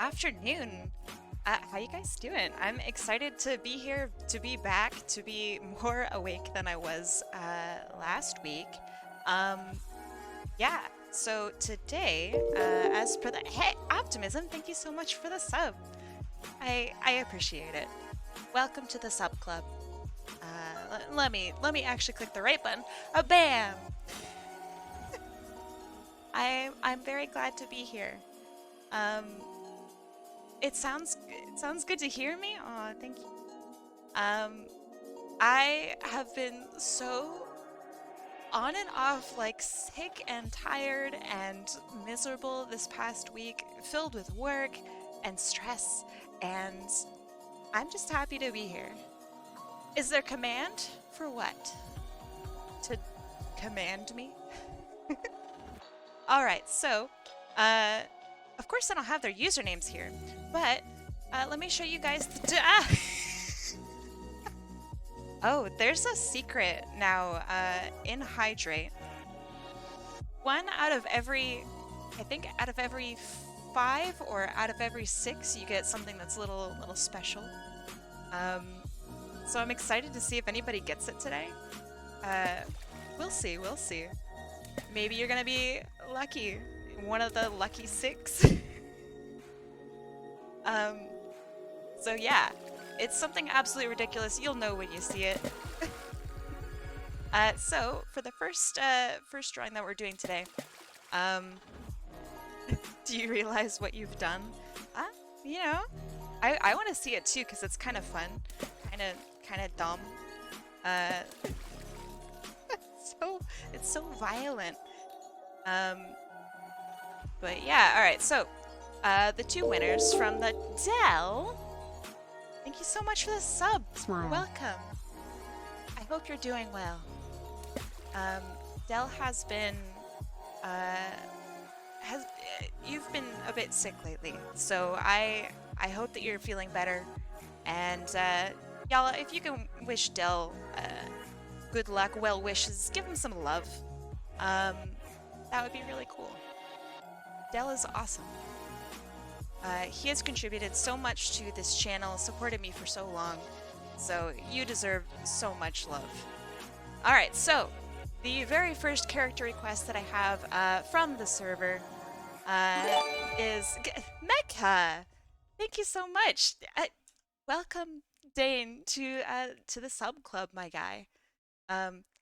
afternoon. How you guys doing? I'm excited to be here, to be back, to be more awake than I was last week. Um, yeah, so today, as per the hey, Optimism, thank you so much for the sub. I appreciate it. Welcome to the sub club. Let me actually click the right button. Bam! I'm very glad to be here. Um, it sounds good to hear me. Oh, thank you. Um, I have been so on and off, like sick and tired and miserable this past week, filled with work and stress, and I'm just happy to be here. Is there command for what? To command me? All right, so, uh, of course I don't have their usernames here, but let me show you guys the. Oh, there's a secret now in Hydrate. One out of every, I think out of every 5 or out of every 6, you get something that's a little special. So I'm excited to see if anybody gets it today. We'll see, we'll see. Maybe you're gonna be lucky, one of the lucky 6. So yeah, it's something absolutely ridiculous. You'll know when you see it. So for the first drawing that we're doing today, do you realize what you've done? You know, I want to see it too because it's kind of fun, kind of dumb. It's so violent. But yeah, all right. So, the 2 winners from the Dell. Thank you so much for the sub. Smile. Welcome. I hope you're doing well. Dell has been, you've been a bit sick lately, so I hope that you're feeling better. And y'all, if you can wish Dell good luck, well wishes, give him some love. That would be really cool. Dell is awesome. He has contributed so much to this channel, supported me for so long, so you deserve so much love. Alright, so the very first character request that I have from the server is Mecha! Thank you so much! Welcome, Dane, to the sub club, my guy.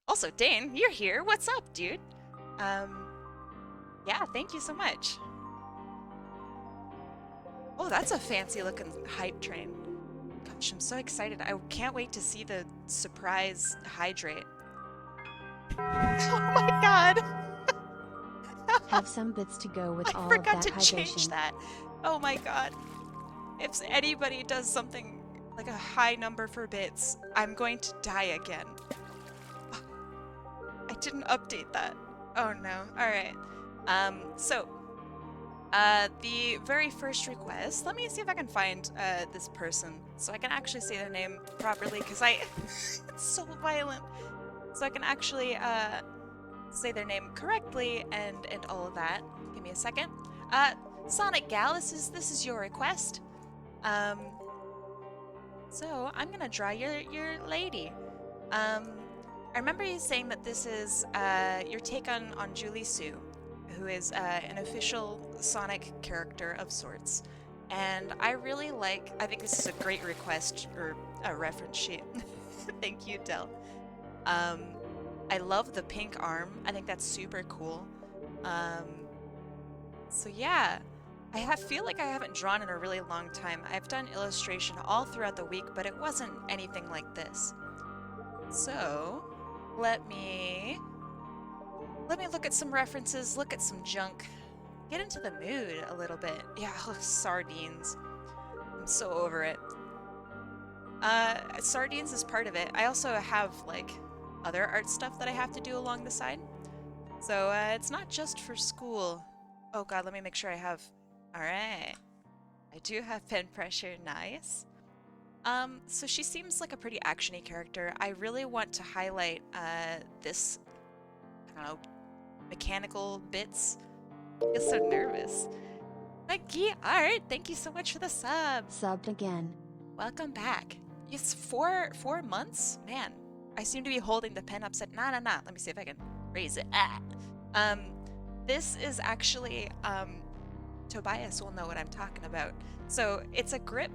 Also, Dane, you're here. What's up, dude? Yeah, thank you so much. Oh, that's a fancy looking hype train. Gosh, I'm so excited. I can't wait to see the surprise hydrate. Oh my god! Have some bits to go with all I of forgot that to change hydration. that. Oh my god. If anybody does something like a high number for bits, I'm going to die again. I didn't update that. Oh no. Alright. The very first request, let me see if I can find this person so I can actually say their name properly, because it's so violent. So I can actually say their name correctly and all of that. Give me a second. Sonic Gal, this is your request. So I'm gonna draw your lady. I remember you saying that this is your take on Julie Sue, who is an official Sonic character of sorts. And I think this is a great request, or a reference sheet. Thank you, Del. I love the pink arm. I think that's super cool. So yeah, I feel like I haven't drawn in a really long time. I've done illustration all throughout the week, but it wasn't anything like this. So let me look at some references, look at some junk, get into the mood a little bit. Yeah, sardines. I'm so over it. Sardines is part of it. I also have, like, other art stuff that I have to do along the side. So, it's not just for school. Oh god, let me make sure I have... Alright. I do have pen pressure, nice. So she seems like a pretty actiony character. I really want to highlight, this, I don't know, mechanical bits. I get so nervous. Maggie Art, thank you so much for the sub. Subbed again. Welcome back. It's 4 months? Man, I seem to be holding the pen upside. Nah. Let me see if I can raise it. Um, this is actually, Tobias will know what I'm talking about. So it's a grip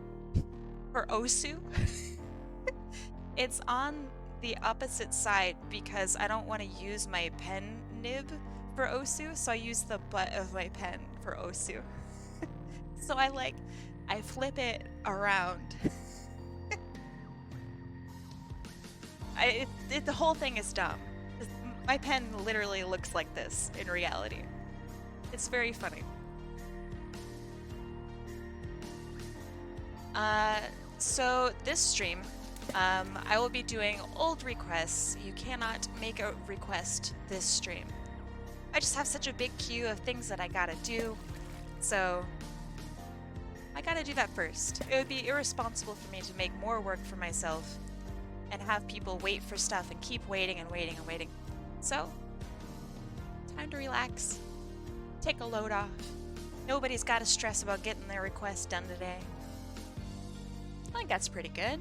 for Osu. It's on the opposite side because I don't want to use my pen nib for Osu, so I use the butt of my pen for Osu. So I flip it around. The whole thing is dumb. My pen literally looks like this in reality. It's very funny. So this stream, I will be doing old requests. You cannot make a request this stream. I just have such a big queue of things that I gotta do, so I gotta do that first. It would be irresponsible for me to make more work for myself and have people wait for stuff and keep waiting and waiting and waiting. So, time to relax, take a load off. Nobody's gotta stress about getting their request done today. I think that's pretty good.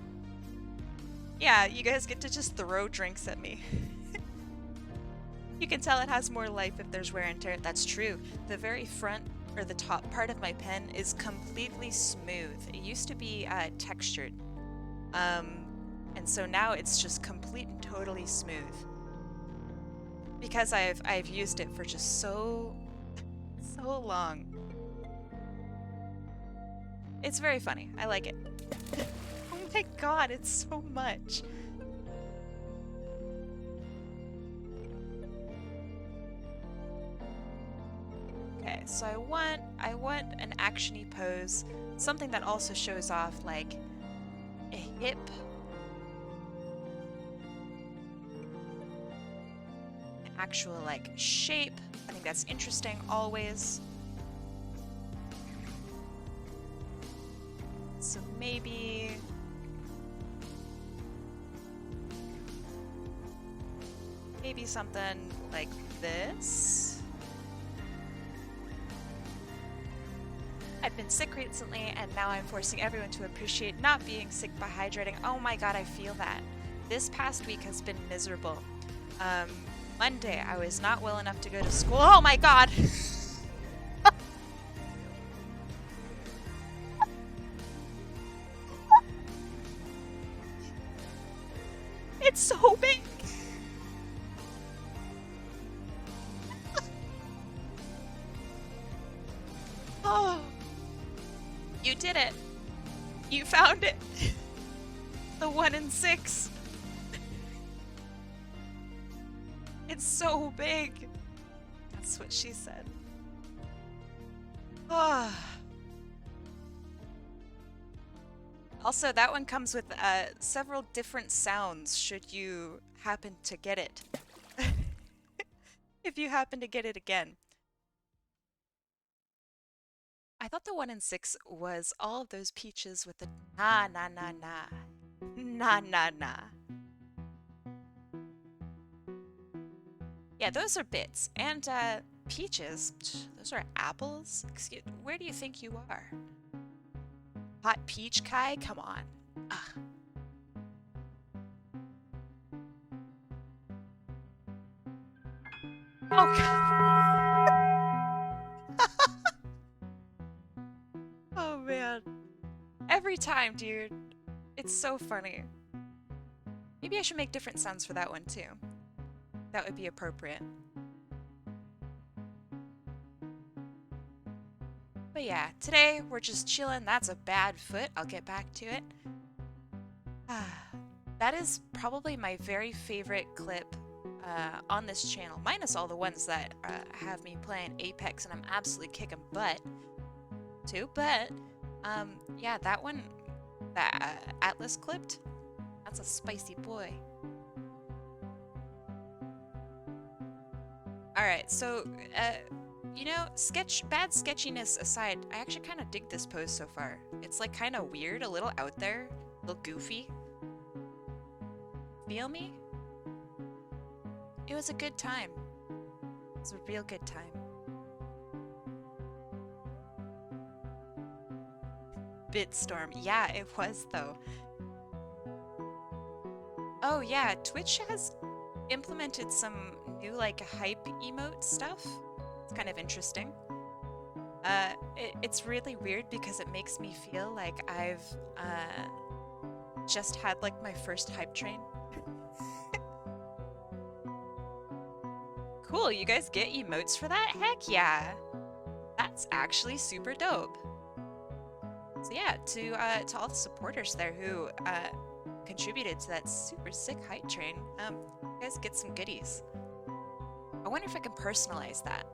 Yeah, you guys get to just throw drinks at me. You can tell it has more life if there's wear and tear. That's true. The very front or the top part of my pen is completely smooth. It used to be textured. And so now it's just complete and totally smooth. Because I've used it for just so long. It's very funny. I like it. Oh my god, it's so much. Okay, so I want an actiony pose, something that also shows off like a hip. An actual like shape. I think that's interesting always. So maybe something like this. I've been sick recently and now I'm forcing everyone to appreciate not being sick by hydrating. Oh my god, I feel that. This past week has been miserable. Monday, I was not well enough to go to school. Oh my god! It's so big! Oh, you did it. You found it. The 1 in 6. It's so big. That's what she said. Oh. Also, that one comes with several different sounds should you happen to get it. If you happen to get it again. I thought the 1 in 6 was all of those peaches with the na na na na. Na na na. Yeah, those are bits. And peaches, those are apples? Excuse, where do you think you are? Hot peach Kai? Come on. Ugh. Oh god. Oh man. Every time, dude. It's so funny. Maybe I should make different sounds for that one too. That would be appropriate. But yeah, today we're just chilling. That's a bad foot. I'll get back to it. That is probably my very favorite clip on this channel, minus all the ones that have me playing Apex and I'm absolutely kicking butt too. But yeah, that one, that Atlas clipped, that's a spicy boy. Alright, so, you know, bad sketchiness aside, I actually kind of dig this pose so far. It's like kind of weird, a little out there, a little goofy. Feel me? It was a good time. It was a real good time. Bitstorm. Yeah, it was though. Oh yeah, Twitch has implemented some new like hype emote stuff. It's kind of interesting. It's really weird because it makes me feel like I've just had like my first hype train. Cool, you guys get emotes for that? Heck yeah! That's actually super dope. So yeah, to all the supporters there who contributed to that super sick hype train, you guys get some goodies. I wonder if I can personalize that.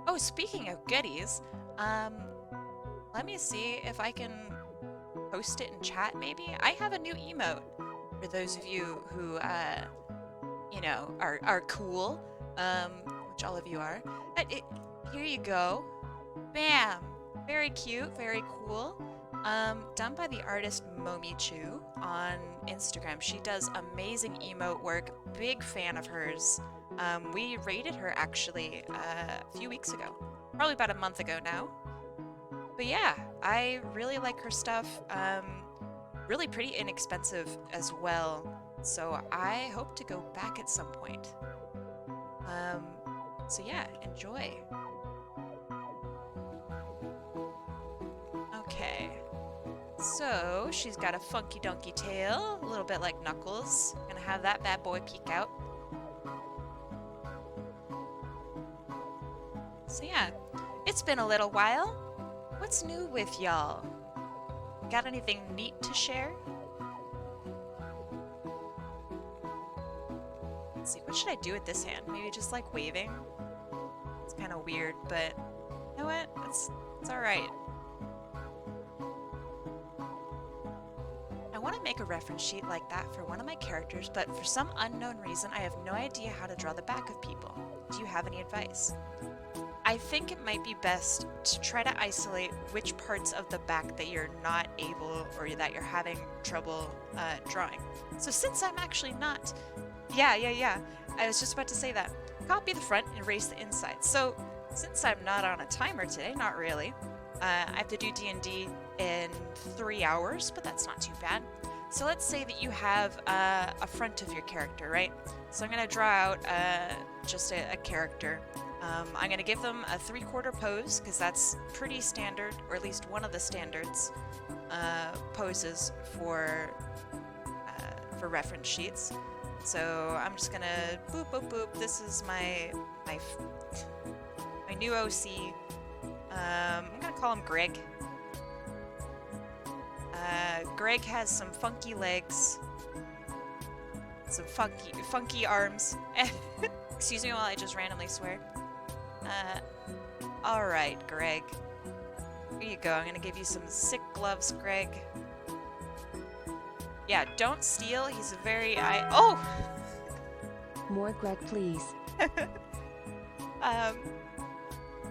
Oh, speaking of goodies, let me see if I can post it in chat maybe. I have a new emote for those of you who, you know, are cool, which all of you are. Here you go. Bam! Very cute, very cool. Done by the artist Momichu on Instagram. She does amazing emote work. Big fan of hers. We rated her actually a few weeks ago. Probably about a month ago now. But yeah, I really like her stuff. Really pretty inexpensive as well. So I hope to go back at some point. So yeah, enjoy. Okay. So she's got a funky donkey tail, a little bit like Knuckles. Gonna have that bad boy peek out. So yeah, it's been a little while. What's new with y'all? Got anything neat to share? Let's see, what should I do with this hand? Maybe just like waving? It's kind of weird, but you know what? It's alright. I want to make a reference sheet like that for one of my characters, but for some unknown reason, I have no idea how to draw the back of people. Do you have any advice? I think it might be best to try to isolate which parts of the back that you're not able or that you're having trouble drawing. So since I'm actually not... Yeah. I was just about to say that. Copy the front and erase the inside. So since I'm not on a timer today, not really, I have to do D&D in 3 hours, but that's not too bad. So let's say that you have a front of your character, right? So I'm going to draw out just a character. I'm going to give them a 3/4 pose because that's pretty standard, or at least one of the standards poses for reference sheets. So I'm just going to boop, boop, boop. This is my new OC. I'm going to call him Greg. Greg has some funky legs, some funky arms. Excuse me while I just randomly swear. Alright, Greg. Here you go. I'm gonna give you some sick gloves, Greg. Yeah, don't steal. He's a very... Oh! More Greg, please. The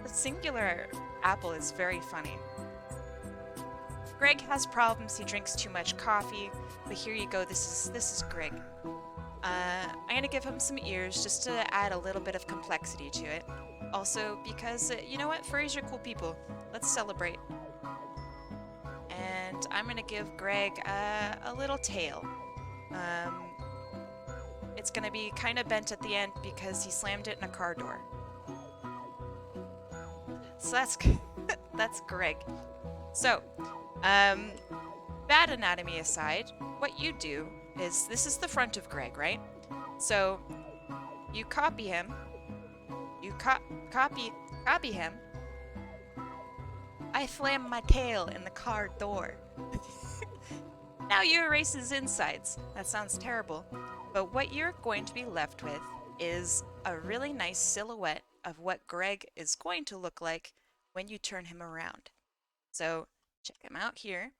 singular apple is very funny. Greg has problems. He drinks too much coffee. But here you go. This is Greg. I'm gonna give him some ears just to add a little bit of complexity to it. Also, because, you know what? Furries are cool people. Let's celebrate. And I'm gonna give Greg a little tail. It's gonna be kind of bent at the end because he slammed it in a car door. So that's Greg. So, bad anatomy aside, what you do is, this is the front of Greg, right? So, you copy him. You copy him. I slam my tail in the car door. Now you erase his insides. That sounds terrible. But what you're going to be left with is a really nice silhouette of what Greg is going to look like when you turn him around. So check him out here.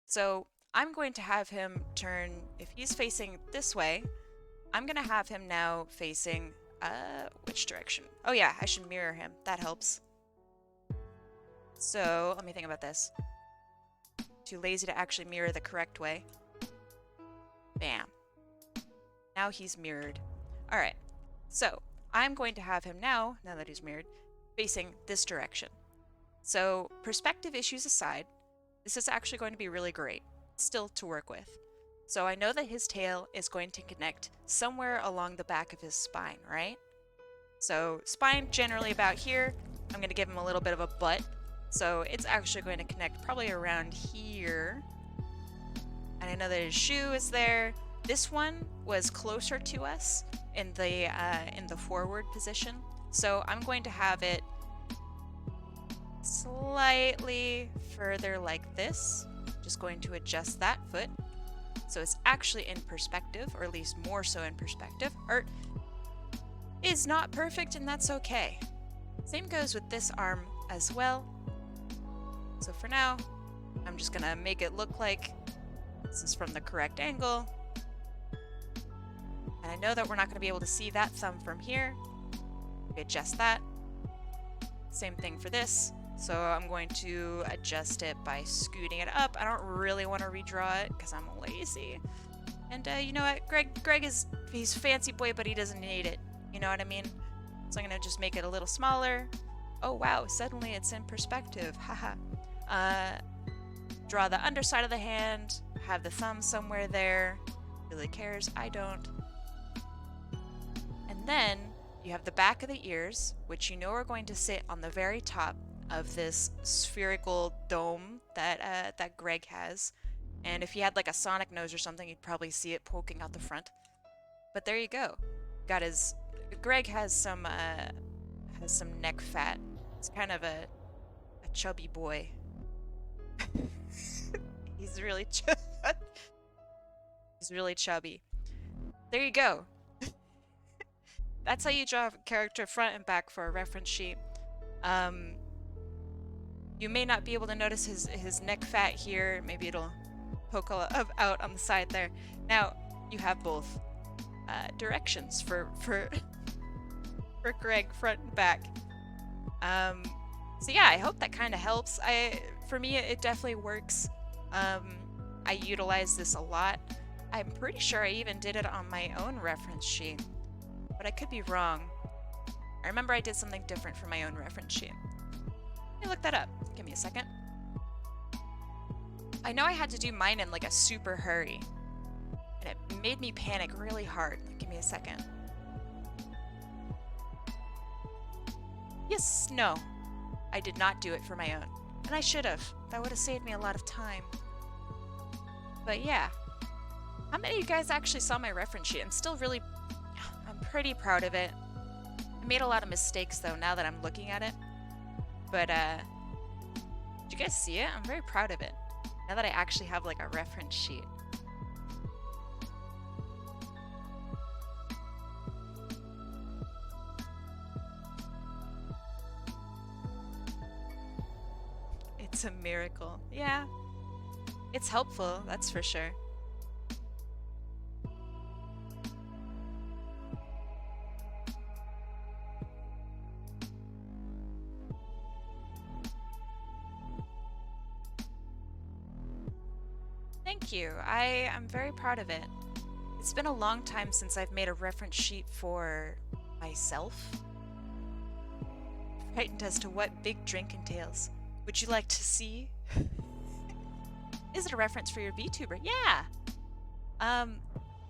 So I'm going to have him turn, if he's facing this way, I'm going to have him now facing, which direction? Oh yeah, I should mirror him. That helps. So let me think about this. Too lazy to actually mirror the correct way. Bam. Now he's mirrored. Alright, so I'm going to have him now that he's mirrored, facing this direction. So perspective issues aside, this is actually going to be really great still to work with. So I know that his tail is going to connect somewhere along the back of his spine, right? So spine generally about here. I'm going to give him a little bit of a butt. So it's actually going to connect probably around here. And I know that his shoe is there. This one was closer to us in the forward position. So I'm going to have it slightly further like this. Just going to adjust that foot. So it's actually in perspective, or at least more so in perspective. Art is not perfect, and that's okay. Same goes with this arm as well. So for now, I'm just gonna make it look like this is from the correct angle. And I know that we're not gonna be able to see that thumb from here. We adjust that. Same thing for this. So I'm going to adjust it by scooting it up. I don't really want to redraw it because I'm lazy. And you know what? Greg he's a fancy boy, but he doesn't need it. You know what I mean? So I'm going to just make it a little smaller. Oh, wow. Suddenly it's in perspective. Haha. Draw the underside of the hand. Have the thumb somewhere there. Really cares? I don't. And then you have the back of the ears, which you know are going to sit on the very top of this spherical dome that Greg has. And if he had like a Sonic nose or something, you'd probably see it poking out the front. But there you go. Got his... Greg has some neck fat. He's kind of a chubby boy. He's really he's really chubby. There you go. That's how you draw a character front and back for a reference sheet. You may not be able to notice his neck fat here. Maybe it'll poke out on the side there. Now, you have both directions for Greg, front and back. So yeah, I hope that kind of helps. For me, it definitely works. I utilize this a lot. I'm pretty sure I even did it on my own reference sheet, but I could be wrong. I remember I did something different for my own reference sheet. Let me look that up. Give me a second. I know I had to do mine in like a super hurry, and it made me panic really hard. Give me a second. Yes, no. I did not do it for my own. And I should have. That would have saved me a lot of time. But yeah. How many of you guys actually saw my reference sheet? I'm pretty proud of it. I made a lot of mistakes though, now that I'm looking at it. But, did you guys see it? I'm very proud of it. Now that I actually have like a reference sheet. It's a miracle. Yeah. It's helpful, that's for sure. Thank you. I am very proud of it. It's been a long time since I've made a reference sheet for myself. Frightened as to what big drink entails. Would you like to see? Is it a reference for your VTuber? Yeah!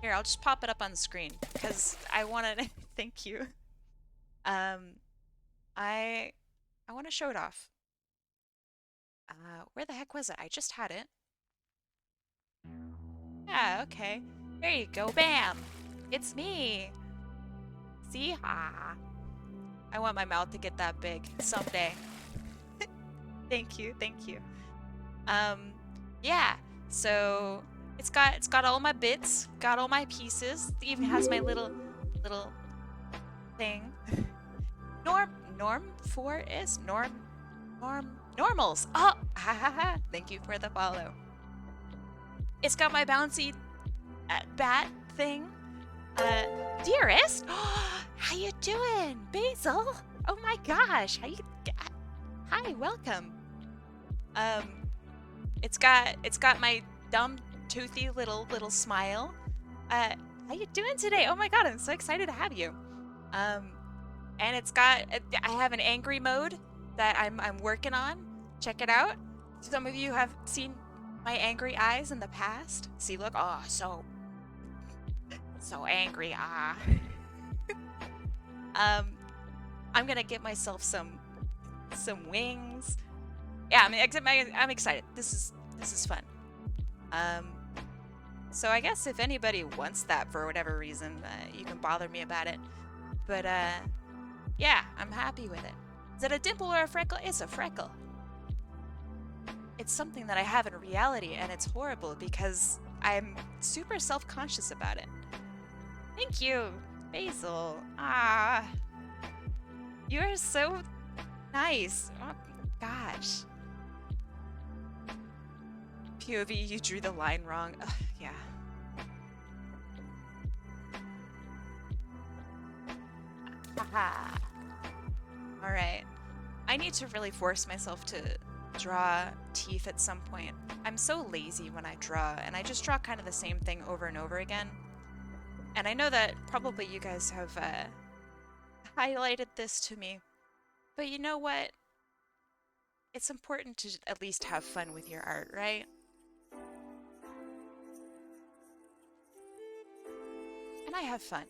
Here, I'll just pop it up on the screen, because I want to... Thank you. I want to show it off. Where the heck was it? I just had it. Yeah, okay. There you go. Bam! It's me! See? Ah. I want my mouth to get that big someday. Thank you, thank you. Yeah, so it's got all my bits, got all my pieces. It even has my little thing. Normals. Oh, ha ha ha. Thank you for the follow. It's got my bouncy bat thing. Dearest, how you doing, Basil? Oh my gosh, how you? Hi, welcome. It's got my dumb, toothy little smile. How you doing today? Oh my god, I'm so excited to have you. And I have an angry mode that I'm working on. Check it out. Some of you have seen my angry eyes in the past. See, look, oh, so angry, ah. I'm gonna get myself some wings. Yeah, I'm excited. This is fun. So I guess if anybody wants that for whatever reason, you can bother me about it. But yeah, I'm happy with it. Is it a dimple or a freckle? It's a freckle. It's something that I have in reality, and it's horrible because I'm super self-conscious about it. Thank you, Basil. Ah, you are so nice. Oh, gosh. POV, you drew the line wrong. Ugh, yeah. Haha. All right. I need to really force myself to draw teeth at some point. I'm so lazy when I draw, and I just draw kind of the same thing over and over again. And I know that probably you guys have highlighted this to me, but you know what? It's important to at least have fun with your art, right? And I have fun.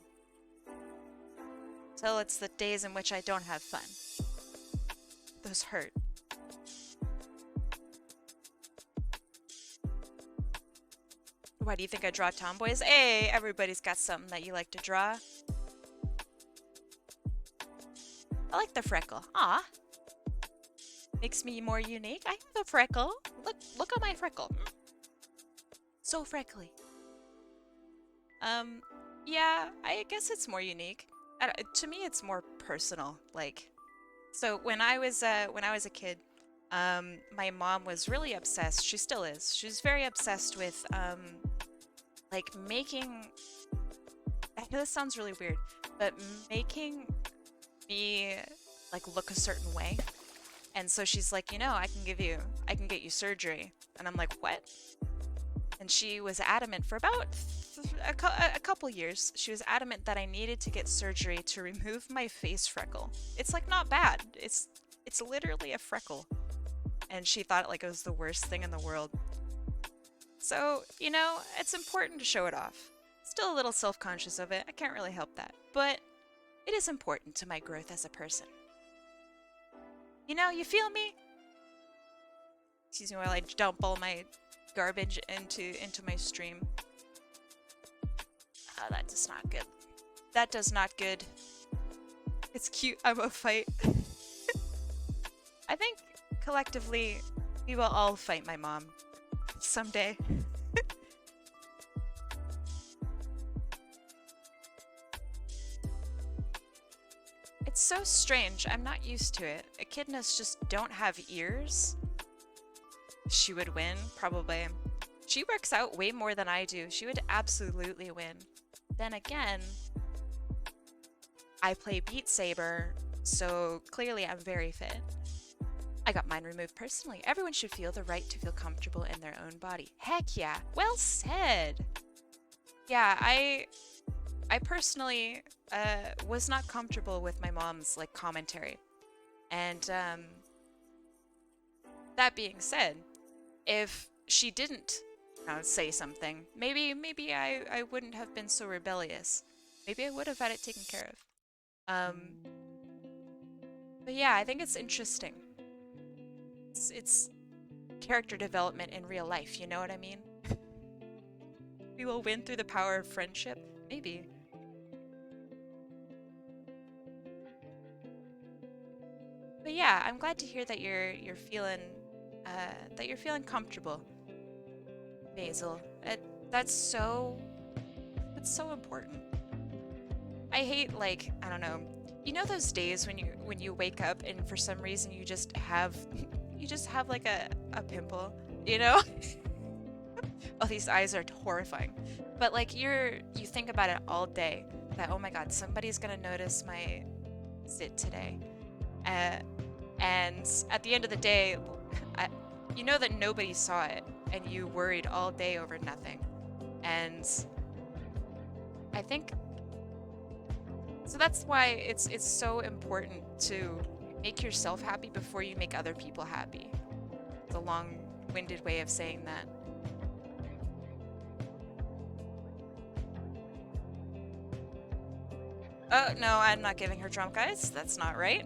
Till it's the days in which I don't have fun. Those hurt. Why do you think I draw tomboys? Hey, everybody's got something that you like to draw. I like the freckle. Aw. Makes me more unique. I have a freckle. Look at my freckle. So freckly. Yeah, I guess it's more unique. To me, it's more personal. Like, so when I was a kid, my mom was really obsessed. She still is. She's very obsessed with like making. I know this sounds really weird, but making me like look a certain way. And so she's like, you know, I can get you surgery. And I'm like, what? And she was adamant for about a couple years. She was adamant that I needed to get surgery to remove my face freckle. It's like not bad. It's literally a freckle. And she thought like it was the worst thing in the world. So, you know, it's important to show it off. Still a little self-conscious of it. I can't really help that. But it is important to my growth as a person. You know, you feel me? Excuse me while I dump all my garbage into my stream. Oh, that does not good. That does not good. It's cute. I'm a fight. I think collectively we will all fight my mom someday. It's so strange. I'm not used to it. Echidnas just don't have ears. She would win, probably. She works out way more than I do. She would absolutely win. Then again, I play Beat Saber, so clearly I'm very fit. I got mine removed personally. Everyone should feel the right to feel comfortable in their own body. Heck yeah. Well said. Yeah, I personally was not comfortable with my mom's like commentary. And that being said, if she didn't say something, maybe I wouldn't have been so rebellious. Maybe I would have had it taken care of. But yeah, I think it's interesting. It's character development in real life, you know what I mean? We will win through the power of friendship? Maybe. But yeah, I'm glad to hear that you're feeling comfortable, Basil. That's so important. I hate, like, I don't know. You know those days when you wake up and for some reason you just have like a pimple, you know? Oh, these eyes are horrifying. But like you think about it all day that, oh my god, somebody's gonna notice my zit today. And at the end of the day, you know that nobody saw it and you worried all day over nothing. And I think so that's why it's so important to make yourself happy before you make other people happy. It's a long-winded way of saying that. Oh, no, I'm not giving her trump, guys. That's not right.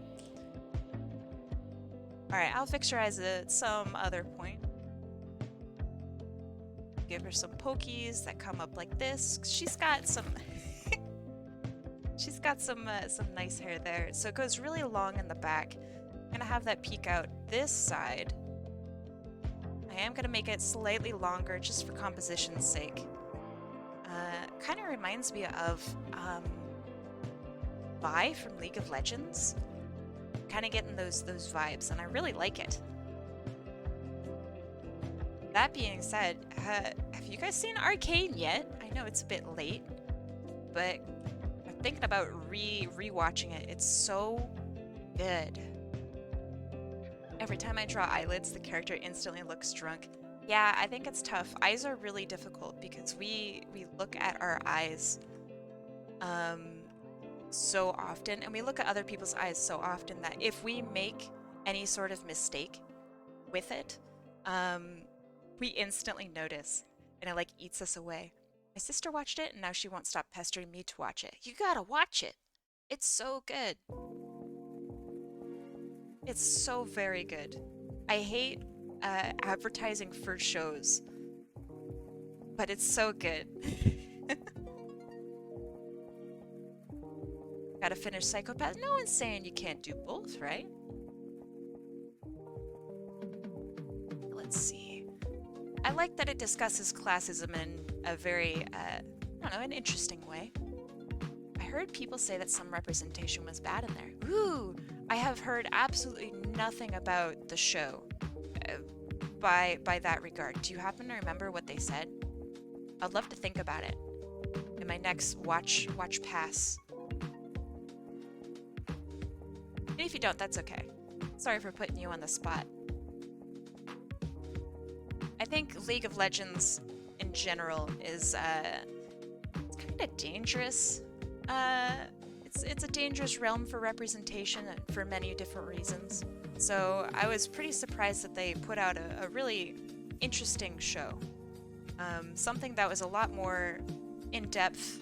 Alright, I'll fix her eyes at some other point. Give her some pokies that come up like this. She's got some... she's got some nice hair there. So it goes really long in the back. I'm gonna have that peek out this side. I am gonna make it slightly longer just for composition's sake. Kind of reminds me of Vi from League of Legends. Kind of getting those vibes, and I really like it. That being said, have you guys seen Arcane yet? I know it's a bit late, but I'm thinking about rewatching it. It's so good. Every time I draw eyelids, the character instantly looks drunk. Yeah, I think it's tough. Eyes are really difficult because we look at our eyes so often, and we look at other people's eyes so often that if we make any sort of mistake with it, we instantly notice, and it like eats us away. My sister watched it, and now she won't stop pestering me to watch it. You gotta watch it. It's so good. It's so very good. I hate advertising for shows, but it's so good. Gotta finish Psychopath. No one's saying you can't do both, right? Let's see. I like that it discusses classism in a very, I don't know, an interesting way. I heard people say that some representation was bad in there. Ooh! I have heard absolutely nothing about the show by that regard. Do you happen to remember what they said? I'd love to think about it in my next watch pass. And if you don't, that's okay. Sorry for putting you on the spot. I think League of Legends in general is it's kind of dangerous. It's a dangerous realm for representation for many different reasons. So I was pretty surprised that they put out a really interesting show. Something that was a lot more in-depth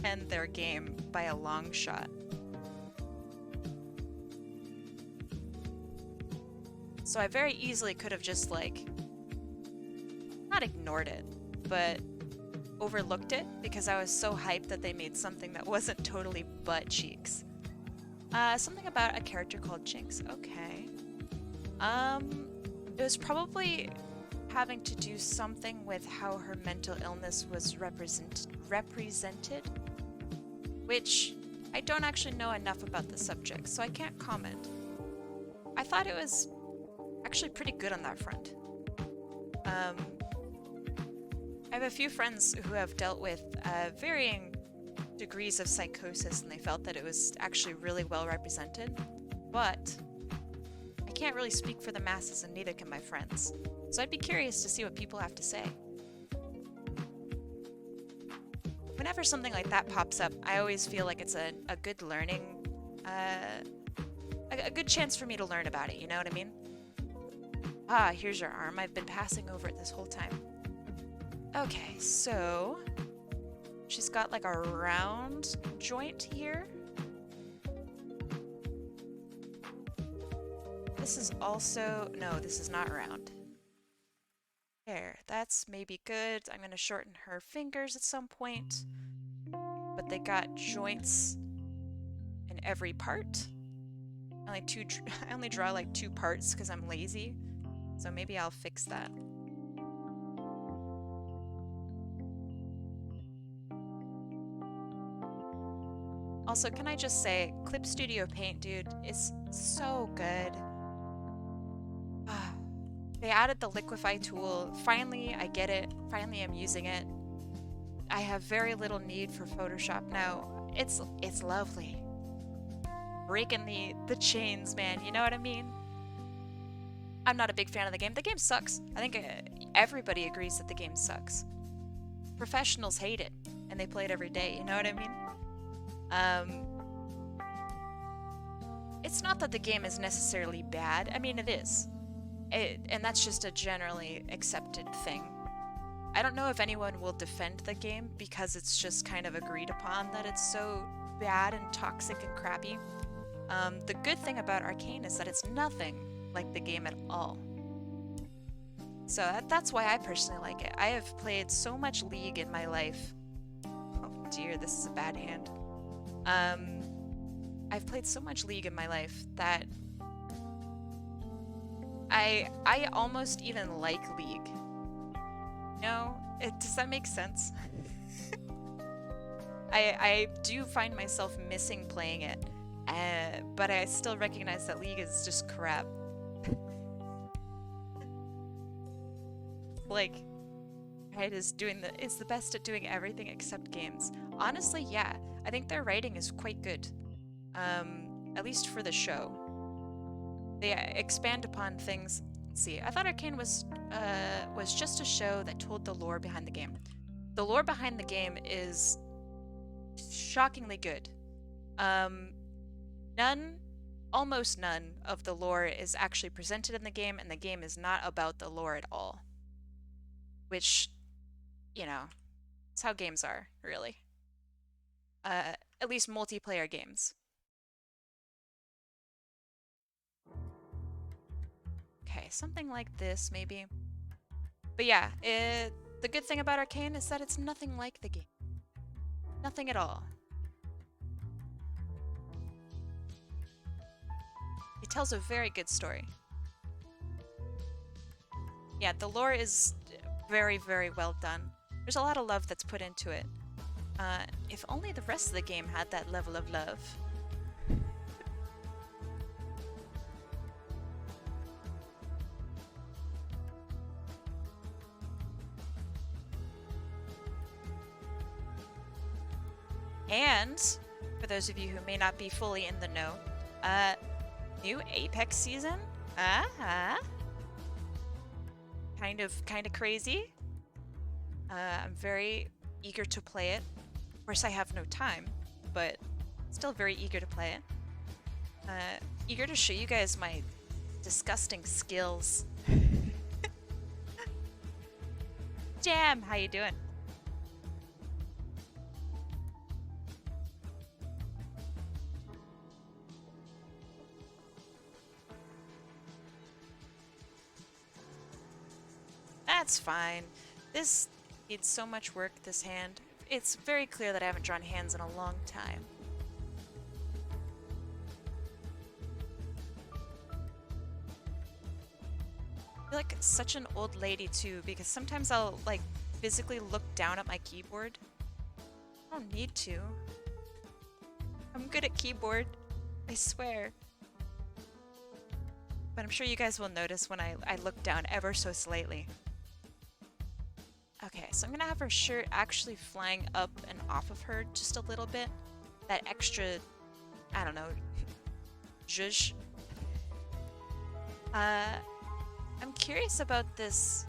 than their game by a long shot. So I very easily could have just like, not ignored it, but overlooked it because I was so hyped that they made something that wasn't totally butt cheeks. Something about a character called Jinx. Okay. It was probably having to do something with how her mental illness was represented, which I don't actually know enough about the subject, so I can't comment. I thought it was actually pretty good on that front. I have a few friends who have dealt with varying degrees of psychosis, and they felt that it was actually really well represented, but I can't really speak for the masses, and neither can my friends. So I'd be curious to see what people have to say. Whenever something like that pops up, I always feel like it's a good learning, a good chance for me to learn about it, you know what I mean? Ah, here's your arm. I've been passing over it this whole time. Okay, so she's got like a round joint here. This is also, no, this is not round. There, that's maybe good. I'm gonna shorten her fingers at some point, but they got joints in every part. I only draw like 2 parts because I'm lazy, so maybe I'll fix that. Also, can I just say, Clip Studio Paint, dude, is so good. They added the liquify tool. Finally, I get it. Finally, I'm using it. I have very little need for Photoshop now. It's lovely. Breaking the chains, man. You know what I mean? I'm not a big fan of the game. The game sucks. I think everybody agrees that the game sucks. Professionals hate it, and they play it every day. You know what I mean? It's not that the game is necessarily bad. I mean, it is. And that's just a generally accepted thing. I don't know if anyone will defend the game because it's just kind of agreed upon that it's so bad and toxic and crappy. The good thing about Arcane is that it's nothing like the game at all. So that's why I personally like it. I have played so much League in my life. Oh dear, this is a bad hand. I've played so much League in my life that I almost even like League. No, does that make sense? I do find myself missing playing it, but I still recognize that League is just crap. Like, Riot is the best at doing everything except games. Honestly, yeah, I think their writing is quite good. At least for the show. They expand upon things. Let's see, I thought Arcane was just a show that told the lore behind the game. The lore behind the game is shockingly good. Almost none of the lore is actually presented in the game, and the game is not about the lore at all. Which, you know, it's how games are, really. At least multiplayer games. Okay, something like this, maybe. But yeah, the good thing about Arcane is that it's nothing like the game. Nothing at all. It tells a very good story. Yeah, the lore is very, very well done. There's a lot of love that's put into it. If only the rest of the game had that level of love. And, for those of you who may not be fully in the know, new Apex season? Kind of crazy. I'm very eager to play it. Of course, I have no time, but still very eager to play it. Eager to show you guys my disgusting skills. Jam, how you doing? That's fine. This needs so much work, this hand. It's very clear that I haven't drawn hands in a long time. I feel like such an old lady too, because sometimes I'll like physically look down at my keyboard. I don't need to. I'm good at keyboard, I swear. But I'm sure you guys will notice when I look down ever so slightly. Okay, so I'm gonna have her shirt actually flying up and off of her just a little bit. That extra, I don't know, zhuzh. I'm curious about this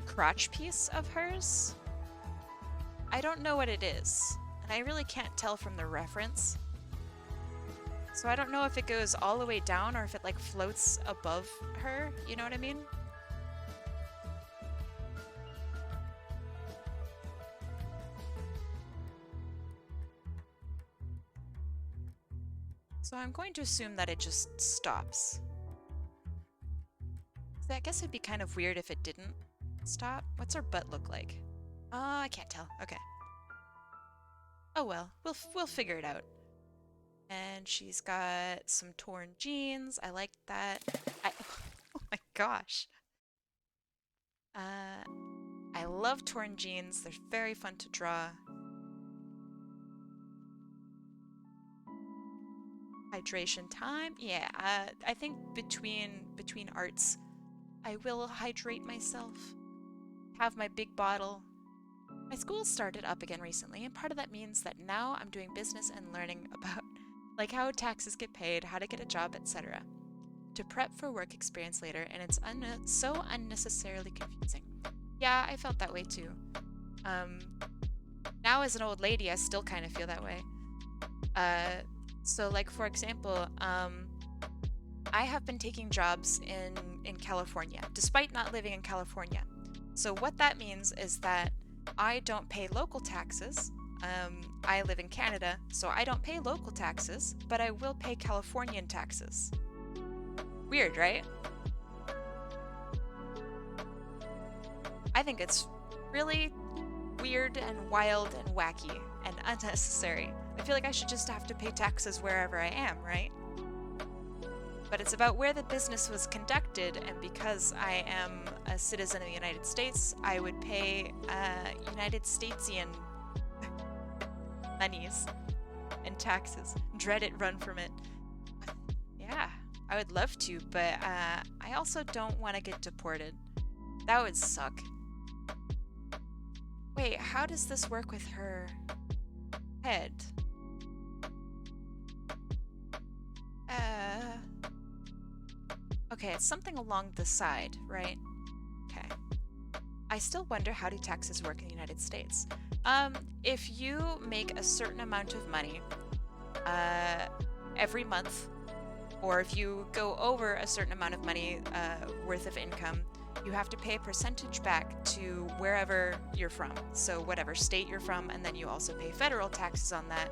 crotch piece of hers. I don't know what it is, and I really can't tell from the reference. So I don't know if it goes all the way down or if it like floats above her, you know what I mean? So I'm going to assume that it just stops. So I guess it'd be kind of weird if it didn't stop. What's her butt look like? Oh, I can't tell. Okay. Oh well, we'll figure it out. And she's got some torn jeans. I like that. Oh my gosh. I love torn jeans. They're very fun to draw. Hydration time? Yeah, I think between arts, I will hydrate myself. Have my big bottle. My school started up again recently, and part of that means that now I'm doing business and learning about like how taxes get paid, how to get a job, etc. To prep for work experience later, and it's so unnecessarily confusing. Yeah, I felt that way too. Now as an old lady, I still kind of feel that way. So like for example, I have been taking jobs in California, despite not living in California. So what that means is that I don't pay local taxes. I live in Canada, so I don't pay local taxes, but I will pay Californian taxes. Weird, right? I think it's really weird and wild and wacky and unnecessary. I feel like I should just have to pay taxes wherever I am, right? But it's about where the business was conducted, and because I am a citizen of the United States, I would pay United Statesian monies and taxes. Dread it, run from it. Yeah, I would love to, but I also don't want to get deported. That would suck. Wait, how does this work with her head? Okay, it's something along the side, right? Okay. I still wonder, how do taxes work in the United States? If you make a certain amount of money every month, or if you go over a certain amount of money worth of income, you have to pay a percentage back to wherever you're from. So whatever state you're from, and then you also pay federal taxes on that,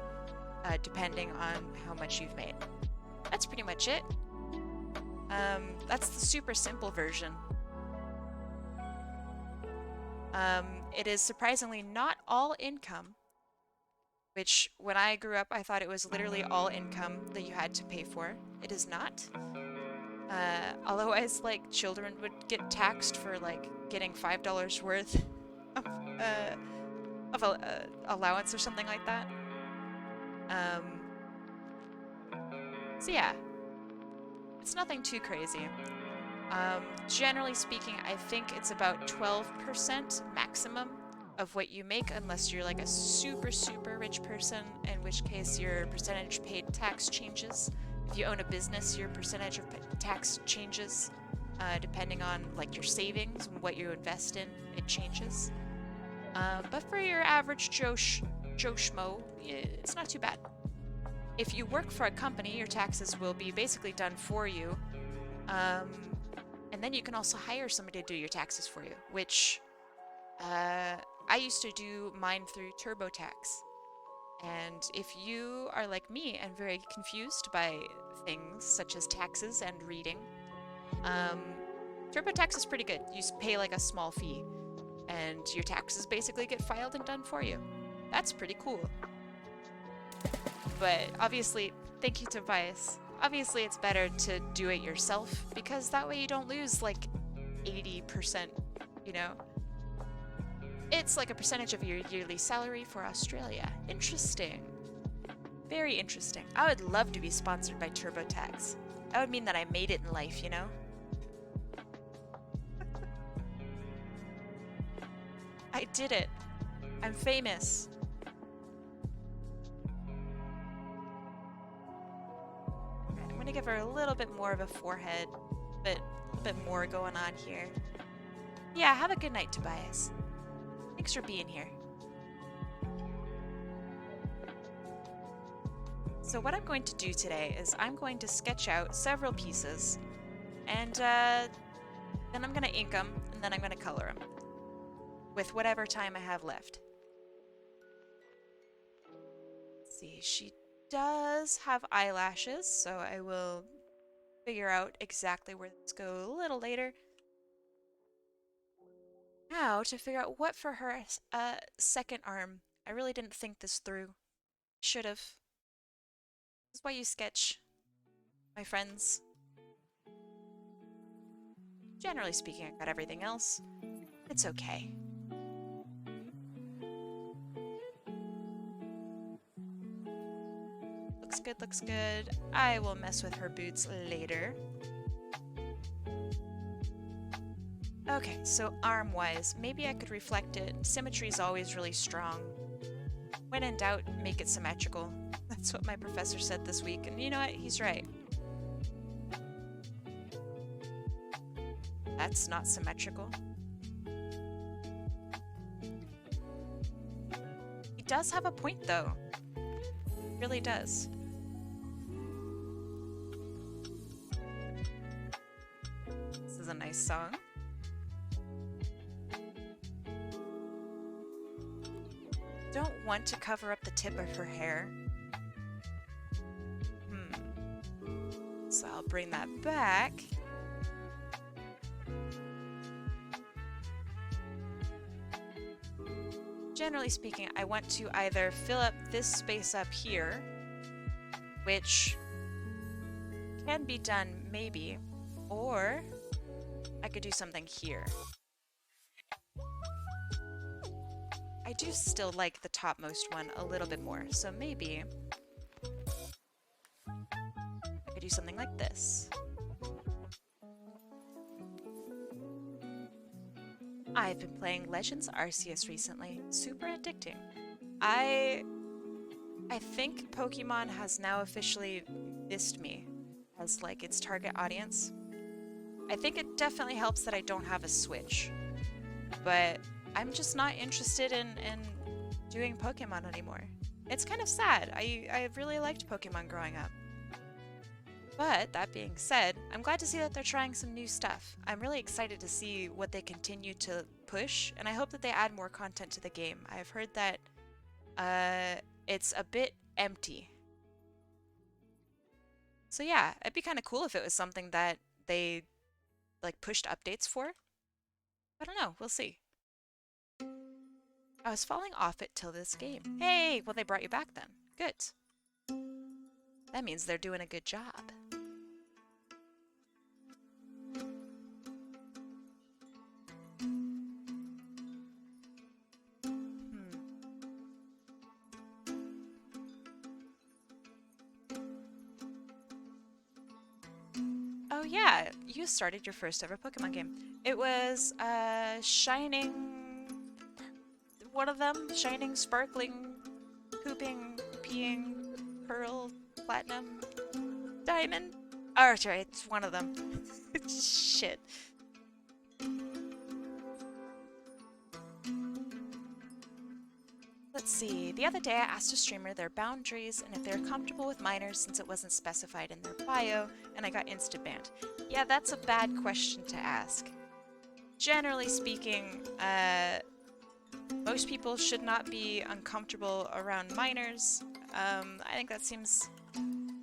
depending on how much you've made. That's pretty much it. That's the super simple version. It is surprisingly not all income, which when I grew up, I thought it was literally all income that you had to pay for. It is not. Otherwise, like, children would get taxed for, like, getting $5 worth of allowance or something like that. So yeah, it's nothing too crazy. Generally speaking, I think it's about 12% maximum of what you make, unless you're like a super, super rich person, in which case your percentage paid tax changes. If you own a business, your percentage of tax changes, depending on like your savings and what you invest in, it changes. But for your average Joe Schmo, it's not too bad. If you work for a company, your taxes will be basically done for you. And then you can also hire somebody to do your taxes for you, which I used to do mine through TurboTax. And if you are like me and very confused by things such as taxes and reading, TurboTax is pretty good. You pay like a small fee, and your taxes basically get filed and done for you. That's pretty cool. But obviously, thank you, Tobias. Obviously, it's better to do it yourself, because that way you don't lose like 80%, you know? It's like a percentage of your yearly salary for Australia. Interesting. Very interesting. I would love to be sponsored by TurboTax. That would mean that I made it in life, you know? I did it. I'm famous. I'm gonna give her a little bit more of a forehead, but a little bit more going on here. Yeah, have a good night, Tobias. Thanks for being here. So what I'm going to do today is I'm going to sketch out several pieces, and then I'm going to ink them, and then I'm going to color them with whatever time I have left. Let's see, she does have eyelashes, so I will figure out exactly where this go a little later. Now, to figure out what for her second arm. I really didn't think this through. Should have. This is why you sketch, my friends. Generally speaking, I got everything else. It's okay. Looks good, looks good. I will mess with her boots later. Okay, so arm-wise, maybe I could reflect it. Symmetry is always really strong. When in doubt, make it symmetrical. That's what my professor said this week, and you know what? He's right. That's not symmetrical. He does have a point, though. He really does. This is nice song. Don't want to cover up the tip of her hair. So I'll bring that back. Generally speaking, I want to either fill up this space up here, which can be done maybe, or I could do something here. I do still like the topmost one a little bit more, so maybe I could do something like this. I've been playing Legends Arceus recently. Super addicting. I think Pokemon has now officially missed me as like its target audience. I think it definitely helps that I don't have a Switch, but I'm just not interested in doing Pokemon anymore. It's kind of sad. I really liked Pokemon growing up. But that being said, I'm glad to see that they're trying some new stuff. I'm really excited to see what they continue to push, and I hope that they add more content to the game. I've heard that it's a bit empty. So yeah, it'd be kind of cool if it was something that they like pushed updates for. I don't know, we'll see. I was falling off it till this game. Hey, well they brought you back then. Good. That means they're doing a good job. Oh yeah, you started your first ever Pokemon game. It was Shining... one of them? Shining, Sparkling, Pooping, Peeing, Pearl, Platinum, Diamond? Oh, that's right, it's one of them. Shit. Let's see. The other day I asked a streamer their boundaries and if they're comfortable with minors since it wasn't specified in their bio, and I got instant banned. Yeah, that's a bad question to ask. Generally speaking, most people should not be uncomfortable around minors. I think that seems a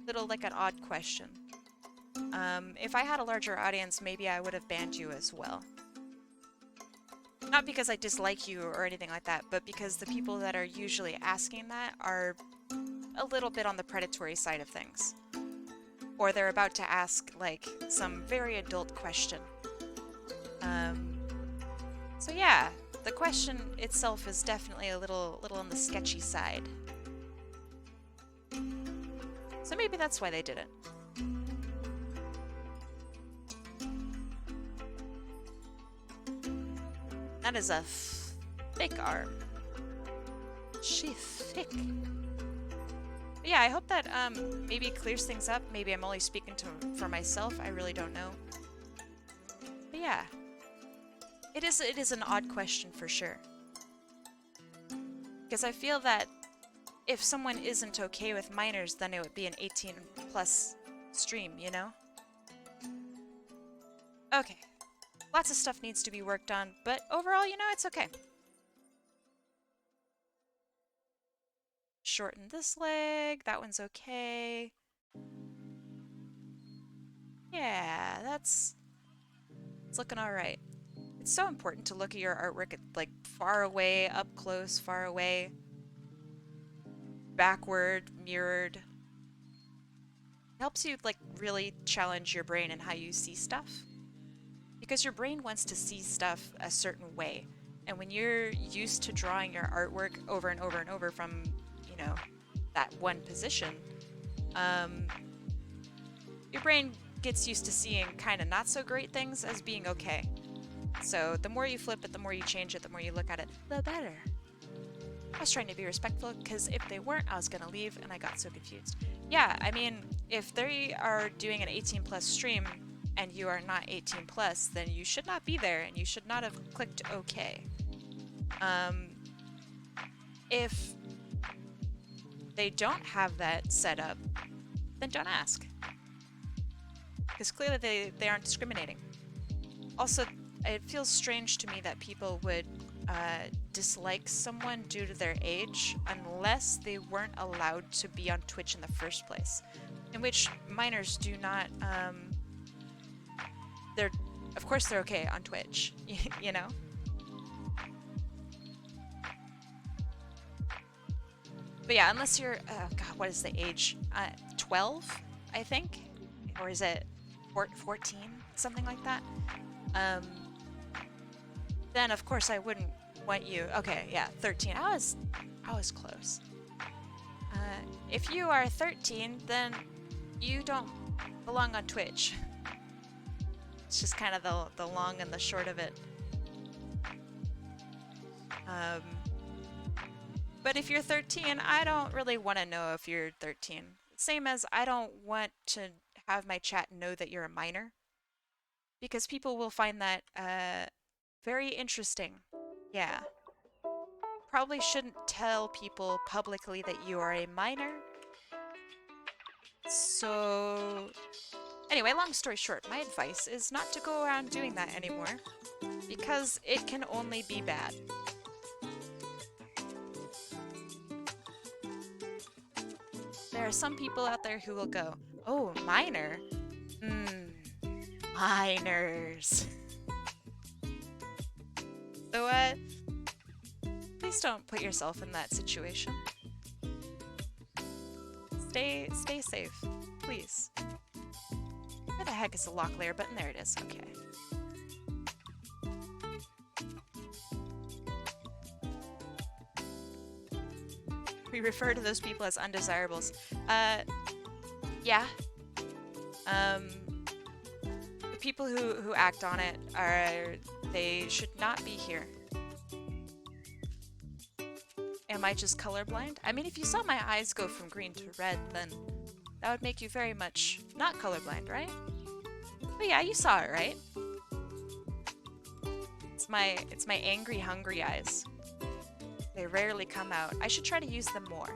little like an odd question. If I had a larger audience, maybe I would have banned you as well. Not because I dislike you or anything like that, but because the people that are usually asking that are a little bit on the predatory side of things. Or they're about to ask, like, some very adult question. So yeah, the question itself is definitely a little on the sketchy side. So maybe that's why they did it. That is a thick arm. She's thick. But yeah, I hope that maybe clears things up. Maybe I'm only speaking for myself. I really don't know. But yeah, it is an odd question for sure. Because I feel that if someone isn't okay with minors, then it would be an 18+ stream, you know? Okay. Lots of stuff needs to be worked on, but overall, you know, it's okay. Shorten this leg. That one's okay. Yeah, it's looking all right. It's so important to look at your artwork at, like, far away, up close, far away, backward, mirrored. It helps you, like, really challenge your brain and how you see stuff. Because your brain wants to see stuff a certain way. And when you're used to drawing your artwork over and over and over from, you know, that one position, your brain gets used to seeing kind of not so great things as being okay. So the more you flip it, the more you change it, the more you look at it, the better. I was trying to be respectful because if they weren't, I was going to leave and I got so confused. Yeah, I mean, if they are doing an 18+ stream and you are not 18+, then you should not be there and you should not have clicked OK. If they don't have that set up, then don't ask. Because clearly they aren't discriminating. Also, it feels strange to me that people would dislike someone due to their age unless they weren't allowed to be on Twitch in the first place. In which minors do not, they're, of course they're okay on Twitch, you know? But yeah, unless you're, oh god, what is the age? 12, I think? Or is it 14? Something like that? Then of course I wouldn't want you, okay, yeah, 13. I was close. If you are 13, then you don't belong on Twitch. It's just kind of the long and the short of it. But if you're 13, I don't really want to know if you're 13. Same as I don't want to have my chat know that you're a minor. Because people will find that very interesting. Yeah. Probably shouldn't tell people publicly that you are a minor. So anyway, long story short, my advice is not to go around doing that anymore. Because it can only be bad. There are some people out there who will go, oh, minor? Minors. So, please don't put yourself in that situation. Stay safe, please. Where the heck is the lock layer button? There it is, okay. We refer to those people as undesirables. Yeah. The people who act on it they should not be here. Am I just colorblind? I mean, if you saw my eyes go from green to red, then that would make you very much not colorblind, right? But yeah, you saw it, right? It's my angry, hungry eyes. They rarely come out. I should try to use them more.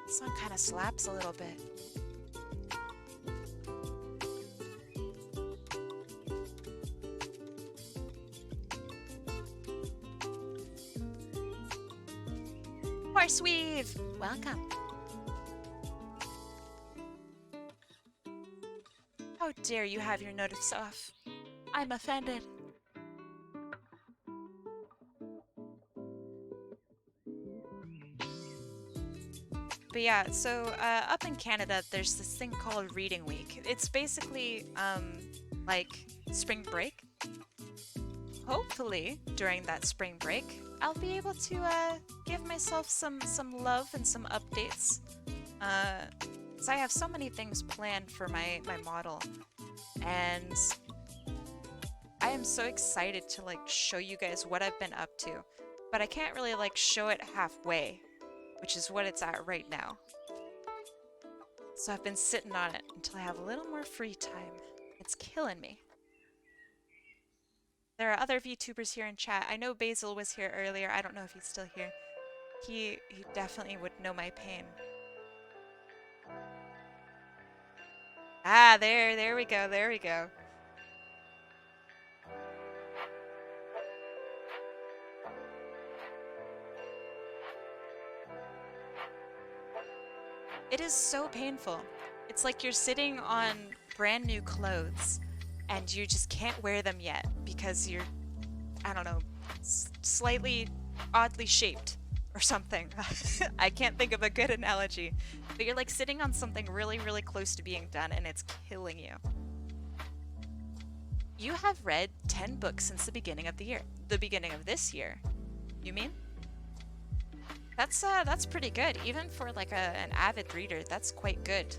This one kind of slaps a little bit. Horseweave! Welcome. How dare you have your notice off? I'm offended. But yeah, so up in Canada, there's this thing called Reading Week. It's basically like spring break. Hopefully, during that spring break, I'll be able to give myself some love and some updates. So I have so many things planned for my model, and I am so excited to like show you guys what I've been up to, but I can't really like show it halfway, which is what it's at right now. So I've been sitting on it until I have a little more free time. It's killing me. There are other VTubers here in chat. I know Basil was here earlier. I don't know if he's still here. He definitely would know my pain. Ah, there we go, there we go. It is so painful. It's like you're sitting on brand new clothes and you just can't wear them yet because you're, I don't know, slightly oddly shaped or something. I can't think of a good analogy. But you're like sitting on something really, really close to being done and it's killing you. You have read 10 books since the beginning of the year. The beginning of this year. You mean? That's pretty good. Even for like an avid reader, that's quite good.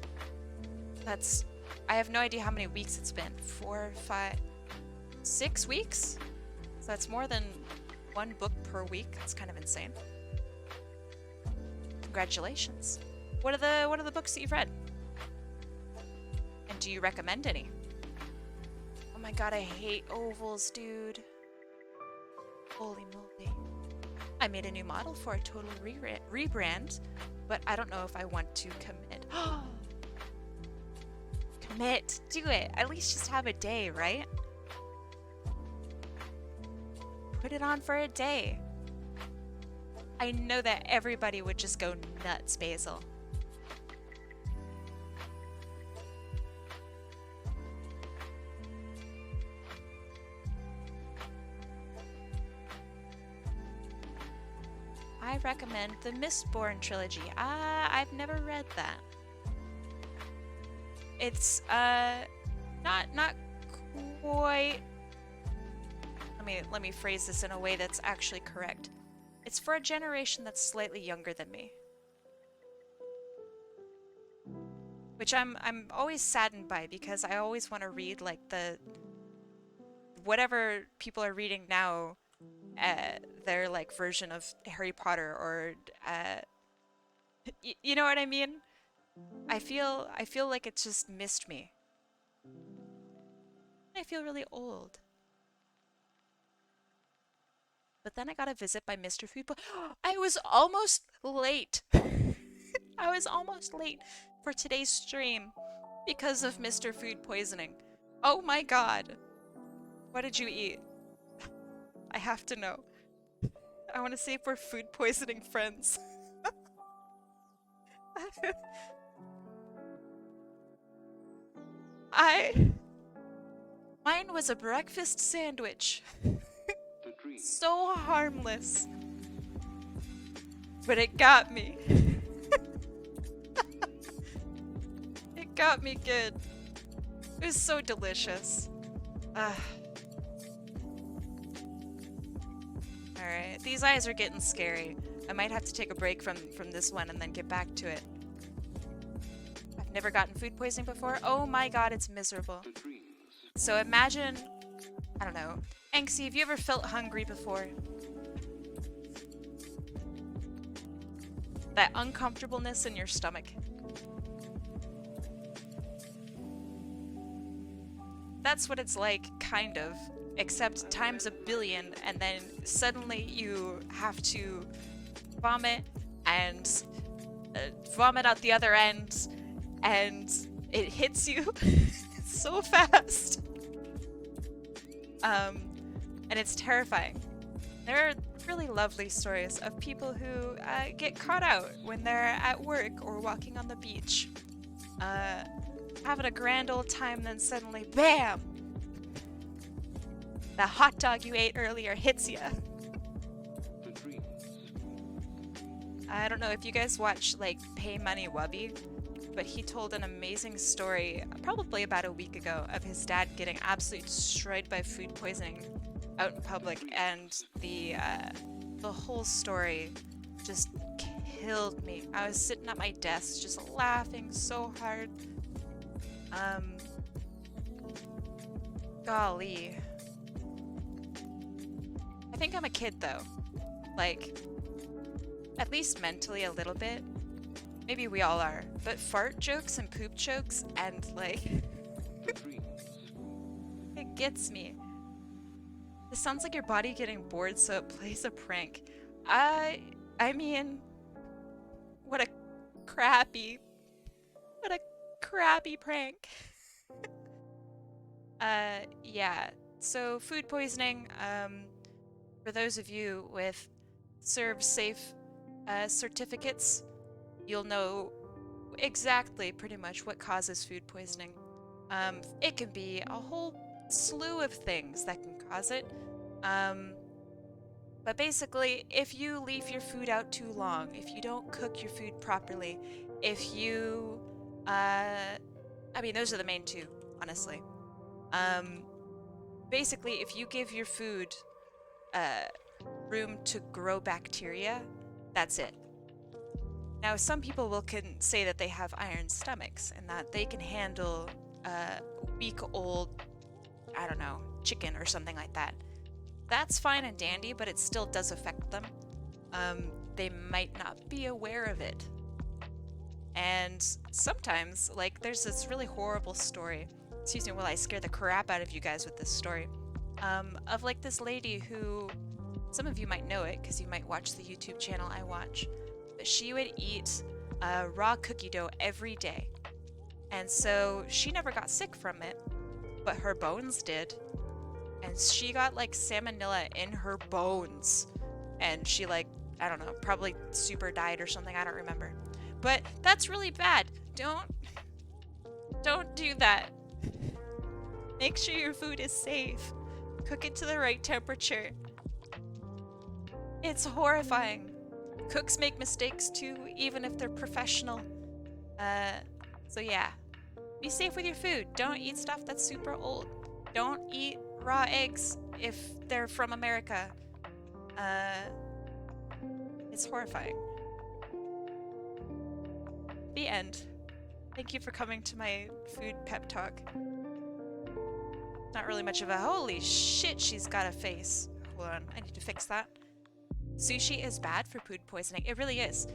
I have no idea how many weeks it's been. 4, 5, 6 weeks? So that's more than one book per week. That's kind of insane. Congratulations. What are the books that you've read? And do you recommend any? Oh my god, I hate ovals, dude. Holy moly. I made a new model for a total rebrand, but I don't know if I want to commit. Commit. Do it. At least just have a day, right? Put it on for a day. I know that everybody would just go nuts, Basil. I recommend the Mistborn trilogy. I've never read that. It's not quite. Let me phrase this in a way that's actually correct. It's for a generation that's slightly younger than me. Which I'm always saddened by, because I always want to read like the whatever people are reading now, their like version of Harry Potter, or you know what I mean? I feel like it's just missed me. I feel really old. But then I got a visit by Mr. Food. I was almost late. I was almost late for today's stream because of Mr. Food poisoning. Oh my god. What did you eat? I have to know. I want to see if we're food poisoning friends. Mine was a breakfast sandwich. So harmless. But it got me. It got me good. It was so delicious. Alright, these eyes are getting scary. I might have to take a break from this one and then get back to it. I've never gotten food poisoning before. Oh my god, it's miserable. So imagine, I don't know, Anxie, have you ever felt hungry before? That uncomfortableness in your stomach. That's what it's like, kind of. Except times a billion, and then suddenly you have to vomit and vomit out the other end, and it hits you so fast. And it's terrifying. There are really lovely stories of people who get caught out when they're at work or walking on the beach, having a grand old time, then suddenly, BAM! The hot dog you ate earlier hits ya. I don't know if you guys watch, like, Pay Money Wubby, but he told an amazing story probably about a week ago of his dad getting absolutely destroyed by food poisoning out in public, and the whole story just killed me. I was sitting at my desk just laughing so hard. Golly. I think I'm a kid though. Like, at least mentally a little bit. Maybe we all are. But fart jokes and poop jokes and like it gets me. This sounds like your body getting bored, so it plays a prank. I mean, what a crappy prank. Yeah. So food poisoning, for those of you with Serve Safe certificates, you'll know exactly pretty much what causes food poisoning. It can be a whole slew of things that can cause it. But basically, if you leave your food out too long, if you don't cook your food properly, if you, I mean, those are the main two, honestly. Basically, if you give your food room to grow bacteria, that's it. Now, some people can say that they have iron stomachs and that they can handle week-old, I don't know, chicken or something like that. That's fine and dandy, but it still does affect them. They might not be aware of it. And sometimes, like, there's this really horrible story. Excuse me while I scare the crap out of you guys with this story. Of, like, this lady who some of you might know it because you might watch the YouTube channel I watch, but she would eat raw cookie dough every day. And so she never got sick from it, but her bones did. And she got like salmonella in her bones. And she like, I don't know, probably super died or something, I don't remember. But that's really bad. Don't do that. Make sure your food is safe. Cook it to the right temperature. It's horrifying. Cooks make mistakes too, even if they're professional. So yeah, be safe with your food. Don't eat stuff that's super old. Don't eat raw eggs if they're from America. It's horrifying. The end. Thank you for coming to my food pep talk. Not really much of a holy shit, she's got a face. Hold on, I need to fix that. Sushi is bad for food poisoning. It really is.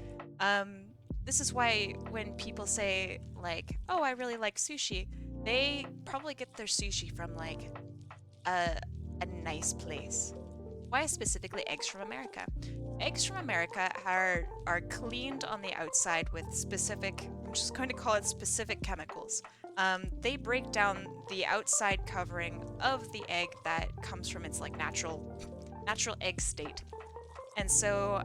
This is why when people say like, oh, I really like sushi, they probably get their sushi from like a nice place. Why specifically eggs from America? Eggs from America are cleaned on the outside with specific, I'm just going to call it specific chemicals. They break down the outside covering of the egg that comes from its like natural egg state. And so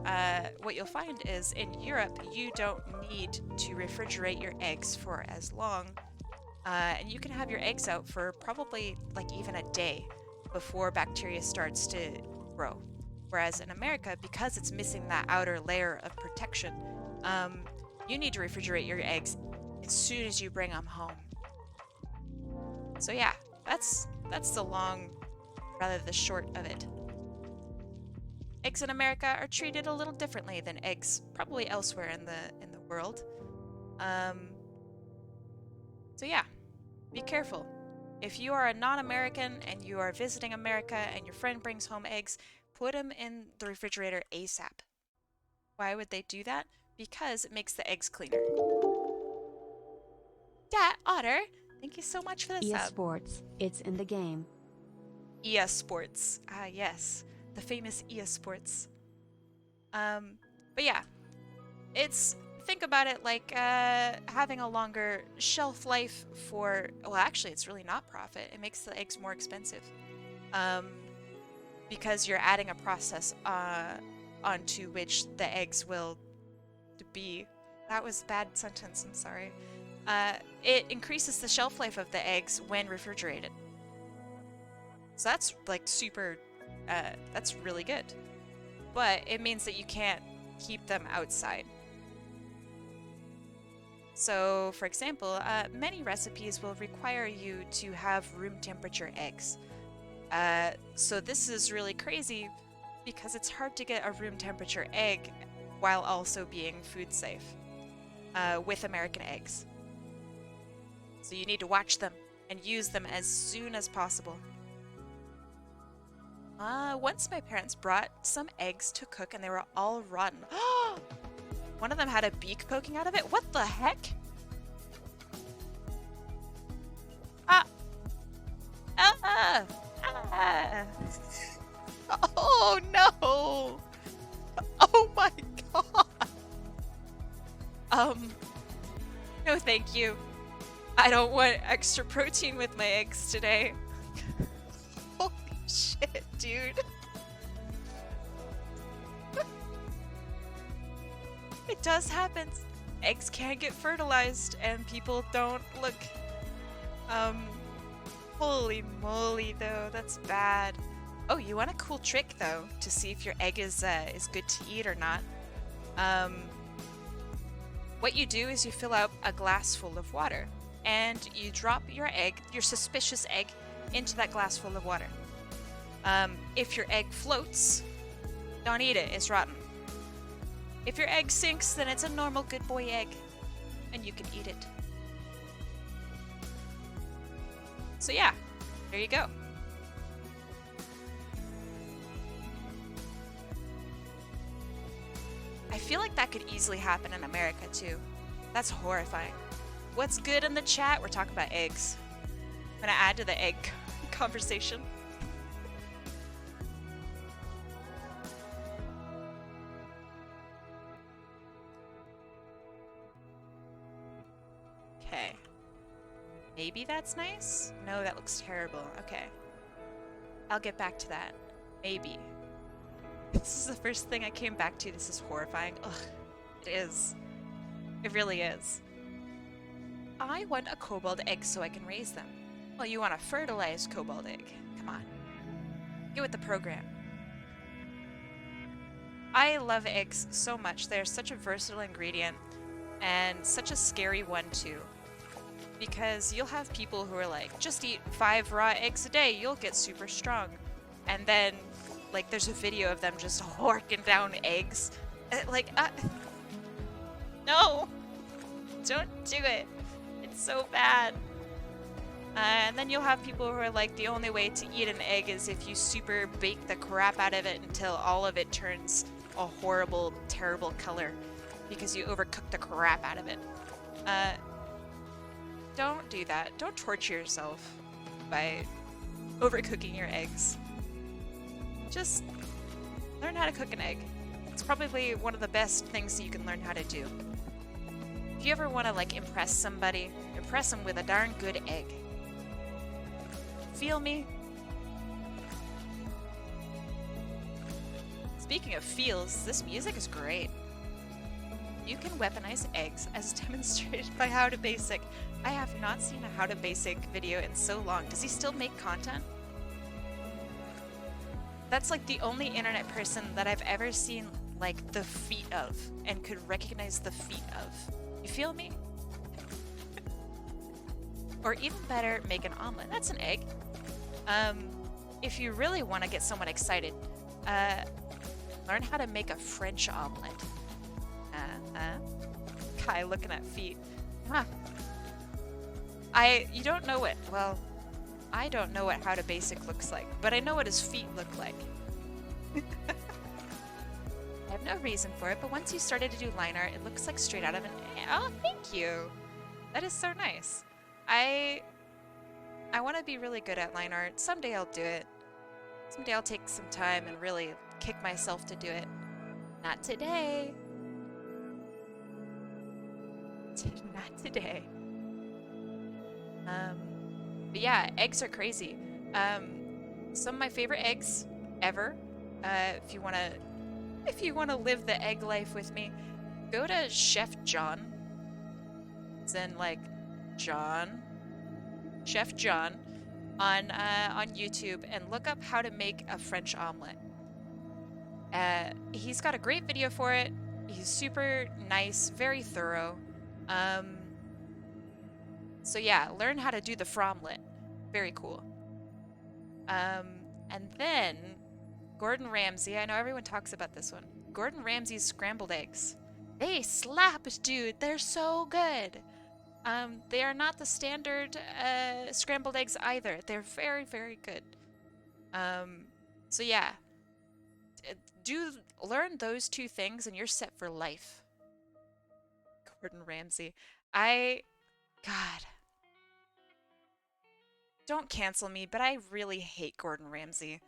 what you'll find is in Europe, you don't need to refrigerate your eggs for as long. And you can have your eggs out for probably like even a day before bacteria starts to grow. Whereas in America, because it's missing that outer layer of protection, you need to refrigerate your eggs as soon as you bring them home. So yeah, that's the long, rather the short of it. Eggs in America are treated a little differently than eggs probably elsewhere in the world. So yeah, be careful. If you are a non-American and you are visiting America and your friend brings home eggs, put them in the refrigerator ASAP. Why would they do that? Because it makes the eggs cleaner. Dad, Otter, thank you so much for the sub. Sports, it's in the game. EA Sports. Ah, yes. The famous EA Sports. But yeah, think about it like having a longer shelf life for, well, actually, it's really not profit. It makes the eggs more expensive. Because you're adding a process onto which the eggs will be. That was a bad sentence, I'm sorry. It increases the shelf life of the eggs when refrigerated. So that's like super, that's really good. But it means that you can't keep them outside. So, for example, many recipes will require you to have room temperature eggs. So this is really crazy because it's hard to get a room temperature egg while also being food safe with American eggs. So you need to watch them and use them as soon as possible. Once my parents brought some eggs to cook and they were all rotten. One of them had a beak poking out of it? What the heck? Oh no! Oh my god! No thank you. I don't want extra protein with my eggs today. Holy shit, dude. It does happen. Eggs can get fertilized and people don't look. Holy moly though, that's bad. Oh, you want a cool trick though to see if your egg is good to eat or not? What you do is you fill out a glass full of water and you drop your egg, your suspicious egg, into that glass full of water. If your egg floats, don't eat it, it's rotten. If your egg sinks, then it's a normal good boy egg and you can eat it. So yeah, there you go. I feel like that could easily happen in America too. That's horrifying. What's good in the chat? We're talking about eggs. I'm gonna add to the egg conversation. Okay. Maybe that's nice? No, that looks terrible. Okay. I'll get back to that. Maybe. This is the first thing I came back to. This is horrifying. Ugh. It is. It really is. I want a kobold egg so I can raise them. Well, you want a fertilized kobold egg. Come on. Get with the program. I love eggs so much. They're such a versatile ingredient and such a scary one too. Because you'll have people who are like, just eat 5 raw eggs a day, you'll get super strong. And then, like, there's a video of them just horking down eggs. No! Don't do it. It's so bad. And then you'll have people who are like, the only way to eat an egg is if you super bake the crap out of it until all of it turns a horrible, terrible color because you overcook the crap out of it. Don't do that. Don't torture yourself by overcooking your eggs. Just learn how to cook an egg. It's probably one of the best things that you can learn how to do. If you ever want to, like, impress somebody, impress them with a darn good egg. Feel me? Speaking of feels, this music is great. You can weaponize eggs as demonstrated by How to Basic. I have not seen a How to Basic video in so long. Does he still make content? That's like the only internet person that I've ever seen like the feet of and could recognize the feet of. You feel me? Or even better, make an omelet. That's an egg. If you really want to get someone excited, learn how to make a French omelet. Kai looking at feet. Huh. You don't know what, well, I don't know what How to Basic looks like, but I know what his feet look like. I have no reason for it, but once you started to do line art, it looks like straight out of an... Oh, thank you! That is so nice. I want to be really good at line art. Someday I'll do it. Someday I'll take some time and really kick myself to do it. Not today. Not today. But yeah, eggs are crazy. Some of my favorite eggs ever. If you wanna live the egg life with me, go to Chef John. It's in like John, Chef John, on YouTube, and look up how to make a French omelet. He's got a great video for it. He's super nice, very thorough. So yeah, learn how to do the fromlet. Very cool. And then Gordon Ramsay. I know everyone talks about this one. Gordon Ramsay's scrambled eggs. They slap, dude. They're so good. They are not the standard scrambled eggs either. They're very, very good. So yeah, learn those 2 things and you're set for life. Gordon Ramsay. God. Don't cancel me, but I really hate Gordon Ramsay.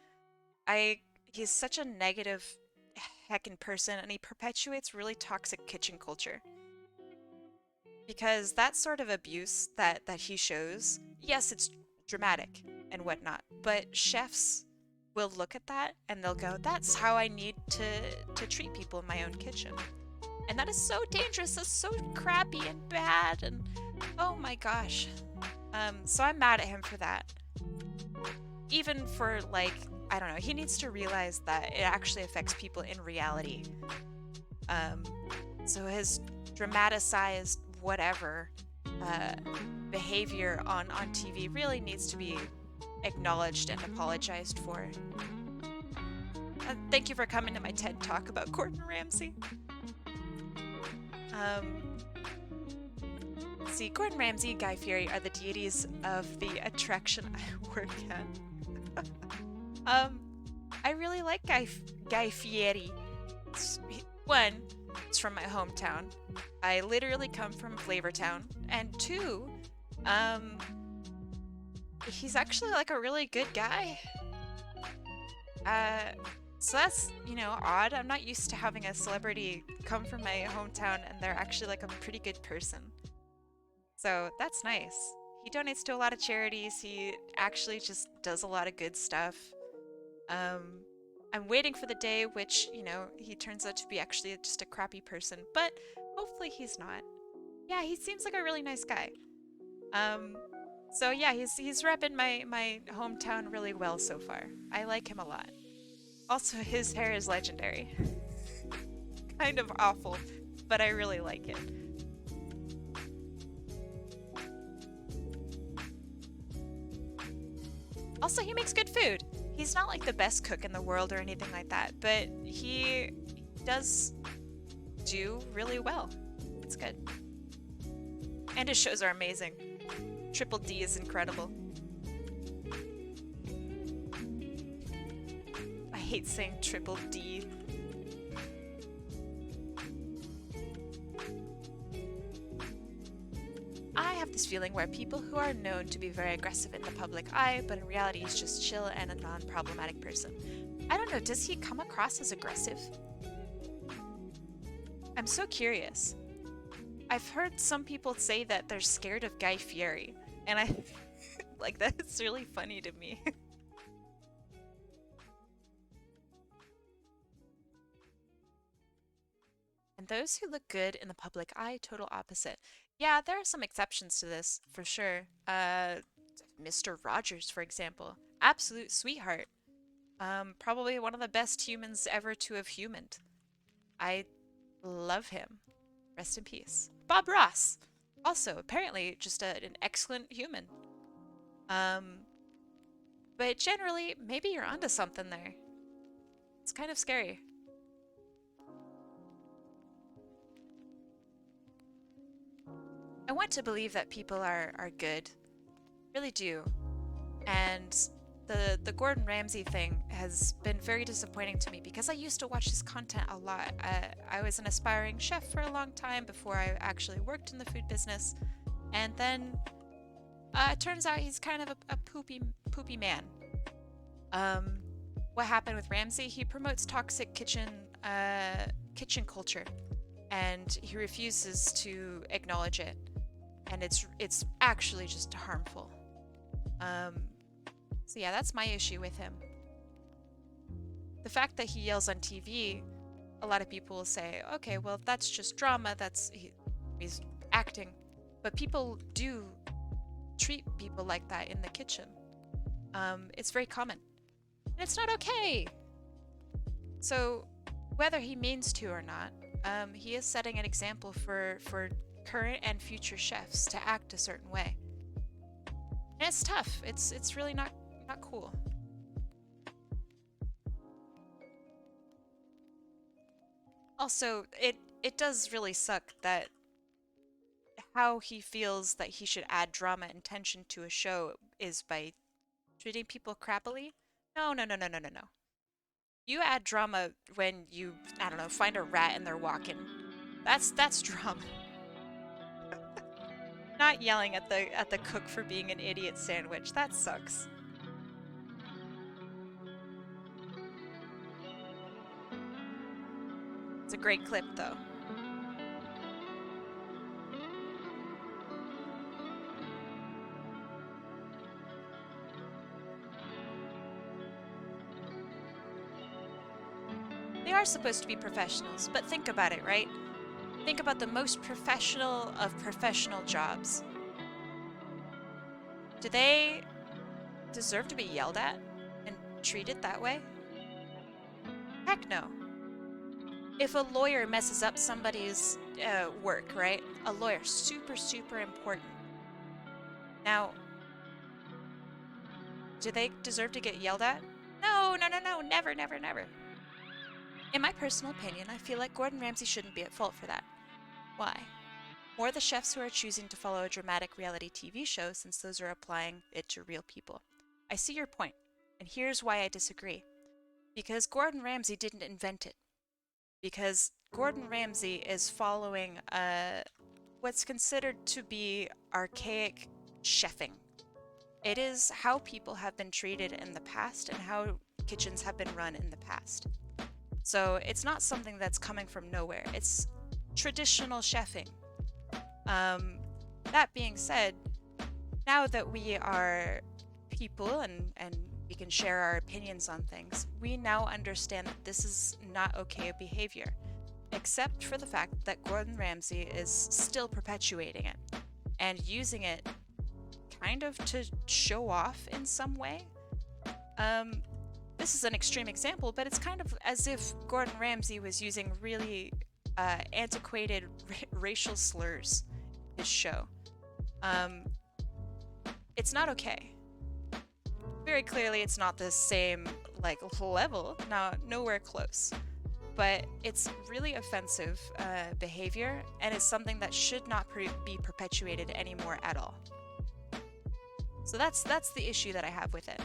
He's such a negative heckin' person, and he perpetuates really toxic kitchen culture. Because that sort of abuse that he shows, yes, it's dramatic and whatnot, but chefs will look at that and they'll go, that's how I need to treat people in my own kitchen. And that is so dangerous, that's so crappy and bad, and oh my gosh. So I'm mad at him for that. Even for, like, I don't know, he needs to realize that it actually affects people in reality. So his dramatized whatever behavior on TV really needs to be acknowledged and apologized for. Thank you for coming to my TED Talk about Gordon Ramsay. See, Gordon Ramsay, Guy Fieri are the deities of the attraction I work at. I really like Guy Fieri. One, it's from my hometown. I literally come from Flavortown. And 2, he's actually like a really good guy. So that's, you know, odd. I'm not used to having a celebrity come from my hometown and they're actually like a pretty good person. So that's nice. He donates to a lot of charities. He actually just does a lot of good stuff. Um, I'm waiting for the day which, he turns out to be actually just a crappy person, but hopefully he's not. Yeah, he seems like a really nice guy. Um, so yeah, he's repping my hometown really well so far. I like him a lot. Also, his hair is legendary. Kind of awful, but I really like it. Also, he makes good food. He's not like the best cook in the world or anything like that, but he does do really well. It's good. And his shows are amazing. Triple D is incredible. I hate saying Triple D. I have this feeling where people who are known to be very aggressive in the public eye, but in reality is just chill and a non-problematic person. I don't know, does he come across as aggressive? I'm so curious. I've heard some people say that they're scared of Guy Fieri, and I like that's really funny to me. And those who look good in the public eye, total opposite. Yeah, there are some exceptions to this, for sure. Mr. Rogers, for example. Absolute sweetheart. Probably one of the best humans ever to have humaned. I love him. Rest in peace. Bob Ross. Also, apparently, just an excellent human. Um, but generally, maybe you're onto something there. It's kind of scary. I want to believe that people are good. Really do. And the Gordon Ramsay thing has been very disappointing to me because I used to watch his content a lot. I was an aspiring chef for a long time before I actually worked in the food business, and then it turns out he's kind of a poopy man. Um, what happened with Ramsay? He promotes toxic kitchen culture, and he refuses to acknowledge it, and it's actually just harmful. Um, so yeah, that's my issue with him. The fact that he yells on TV, a lot of people will say, okay, well, that's just drama, he's acting. But people do treat people like that in the kitchen. It's very common. And it's not okay! So, whether he means to or not, he is setting an example for current and future chefs to act a certain way. And it's tough. It's really not cool. Also, it does really suck that how he feels that he should add drama and tension to a show is by treating people crappily. No, no, no, no, no, no, no. You add drama when you, I don't know, find a rat and they're walking. That's drama. Not yelling at the cook for being an idiot sandwich. That sucks. It's a great clip though. They are supposed to be professionals, but think about it, right? Think about the most professional of professional jobs. Do they deserve to be yelled at and treated that way? Heck no. If a lawyer messes up somebody's work, right? A lawyer, super, super important. Now, do they deserve to get yelled at? No, no, no, no, never, never, never. In my personal opinion, I feel like Gordon Ramsay shouldn't be at fault for that. Why? More the chefs who are choosing to follow a dramatic reality TV show since those are applying it to real people. I see your point, and here's why I disagree. Because Gordon Ramsay didn't invent it. Because Gordon Ramsay is following what's considered to be archaic chefing. It is how people have been treated in the past and how kitchens have been run in the past. So it's not something that's coming from nowhere. It's traditional chefing. That being said, now that we are people and we can share our opinions on things, we now understand that this is not okay behavior, except for the fact that Gordon Ramsay is still perpetuating it and using it kind of to show off in some way. Um, this is an extreme example, but it's kind of as if Gordon Ramsay was using really antiquated racial slurs in his show. Um, it's not okay. Very clearly, it's not the same like level. No, nowhere close. But it's really offensive behavior, and it's something that should not be perpetuated anymore at all. So that's the issue that I have with it.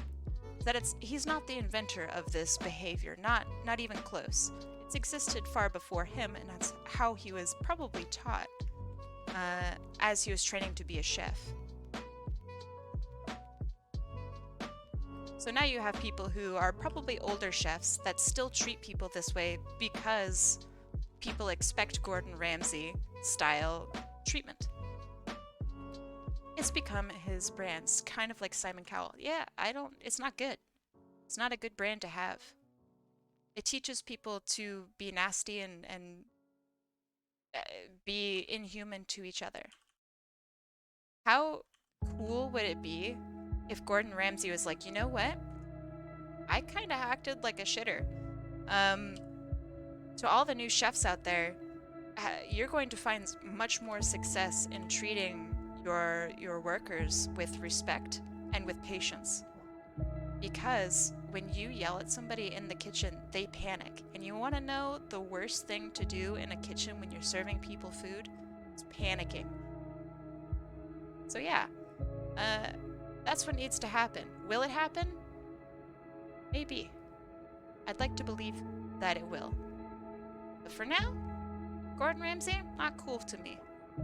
That he's not the inventor of this behavior, not even close. It's existed far before him, and that's how he was probably taught as he was training to be a chef. So now you have people who are probably older chefs that still treat people this way because people expect Gordon Ramsay style treatment. It's become his brand, kind of like Simon Cowell. Yeah, it's not good. It's not a good brand to have. It teaches people to be nasty and be inhuman to each other. How cool would it be if Gordon Ramsay was like, you know what? I kind of acted like a shitter. To all the new chefs out there, you're going to find much more success in treating your workers with respect and with patience. Because when you yell at somebody in the kitchen, they panic. And you want to know the worst thing to do in a kitchen when you're serving people food? It's panicking. So yeah, that's what needs to happen. Will it happen? Maybe. I'd like to believe that it will. But for now, Gordon Ramsay, not cool to me.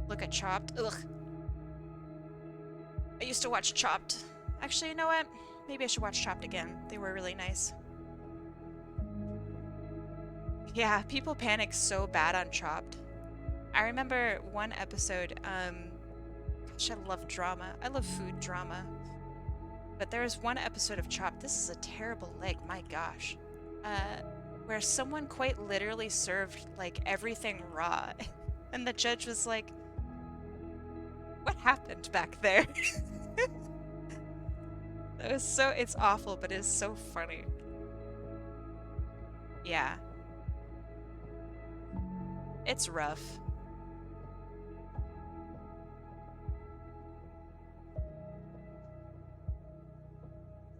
Look at Chopped. Ugh. I used to watch Chopped. Actually, you know what? Maybe I should watch Chopped again. They were really nice. Yeah, people panic so bad on Chopped. I remember one episode, gosh, I love drama. I love food drama. But there was one episode of Chopped. This is a terrible leg, my gosh. Where someone quite literally served like everything raw. And the judge was like, what happened back there? It's awful, but it's so funny. Yeah. It's rough.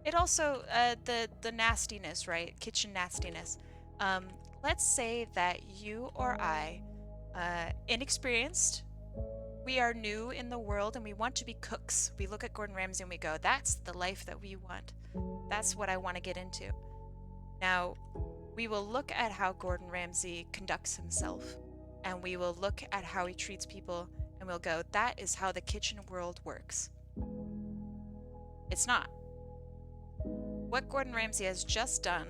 It also, the nastiness, right? Kitchen nastiness. Um, let's say that you or I, inexperienced, we are new in the world and we want to be cooks. We look at Gordon Ramsay and we go, that's the life that we want. That's what I want to get into. Now, we will look at how Gordon Ramsay conducts himself and we will look at how he treats people and we'll go, that is how the kitchen world works. It's not. What Gordon Ramsay has just done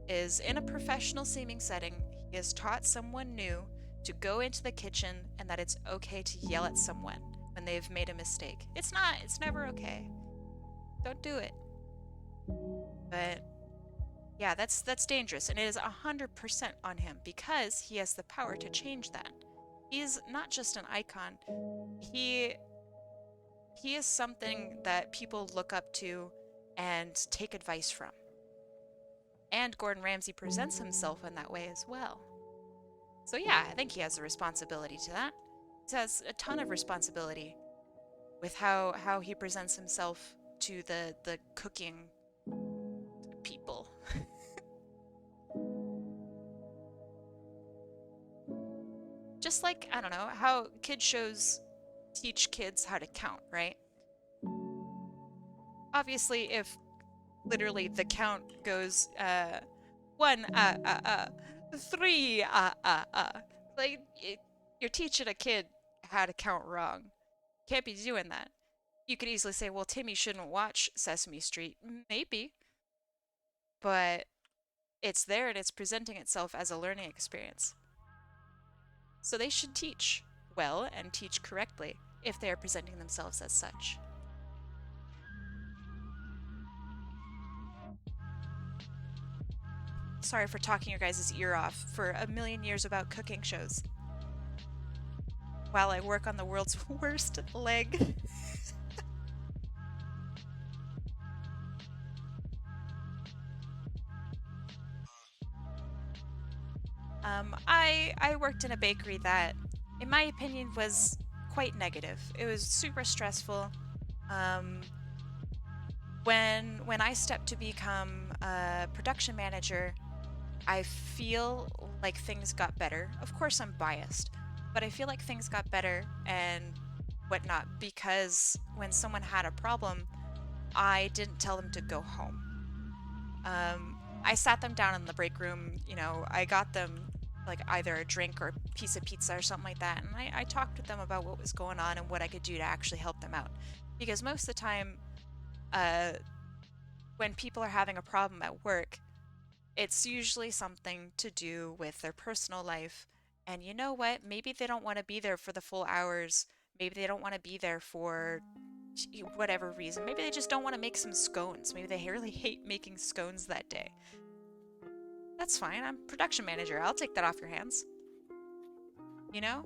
is, in a professional seeming setting, he has taught someone new to go into the kitchen and that it's okay to yell at someone when they've made a mistake. It's not, it's never okay. Don't do it. But yeah, that's dangerous, and it is 100% on him because he has the power to change that. He's not just an icon. He is something that people look up to and take advice from. And Gordon Ramsay presents himself in that way as well. So yeah, I think he has a responsibility to that. He has a ton of responsibility with how he presents himself to the cooking people. Just like, I don't know, how kid shows teach kids how to count, right? Obviously, if literally the count goes one three like you're teaching a kid how to count wrong. Can't be doing that. You could easily say, well, Timmy shouldn't watch Sesame Street. Maybe, but it's there and it's presenting itself as a learning experience. So they should teach well and teach correctly. if they are presenting themselves as such. Sorry for talking your guys' ear off for a million years about cooking shows while I work on the world's worst leg. I worked in a bakery that, in my opinion, was quite negative. It was super stressful. Um, when I stepped to become a production manager, I feel like things got better. Of course, I'm biased, but I feel like things got better and whatnot because when someone had a problem, I didn't tell them to go home. I sat them down in the break room, you know, I got them like either a drink or a piece of pizza or something like that, and I talked with them about what was going on and what I could do to actually help them out. Because most of the time, uh, when people are having a problem at work, it's usually something to do with their personal life. And you know what? Maybe they don't want to be there for the full hours. Maybe they don't want to be there for whatever reason. Maybe they just don't want to make some scones. Maybe they really hate making scones that day. That's fine. I'm production manager. I'll take that off your hands. You know?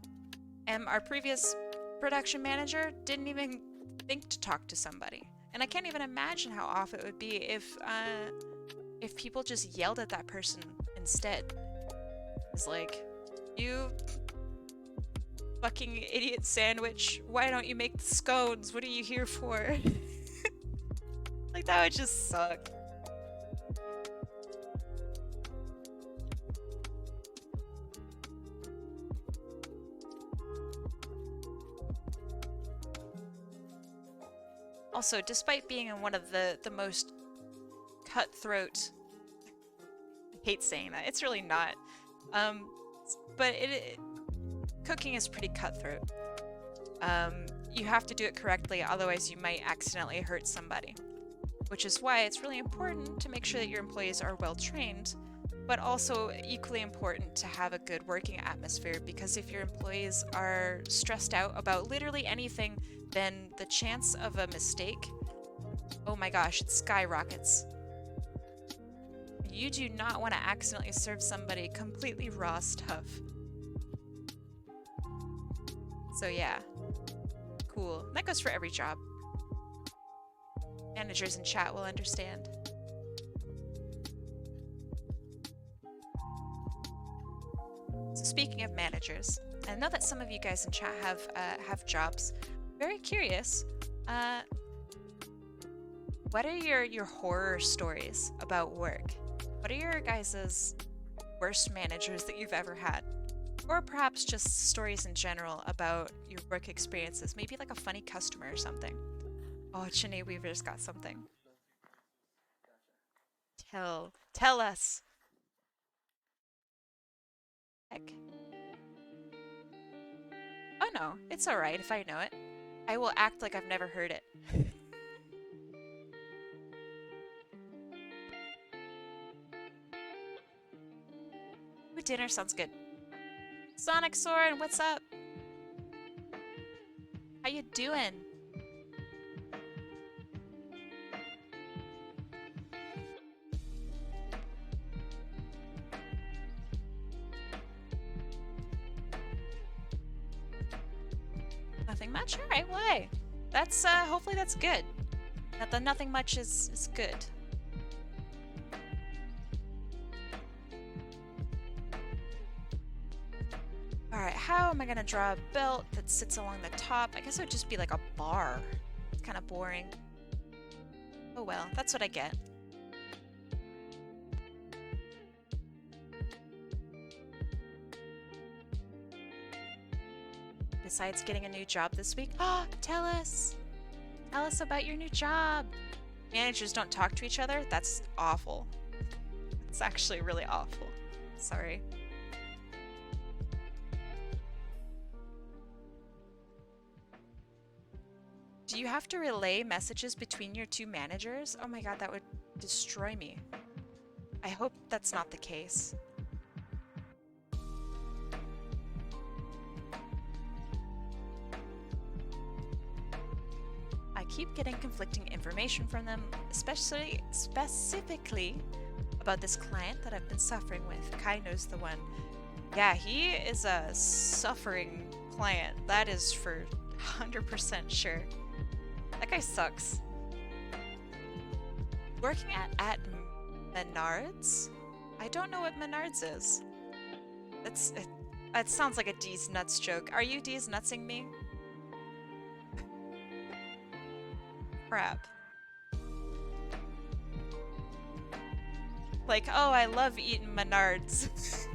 And our previous production manager didn't even think to talk to somebody. And I can't even imagine how off it would be if people just yelled at that person instead. It's like, you fucking idiot sandwich, why don't you make the scones? What are you here for? Like, that would just suck. Also, despite being in one of the most cutthroat, I hate saying that, it's really not. But cooking is pretty cutthroat. You have to do it correctly, otherwise you might accidentally hurt somebody. Which is why it's really important to make sure that your employees are well trained, but also equally important to have a good working atmosphere, because if your employees are stressed out about literally anything, then the chance of a mistake, oh my gosh, it skyrockets. You do not want to accidentally serve somebody completely raw stuff. So yeah, cool. That goes for every job. Managers in chat will understand. So speaking of managers, I know that some of you guys in chat have jobs. Very curious. What are your horror stories about work? What are your guys' worst managers that you've ever had? Or perhaps just stories in general about your work experiences. Maybe like a funny customer or something. Oh, Chinny Weaver's got something. Tell us. Heck. Oh no, it's alright if I know it. I will act like I've never heard it. Ooh, dinner sounds good. Sonic Soren, what's up? How you doing? Nothing much? Alright, well, hey. That's, hopefully that's good. That the nothing much is good. Alright, how am I gonna draw a belt that sits along the top? I guess it would just be like a bar. It's kind of boring. Oh well, that's what I get. Besides getting a new job this week? Oh, tell us! Tell us about your new job! Managers don't talk to each other? That's awful. It's actually really awful. Sorry. Do you have to relay messages between your two managers? Oh my god, that would destroy me. I hope that's not the case. keep getting conflicting information from them, especially specifically about this client that I've been suffering with. Kai knows the one. Yeah, he is a suffering client. That is for 100% sure. That guy sucks. Working at Menards? I don't know what Menards is. That sounds like a D's nuts joke. Are you D's nutsing me? Crap. Like, oh, I love eating Menards.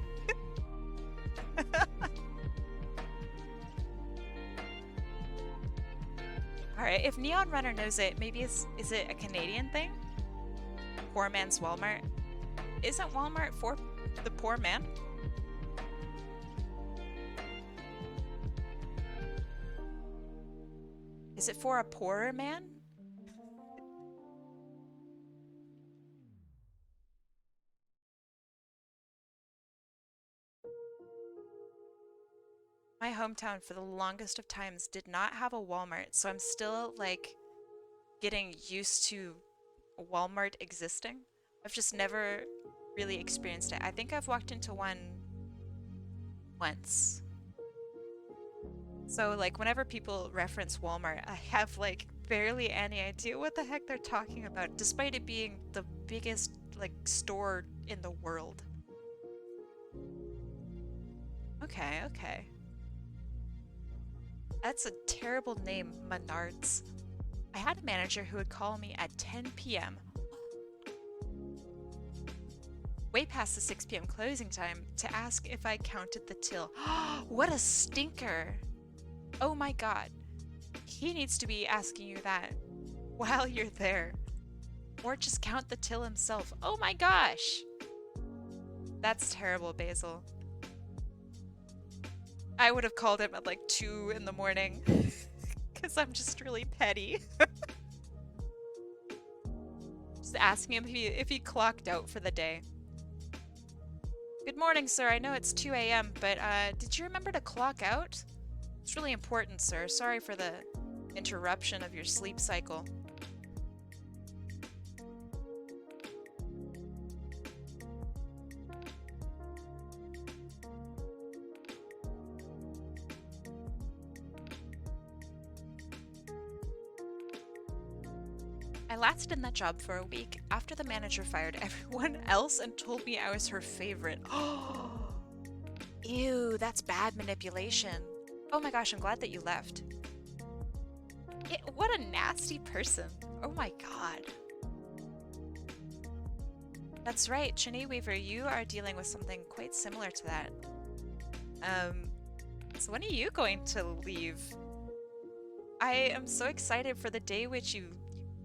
Alright, if Neon Runner knows it, maybe is it a Canadian thing? Poor man's Walmart. Isn't Walmart for the poor man? Is it for a poorer man? My hometown for the longest of times did not have a Walmart, so I'm still like getting used to Walmart existing. I've just never really experienced it. I think I've walked into one once. So like whenever people reference Walmart, I have like barely any idea what the heck they're talking about, despite it being the biggest like store in the world. Okay, okay. That's a terrible name, Menards. I had a manager who would call me at 10 p.m. way past the 6 p.m. closing time to ask if I counted the till. What a stinker! Oh my god. He needs to be asking you that while you're there. Or just count the till himself. Oh my gosh! That's terrible, Basil. I would have called him at like 2 in the morning. Because I'm just really petty. Just asking him if he clocked out for the day. Good morning, sir. I know it's 2 a.m., but did you remember to clock out? It's really important, sir. Sorry for the interruption of your sleep cycle. I lasted in that job for a week after the manager fired everyone else and told me I was her favorite. Oh, ew, that's bad manipulation. Oh my gosh, I'm glad that you left. What a nasty person. Oh my god. That's right, Chinny Weaver, you are dealing with something quite similar to that. So when are you going to leave? I am so excited for the day which you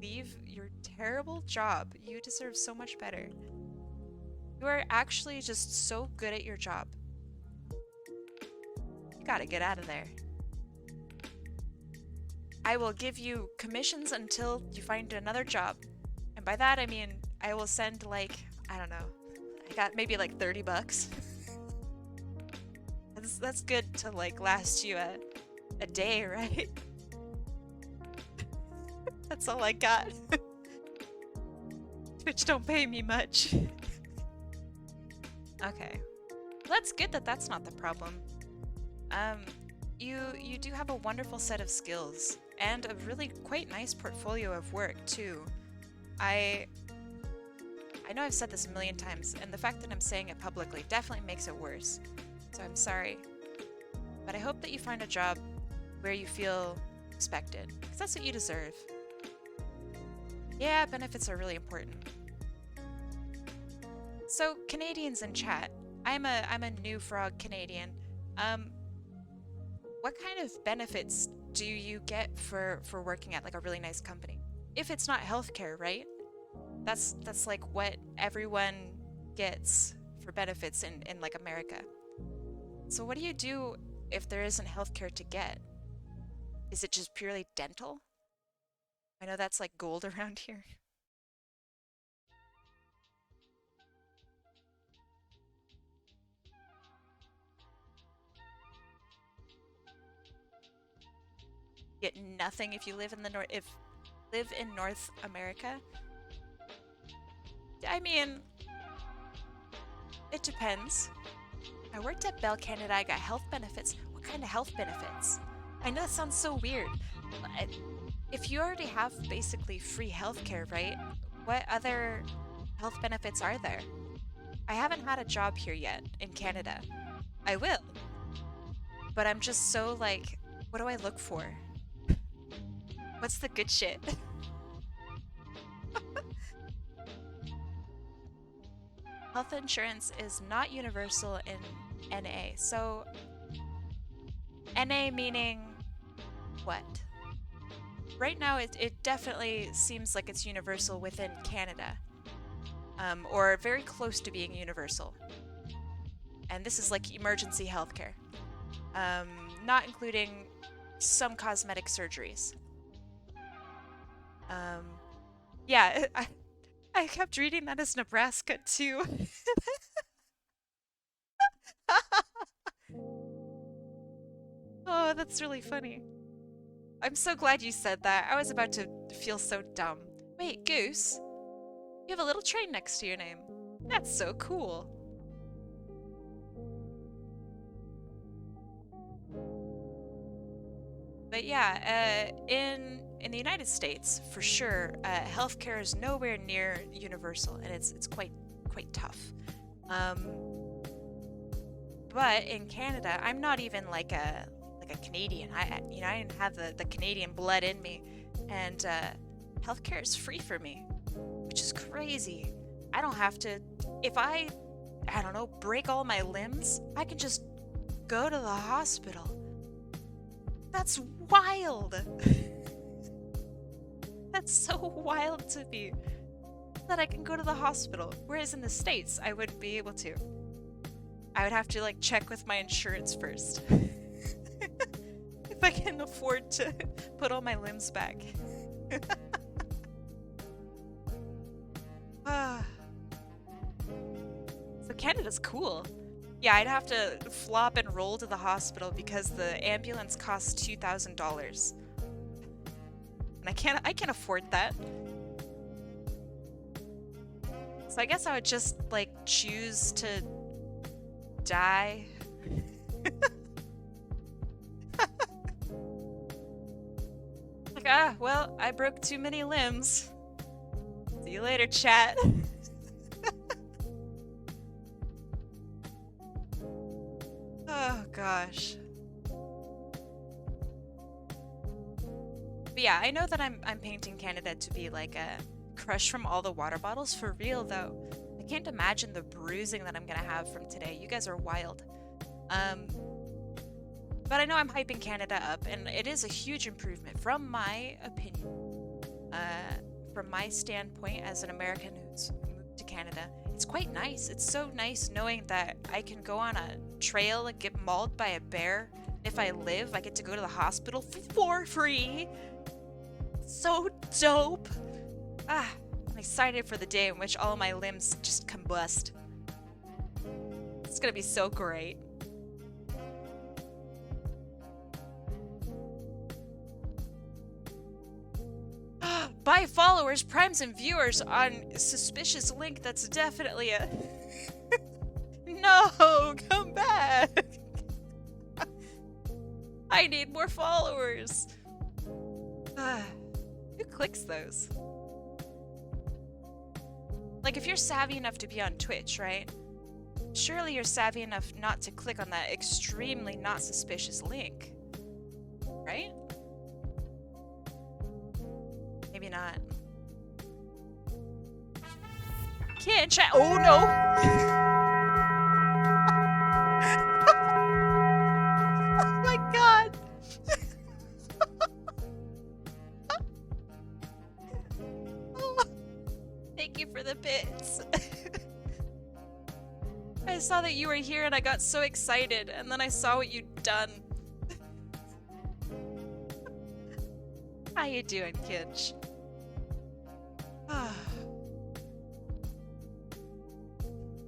leave your terrible job. You deserve so much better. You are actually just so good at your job. You gotta get out of there. I will give you commissions until you find another job. And by that I mean I will send like, I don't know, I got maybe like 30 bucks. That's good to like last you a day, right? That's all I got. Twitch don't pay me much. Okay. Well, that's good that that's not the problem. You do have a wonderful set of skills and a really quite nice portfolio of work too. I know I've said this a million times, and the fact that I'm saying it publicly definitely makes it worse. So I'm sorry. But I hope that you find a job where you feel respected, because that's what you deserve. Yeah, benefits are really important. So, Canadians in chat, I'm a new frog Canadian. What kind of benefits do you get for working at like a really nice company? If it's not healthcare, right? That's like what everyone gets for benefits in like America. So what do you do if there isn't healthcare to get? Is it just purely dental? I know that's like gold around here. Get nothing if you live in the north. live in North America? I mean, it depends. I worked at Bell Canada. I got health benefits. What kind of health benefits? I know that sounds so weird. If you already have basically free healthcare, right? What other health benefits are there? I haven't had a job here yet in Canada. I will. But I'm just so like, what do I look for? What's the good shit? Health insurance is not universal in NA. So, NA meaning what? Right now, it definitely seems like it's universal within Canada. Or very close to being universal. And this is like emergency healthcare. Not including some cosmetic surgeries. Yeah, I kept reading that as Nebraska too. Oh, that's really funny. I'm so glad you said that. I was about to feel so dumb. Wait, Goose? You have a little train next to your name. That's so cool. But yeah, in the United States, for sure, healthcare is nowhere near universal, and it's quite tough. But in Canada, I'm not even like a Canadian. I didn't have the Canadian blood in me, and healthcare is free for me, which is crazy. I don't have to. If I don't know, break all my limbs, I can just go to the hospital. That's wild. That's so wild to me that I can go to the hospital. Whereas in the States, I wouldn't be able to. I would have to like check with my insurance first. If I can afford to put all my limbs back. So Canada's cool. Yeah, I'd have to flop and roll to the hospital because the ambulance costs $2,000. And I can't afford that. So I guess I would just like choose to die. Like, well, I broke too many limbs. See you later, chat. Oh gosh. But yeah, I know that I'm painting Canada to be like a crush from all the water bottles. For real though, I can't imagine the bruising that I'm gonna have from today. You guys are wild. But I know I'm hyping Canada up, and it is a huge improvement from my opinion. From my standpoint as an American who's moved to Canada, it's quite nice. It's so nice knowing that I can go on a trail and get mauled by a bear. If I live, I get to go to the hospital for free. So dope. I'm excited for the day in which all my limbs just combust. It's gonna be so great. Buy followers, primes, and viewers on suspicious link. That's definitely a... No, come back. I need more followers. Who clicks those? Like, if you're savvy enough to be on Twitch, right? Surely you're savvy enough not to click on that extremely not suspicious link. Right? Maybe not. Can't chat. Oh no! Oh my god! Thank you for the bits. I saw that you were here and I got so excited, and then I saw what you'd done. How you doing, Kitch?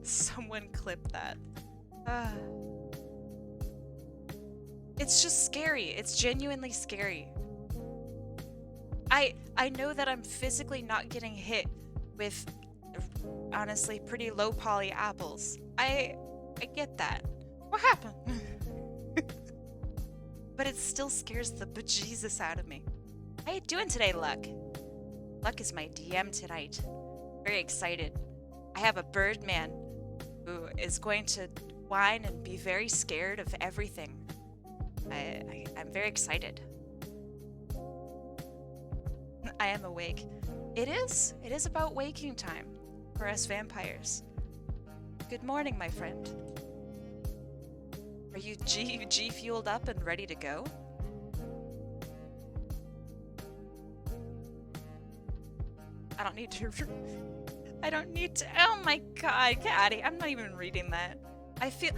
Someone clip that. It's just scary. It's genuinely scary. I know that I'm physically not getting hit with honestly pretty low poly apples. I get that. What happened? But it still scares the bejesus out of me. How you doing today, Luck? Luck is my DM tonight. Very excited. I have a bird man who is going to whine and be very scared of everything. I'm very excited. I am awake. It is about waking time for us vampires. Good morning, my friend. Are you G fueled up and ready to go? I don't need to. I don't need to. Oh my god, Caddy, I'm not even reading that. I feel.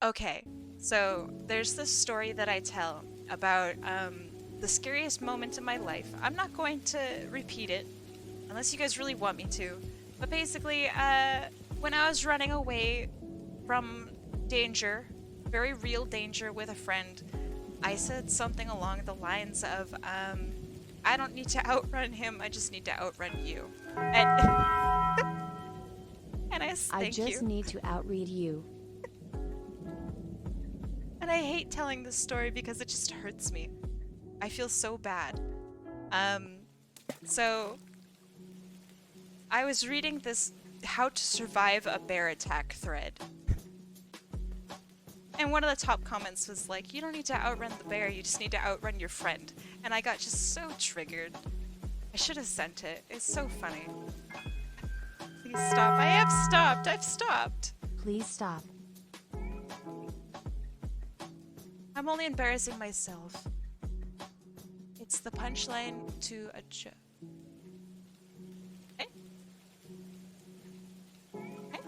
Okay, so there's this story that I tell about the scariest moment in my life. I'm not going to repeat it unless you guys really want me to. But basically, when I was running away from danger, very real danger with a friend, I said something along the lines of, I don't need to outrun him, I just need to outrun you. And, and I thank you. just need to outread you. And I hate telling this story because it just hurts me. I feel so bad. So I was reading this how to survive a bear attack thread. And one of the top comments was like, you don't need to outrun the bear, you just need to outrun your friend. And I got just so triggered. I should have sent it. It's so funny. Please stop. I have stopped. I've stopped. Please stop. I'm only embarrassing myself. It's the punchline to a joke. Okay? Okay?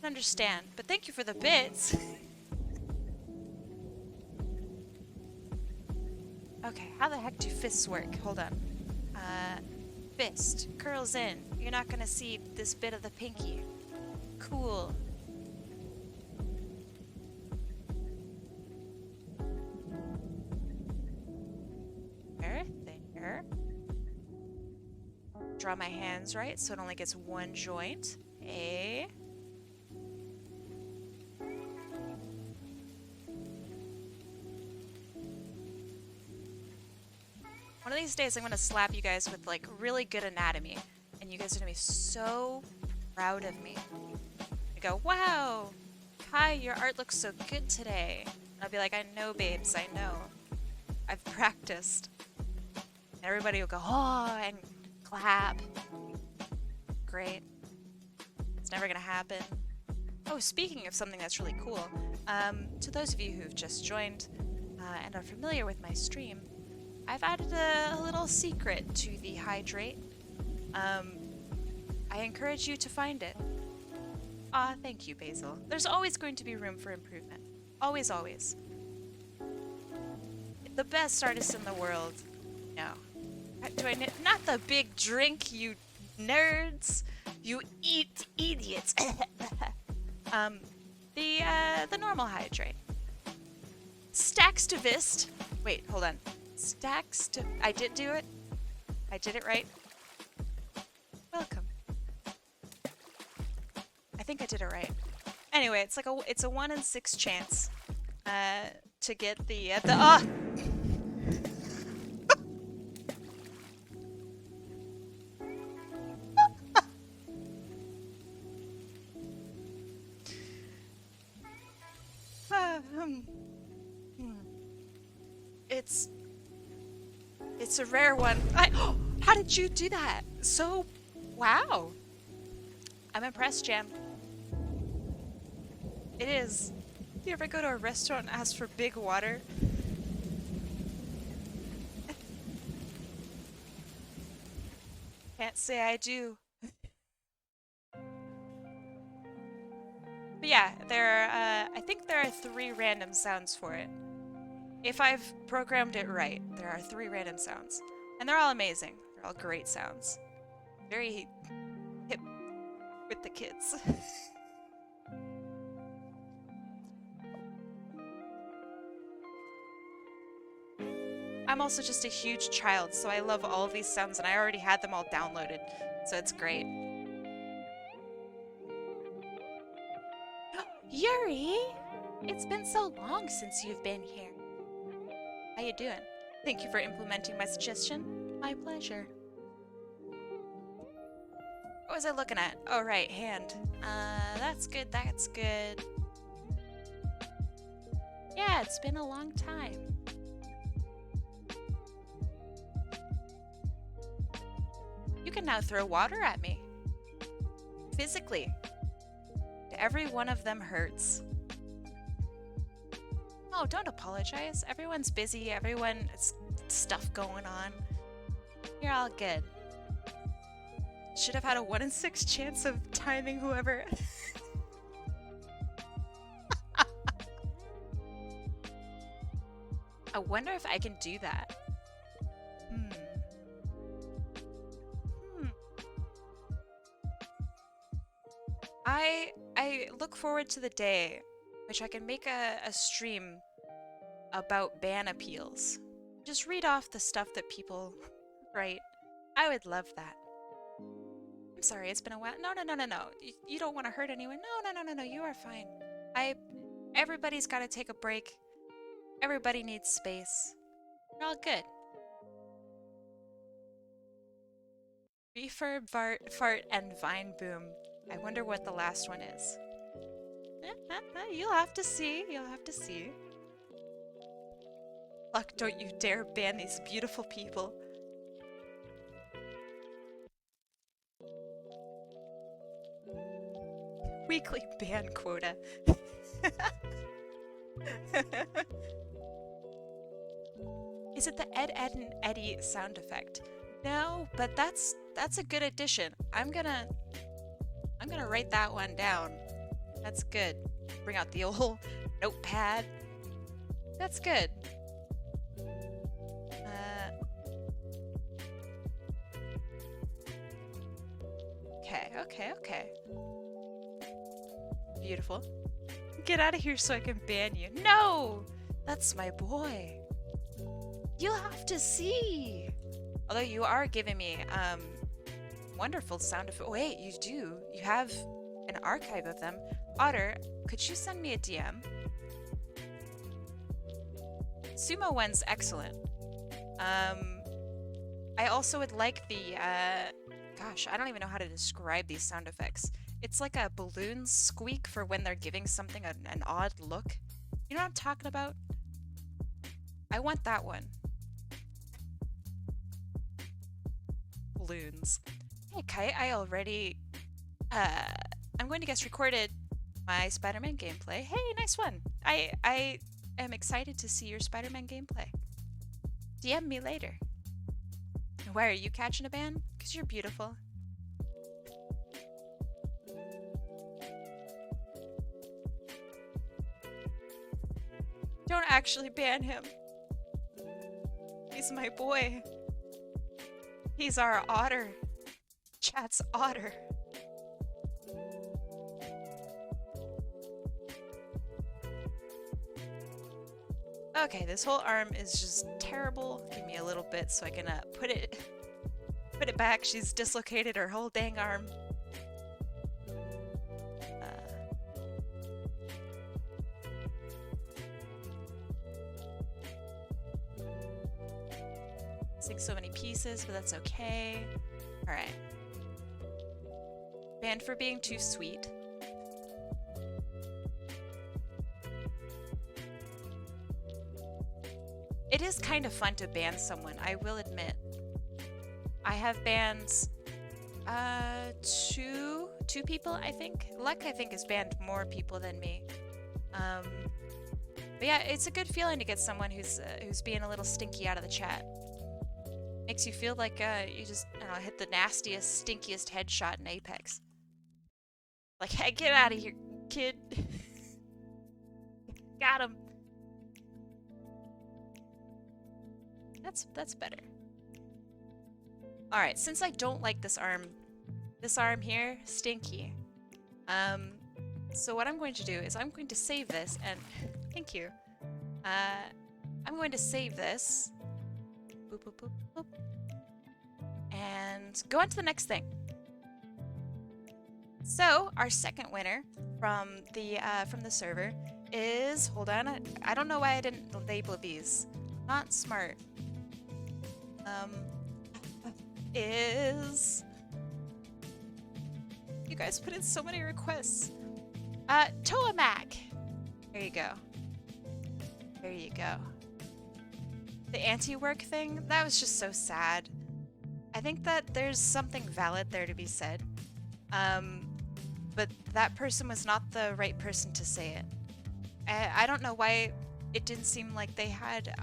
I understand, but thank you for the bits. Okay, how the heck do fists work? Hold on. Fist curls in. You're not gonna see this bit of the pinky. Cool. There. Draw my hands right so it only gets one joint. A. One of these days I'm gonna slap you guys with like really good anatomy and you guys are gonna be so proud of me. I go, wow, Kai, your art looks so good today. And I'll be like, I know, babes, I know. I've practiced. And everybody will go, oh, and clap. Great. It's never gonna happen. Oh, speaking of something that's really cool, to those of you who've just joined and are familiar with my stream, I've added a little secret to the hydrate. I encourage you to find it. Ah, thank you, Basil. There's always going to be room for improvement. Always, always. The best artist in the world. No. Do I not the big drink, you nerds? You idiots. The normal hydrate. Stackstivist. Wait, hold on. I did do it. I did it right. Welcome. I think I did it right. Anyway, it's a 1 in 6 chance to get the It's a rare one. How did you do that? So, wow. I'm impressed, Jam. It is. Do you ever go to a restaurant and ask for big water? Can't say I do. But yeah, I think there are 3 random sounds for it. If I've programmed it right, there are 3 random sounds. And they're all amazing. They're all great sounds. Very hip with the kids. I'm also just a huge child, so I love all of these sounds, and I already had them all downloaded, so it's great. Yuri! It's been so long since you've been here. How you doing? Thank you for implementing my suggestion. My pleasure. What was I looking at? Oh, right, hand. That's good, that's good. Yeah, it's been a long time. You can now throw water at me. Physically. Every one of them hurts. Oh, don't apologize. Everyone's busy. It's stuff going on. You're all good. Should have had a 1 in 6 chance of timing whoever. I wonder if I can do that. I look forward to the day which I can make a stream about ban appeals. Just read off the stuff that people write. I would love that. I'm sorry, it's been a while. No. You don't want to hurt anyone. No, you are fine. Everybody's got to take a break. Everybody needs space. We're all good. Refurb, fart, and vine boom. I wonder what the last one is. You'll have to see. You'll have to see. Luck, don't you dare ban these beautiful people. Weekly ban quota. Is it the Ed, Ed, and Eddie sound effect? No, but that's a good addition. I'm gonna write that one down. That's good. Bring out the old notepad. That's good. Okay. Beautiful. Get out of here so I can ban you. No! That's my boy. You'll have to see. Although you are giving me wonderful sound effects. Wait, you do. You have an archive of them. Otter, could you send me a DM? Sumo one's excellent. I also would like the gosh, I don't even know how to describe these sound effects. It's like a balloon squeak for when they're giving something an odd look. You know what I'm talking about? I want that one. Balloons. Hey, Kai, I already... I'm going to guess recorded my Spider-Man gameplay. Hey, nice one. I am excited to see your Spider-Man gameplay. DM me later. Why are you catching a ban? Because you're beautiful. Don't actually ban him. He's my boy. He's our otter. Chat's otter. Okay, this whole arm is just terrible. Give me a little bit so I can put it back. She's dislocated her whole dang arm. Missing so many pieces, but that's okay. All right. Banned for being too sweet. It is kind of fun to ban someone, I will admit. I have banned two people, I think. Luck, I think, has banned more people than me. But yeah, it's a good feeling to get someone who's being a little stinky out of the chat. Makes you feel like you just, I don't know, hit the nastiest, stinkiest headshot in Apex. Like, hey, get out of here, kid. Got him. That's better. Alright, since I don't like this arm here, stinky. So what I'm going to do is I'm going to save this and thank you. I'm going to save this Boop, boop, boop, boop. And go on to the next thing. So our second winner from the server is, hold on, I don't know why I didn't label these. Not smart. Is, you guys put in so many requests. Toamac. There you go. There you go. The anti-work thing, that was just so sad. I think that there's something valid there to be said. But that person was not the right person to say it. I don't know why it didn't seem like they had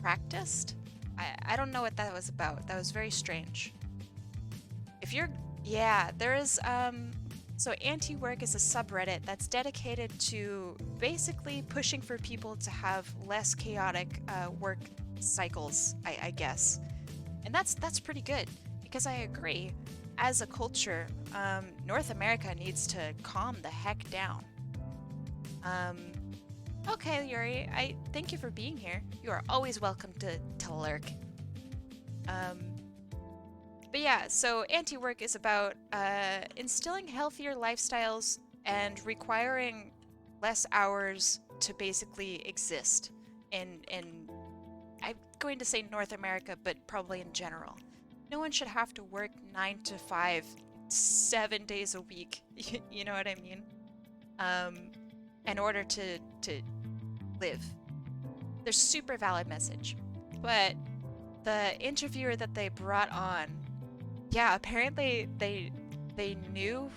practiced. I don't know what that was about. That was very strange. If you're, yeah, there is, so anti-work is a subreddit that's dedicated to basically pushing for people to have less chaotic work cycles, I guess. And that's pretty good, because I agree. As a culture, North America needs to calm the heck down. Okay, Yuri, I thank you for being here. You are always welcome to lurk. But yeah, so anti-work is about instilling healthier lifestyles and requiring less hours to basically exist in I'm going to say North America, but probably in general. No one should have to work 9 to 5, 7 days a week. You know what I mean? In order to live. There's super valid message. But the interviewer that they brought on, yeah, apparently they knew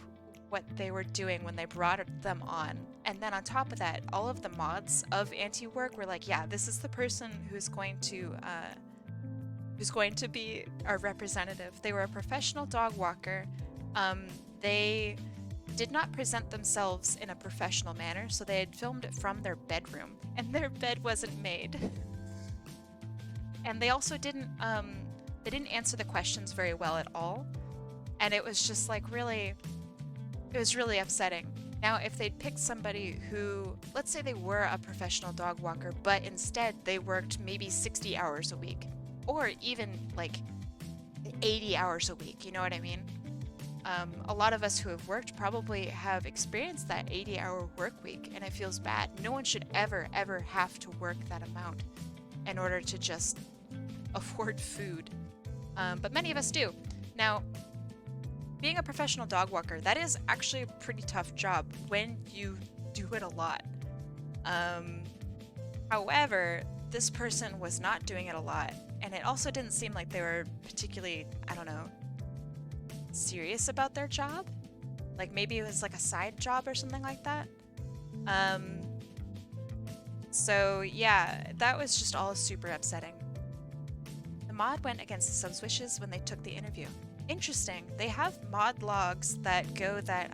what they were doing when they brought them on. And then on top of that, all of the mods of anti-work were like, yeah, this is the person who's going to be our representative. They were a professional dog walker. They did not present themselves in a professional manner, so they had filmed it from their bedroom, and their bed wasn't made. And they also didn't answer the questions very well at all. And it was just like it was really upsetting. Now, if they'd picked somebody who, let's say they were a professional dog walker, but instead they worked maybe 60 hours a week, or even like 80 hours a week, you know what I mean? A lot of us who have worked probably have experienced that 80-hour work week, and it feels bad. No one should ever have to work that amount in order to just afford food. But many of us do. Now, being a professional dog walker, that is actually a pretty tough job when you do it a lot. However, this person was not doing it a lot, and it also didn't seem like they were particularly, I don't know, serious about their job. Like maybe it was like a side job or something like that. So yeah, that was just all super upsetting. The mod went against the sub's wishes when they took the interview. Interesting. They have mod logs that go that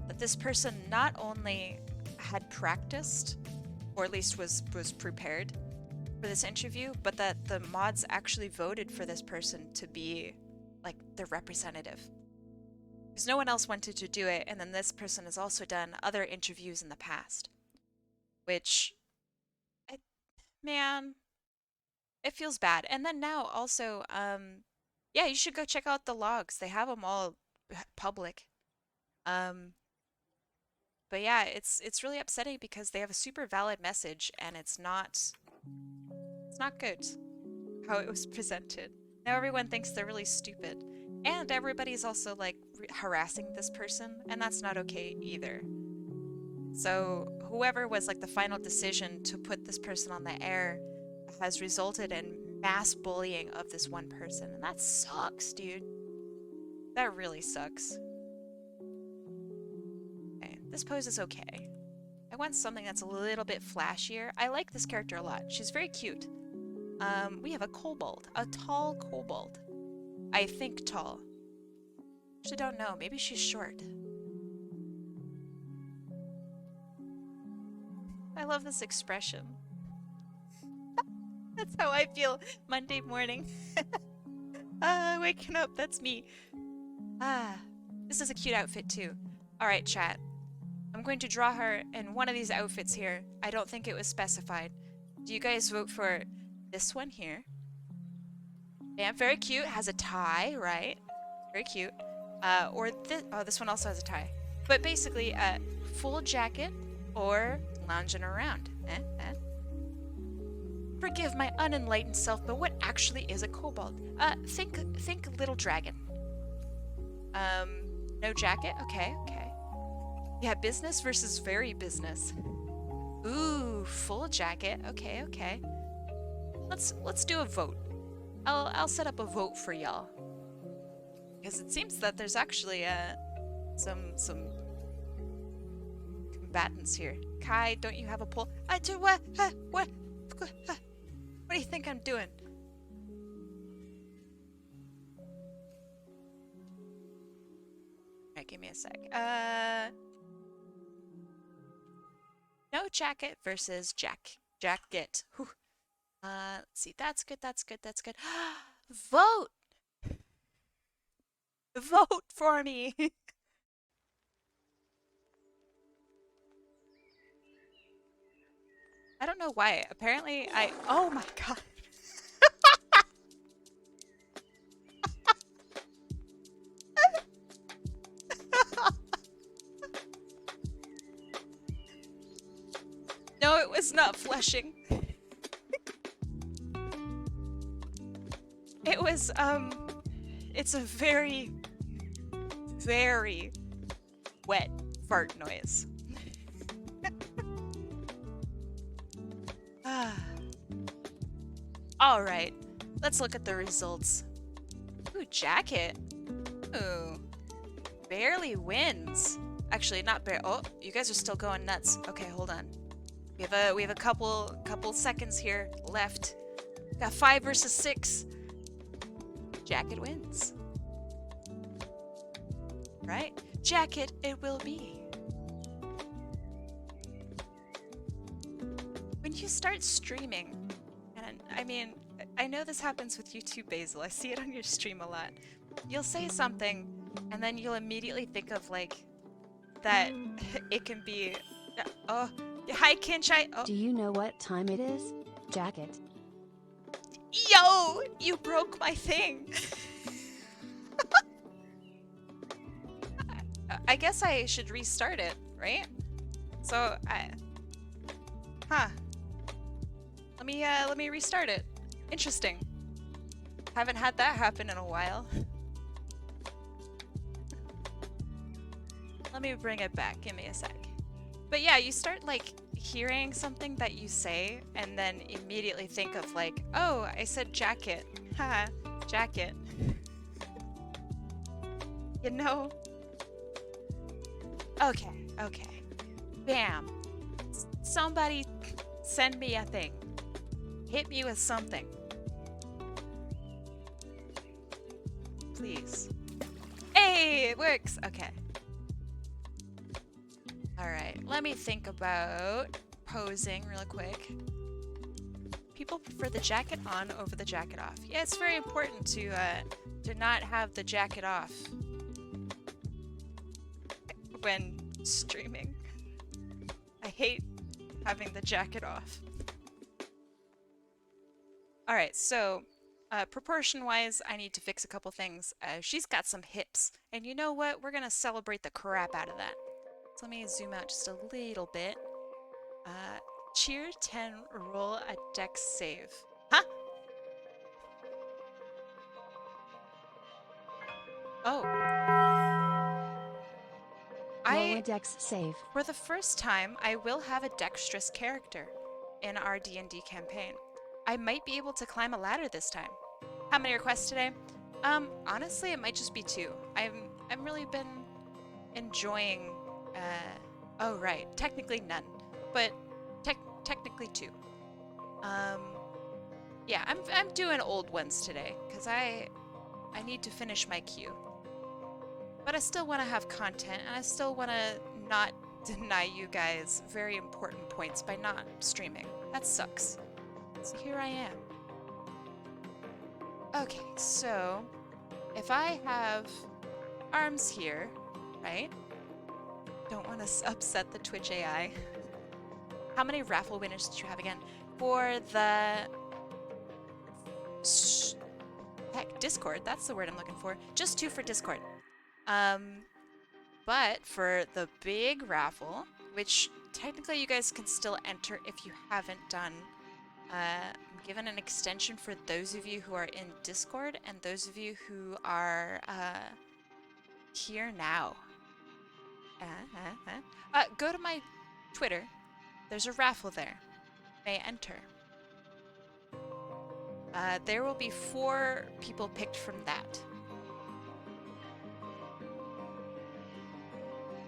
that this person not only had practiced, or at least was prepared for this interview, but that the mods actually voted for this person to be like the representative. Because no one else wanted to do it, and then this person has also done other interviews in the past. Which, man, it feels bad. And then now also, yeah, you should go check out the logs. They have them all public. But yeah, it's really upsetting because they have a super valid message, and it's not good how it was presented. Now everyone thinks they're really stupid, and everybody's also like harassing this person, and that's not okay either. So whoever was like the final decision to put this person on the air has resulted in mass bullying of this one person, and that sucks, dude. That really sucks. Okay, this pose is okay. I want something that's a little bit flashier. I like this character a lot. She's very cute. We have a kobold, a tall kobold. I think tall. Actually don't know, maybe she's short. I love this expression. That's how I feel Monday morning. Waking up, that's me. This is a cute outfit too. Alright, chat. I'm going to draw her in one of these outfits here. I don't think it was specified. Do you guys vote for this one here. Yeah, very cute. Has a tie, right? Very cute. Or this. Oh, this one also has a tie. But basically, full jacket or lounging around. Forgive my unenlightened self, but what actually is a kobold? Think little dragon. No jacket. Okay. Yeah, business versus very business. Ooh, full jacket. Okay. Let's do a vote. I'll set up a vote for y'all. Because it seems that there's actually some combatants here. Kai, don't you have a poll? I do. What? What do you think I'm doing? Alright, give me a sec. No jacket versus jacket. Whew. Let's see. That's good. Vote! Vote for me! I don't know why. Apparently oh my god. No, it was not flushing. It was, it's a very, very wet fart noise. Alright, let's look at the results. Ooh, jacket. Ooh, barely wins. Actually, not barely. Oh, you guys are still going nuts. Okay, hold on. We have a couple seconds here left. Got 5 versus 6. Jacket wins. Right? Jacket it will be. When you start streaming, and I mean, I know this happens with you too, Basil. I see it on your stream a lot. You'll say something, and then you'll immediately think of, like, that it can be... Oh, hi, Kinshai. Oh. Do you know what time it is? Jacket. Yo! You broke my thing! I guess I should restart it, right? So, Huh. Let me restart it. Interesting. Haven't had that happen in a while. Let me bring it back. Give me a sec. But yeah, you start, like, hearing something that you say, and then immediately think of, like, oh, I said jacket. Haha, jacket. You know? Okay. Bam. Somebody send me a thing. Hit me with something. Please. Hey, it works. Okay. Alright, let me think about posing real quick. People prefer the jacket on over the jacket off. Yeah, it's very important to not have the jacket off when streaming. I hate having the jacket off. Alright, so proportion-wise, I need to fix a couple things. She's got some hips, and you know what? We're gonna celebrate the crap out of that. So let me zoom out just a little bit. Cheer 10, roll a dex save. Huh? Oh. Roll a dex save. For the first time, I will have a dexterous character in our D&D campaign. I might be able to climb a ladder this time. How many requests today? Honestly, it might just be 2. I've really been enjoying, oh right, technically none, but technically 2. Yeah, I'm doing old ones today, because I need to finish my queue. But I still want to have content, and I still want to not deny you guys very important points by not streaming. That sucks. So here I am. Okay, so if I have arms here, right? Don't want to upset the Twitch AI. How many raffle winners did you have again? For the Heck, Discord, that's the word I'm looking for. Just 2 for Discord. But for the big raffle, which technically you guys can still enter if you haven't done, I'm given an extension for those of you who are in Discord and those of you who are here now. Go to my Twitter. There's a raffle there. May enter. There will be 4 people picked from that.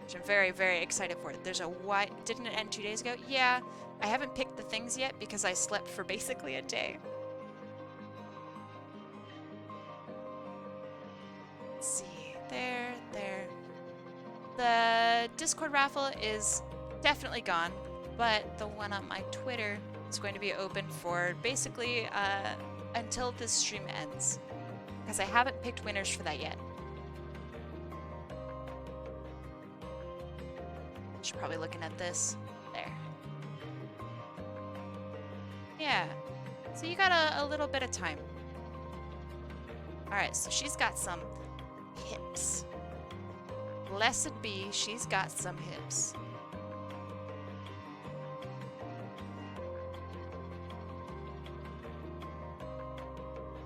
Which I'm very, very excited for. There's a why. Didn't it end 2 days ago? Yeah. I haven't picked the things yet because I slept for basically a day. Let's see. There. The Discord raffle is definitely gone, but the one on my Twitter is going to be open for basically until this stream ends. Because I haven't picked winners for that yet. She's probably looking at this. There. Yeah. So you got a little bit of time. Alright, so she's got some hips. Blessed be, she's got some hips.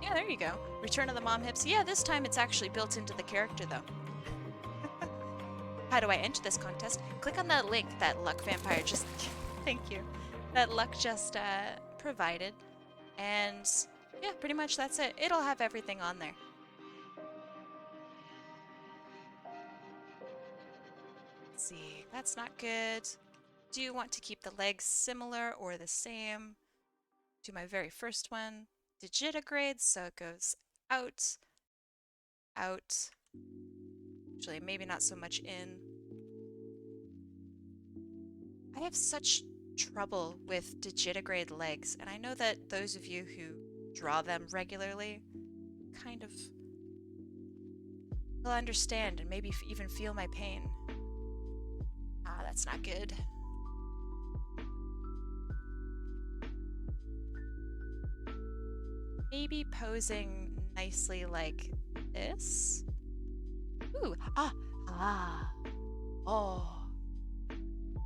Yeah, there you go. Return of the mom hips. Yeah, this time it's actually built into the character, though. How do I enter this contest? Click on that link that Luck Vampire just... Thank you. That Luck just provided. And yeah, pretty much that's it. It'll have everything on there. Let's see. That's not good. Do you want to keep the legs similar or the same to my very first one? Digitigrade, so it goes out, out. Actually, maybe not so much in. I have such trouble with digitigrade legs, and I know that those of you who draw them regularly kind of will understand and maybe even feel my pain. Ah, that's not good. Maybe posing nicely like this. Ooh, oh,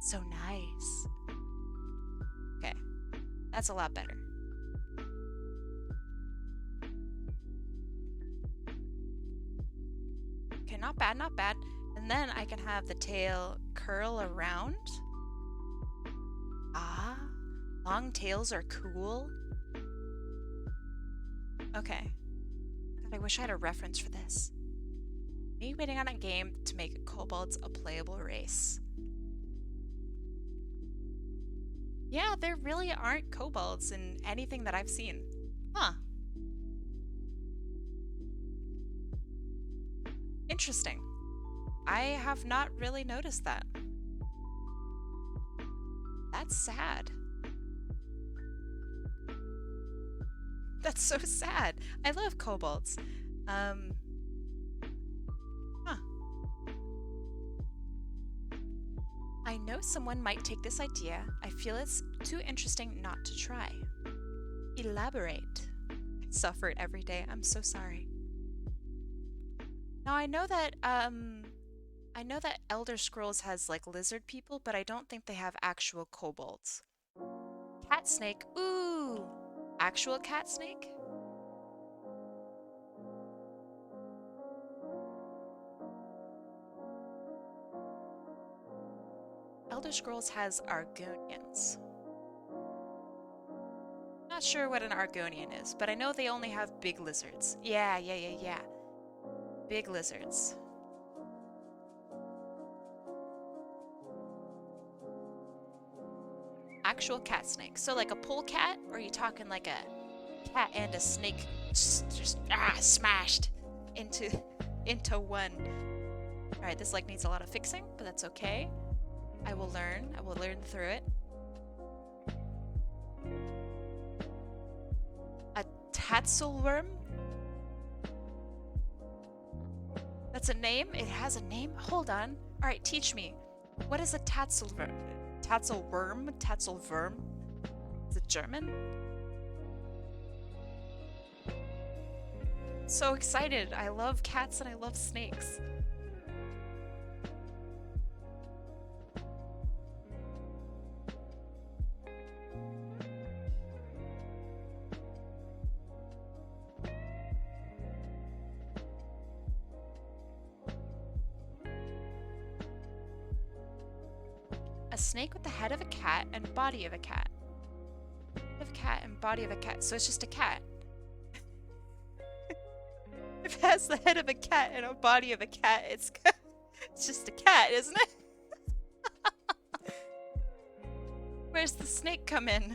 so nice. Okay, that's a lot better. Okay, not bad, not bad. And then I can have the tail curl around. Ah, long tails are cool. Okay. God, I wish I had a reference for this. Me waiting on a game to make kobolds a playable race. Yeah, there really aren't kobolds in anything that I've seen. Huh. Interesting. I have not really noticed that. That's sad. That's so sad. I love kobolds. Huh. I know someone might take this idea. I feel it's too interesting not to try. Elaborate. I suffer it every day. I'm so sorry. Now I know that Elder Scrolls has like lizard people, but I don't think they have actual kobolds. Cat snake. Ooh. Actual cat snake? Elder Scrolls has Argonians. Not sure what an Argonian is, but I know they only have big lizards. Yeah. Big lizards. Actual cat snake. So like a polecat, or are you talking like a cat and a snake just smashed into one? All right, this leg needs a lot of fixing, but that's okay. I will learn through it. A tatzelworm? That's a name? It has a name? Hold on. All right, teach me. What is a tatzelworm? Tatzelworm? Is it German? So excited. I love cats and I love snakes. A snake with the head of a cat and body of a cat. Head of a cat and body of a cat. So it's just a cat. If it has the head of a cat and a body of a cat, it's just a cat, isn't it? Where's the snake come in?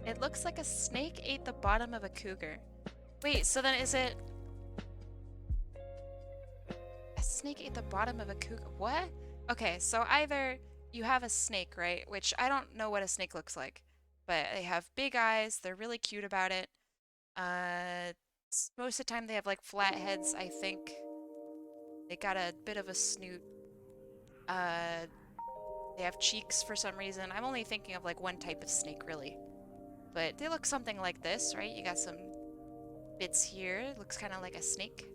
It looks like a snake ate the bottom of a cougar. Wait, so then is it... A snake ate the bottom of a cougar? What? Okay, so either you have a snake, right? Which I don't know what a snake looks like. But they have big eyes. They're really cute about it. Most of the time they have like flat heads, I think. They got a bit of a snoot. They have cheeks for some reason. I'm only thinking of like one type of snake, really. But they look something like this, right? You got some bits here. It looks kind of like a snake.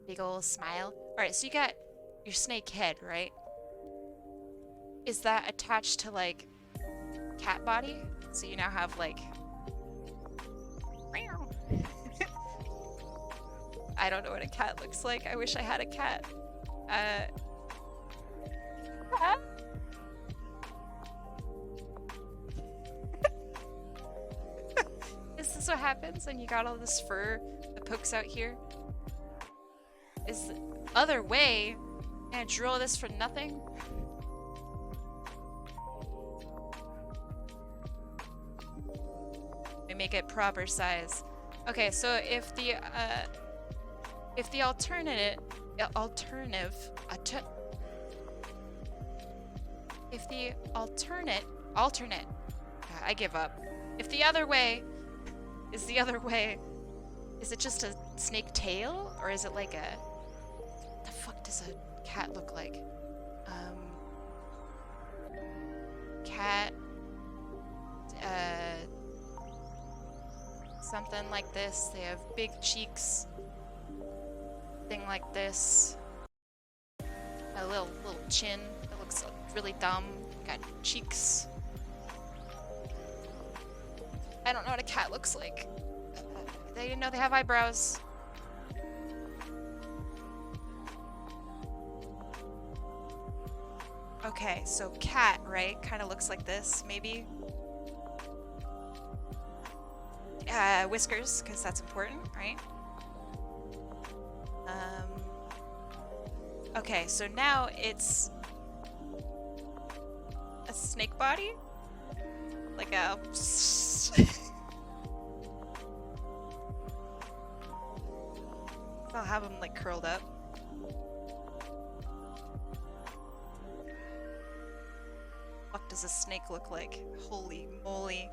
Big ol' smile. Alright, so you got your snake head, right? Is that attached to like cat body? So you now have like... I don't know what a cat looks like. I wish I had a cat. Is this what happens when you got all this fur that pokes out here? Is the other way? And drill this for nothing? We make it proper size. Okay, so if the alternate, I give up. If the other way is the other way, is it just a snake tail, or is it like a, what the fuck does a cat look like? Cat, something like this. They have big cheeks. Thing like this. A little chin that looks really dumb. Got cheeks. I don't know what a cat looks like. They didn't know they have eyebrows. Okay, so cat, right? Kind of looks like this, maybe. Whiskers, because that's important, right? Okay, so now it's a snake body? Like a... I'll have them like curled up. What does a snake look like? Holy moly.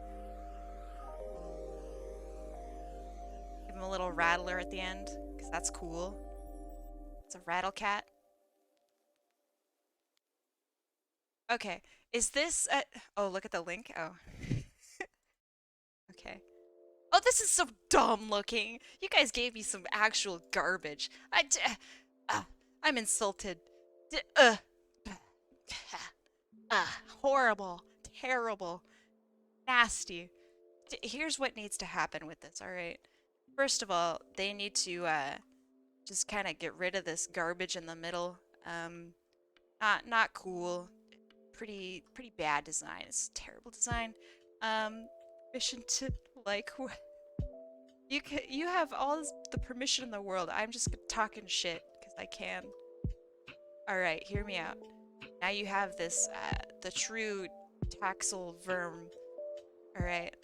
Give him a little rattler at the end, because that's cool. It's a rattle cat. Okay, is this oh, look at the link. Oh. Okay. Oh, this is so dumb looking. You guys gave me some actual garbage. I'm insulted. Horrible. Terrible. Nasty. Here's what needs to happen with this, alright? First of all, they need to, just kind of get rid of this garbage in the middle. Not cool. Pretty bad design. It's terrible design. Permission to like what? You have all the permission in the world. I'm just talking shit because I can. All right, hear me out. Now you have this the true taxel verm. All right,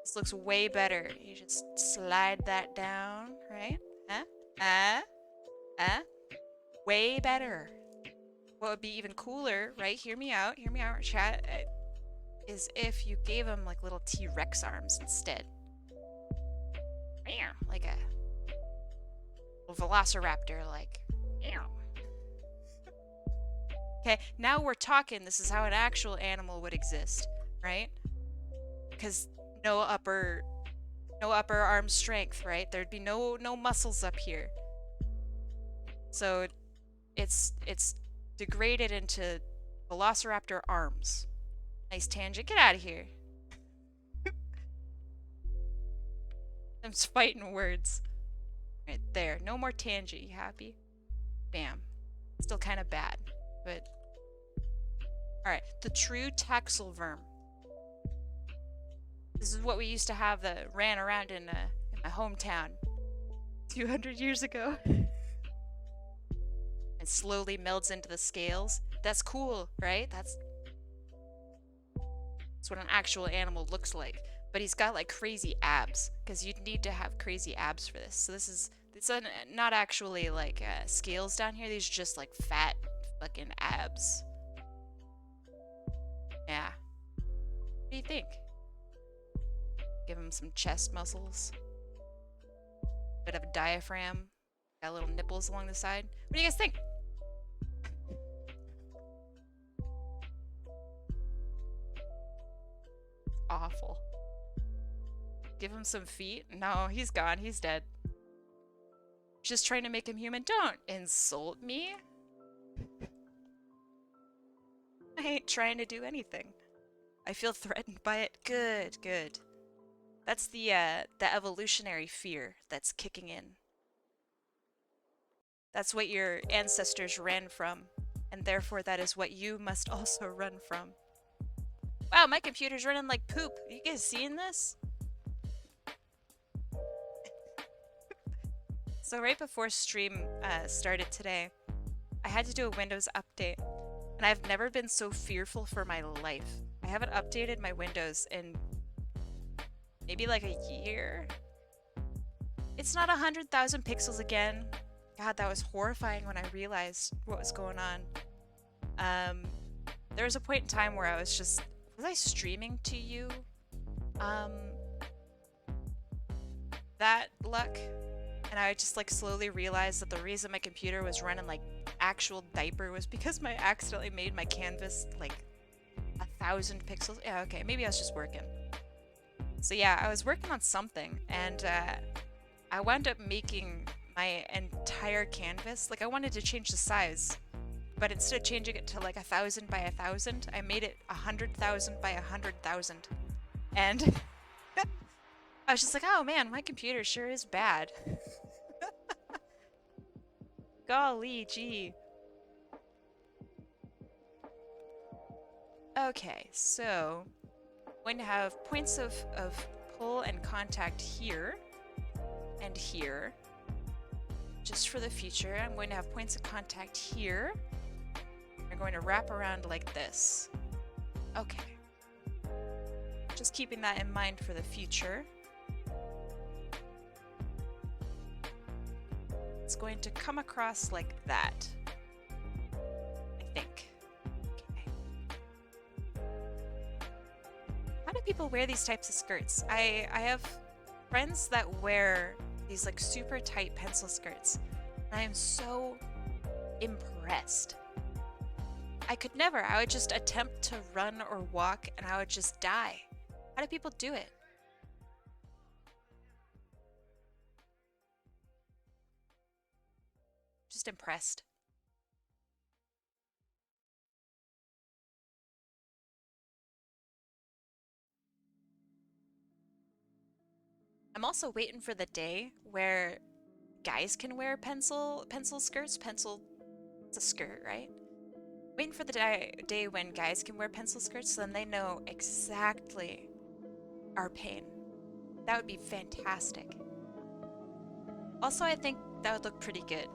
this looks way better. You just slide that down, right? Way better. What would be even cooler, right? Hear me out, chat, is if you gave him like little T-Rex arms instead. Like a little velociraptor, like. Okay, now we're talking. This is how an actual animal would exist, right? because no upper no upper arm strength, right? There'd be no muscles up here. So it's degraded into Velociraptor arms. Nice tangent. Get out of here. I'm just fighting words. Right there. No more tangent. You happy? Bam. Still kind of bad, but all right. The true taxilverm. This is what we used to have that ran around in my hometown 200 years ago. And slowly melds into the scales. That's cool, right? That's what an actual animal looks like. But he's got like crazy abs, because you'd need to have crazy abs for this. So it's not actually like scales down here. These are just like fat fucking abs. Yeah. What do you think? Give him some chest muscles. Bit of a diaphragm. Got little nipples along the side. What do you guys think? Awful. Give him some feet? No, he's gone. He's dead. Just trying to make him human. Don't insult me. I ain't trying to do anything. I feel threatened by it. Good, good. That's the evolutionary fear that's kicking in. That's what your ancestors ran from, and therefore that is what you must also run from. Wow, my computer's running like poop. Are you guys seeing this? So right before stream started today, I had to do a Windows update, and I've never been so fearful for my life. I haven't updated my Windows in maybe like a year. It's not 100,000 pixels again. God, that was horrifying when I realized what was going on. There was a point in time where I was I streaming to you? That luck? And I just like slowly realized that the reason my computer was running like actual diaper was because I accidentally made my canvas like 1,000 pixels. Yeah, okay, maybe I was just working. So yeah, I was working on something, and I wound up making my entire canvas. Like I wanted to change the size, but instead of changing it to like 1,000 by 1,000, I made it 100,000 by 100,000. And I was just like, oh man, my computer sure is bad. Golly gee. Okay, so I'm going to have points of pull and contact here and here. Just for the future, I'm going to have points of contact here. We're going to wrap around like this. Okay. Just keeping that in mind for the future. It's going to come across like that. I think. Okay. How do people wear these types of skirts? I have friends that wear these like super tight pencil skirts, and I am so impressed. I could never. I would just attempt to run or walk and I would just die. How do people do it? Just impressed. I'm also waiting for the day where guys can wear pencil skirts. It's a skirt, right? Waiting for the day when guys can wear pencil skirts, so then they know exactly our pain. That would be fantastic. Also, I think that would look pretty good.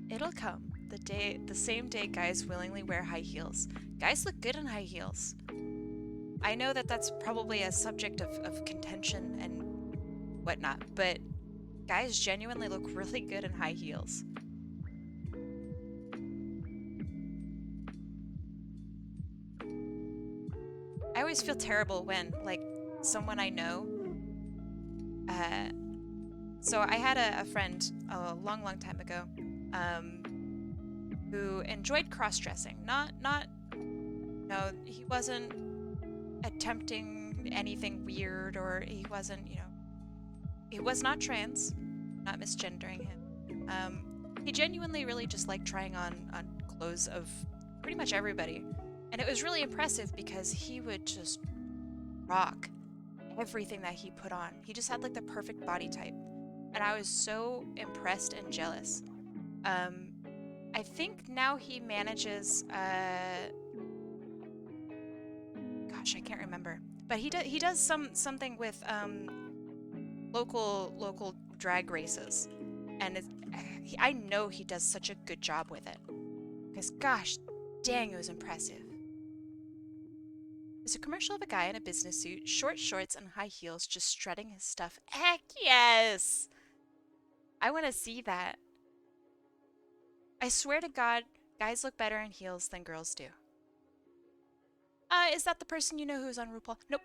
It'll come. The same day guys willingly wear high heels. Guys look good in high heels. I know that that's probably a subject of contention and whatnot, but guys genuinely look really good in high heels. I always feel terrible when, like, someone I know So I had a friend a long, long time ago, um, who enjoyed cross-dressing. Not, no, he wasn't attempting anything weird, or he wasn't, he was not trans, not misgendering him. He genuinely really just liked trying on clothes of pretty much everybody. And it was really impressive because he would just rock everything that he put on. He just had like the perfect body type. And I was so impressed and jealous. Um, I think now he manages, gosh, I can't remember. But he does something with local drag races. And I know he does such a good job with it. Because gosh, dang, it was impressive. There's a commercial of a guy in a business suit, short shorts, and high heels just strutting his stuff. Heck yes! I want to see that. I swear to God, guys look better in heels than girls do. Is that the person you know who's on RuPaul? Nope.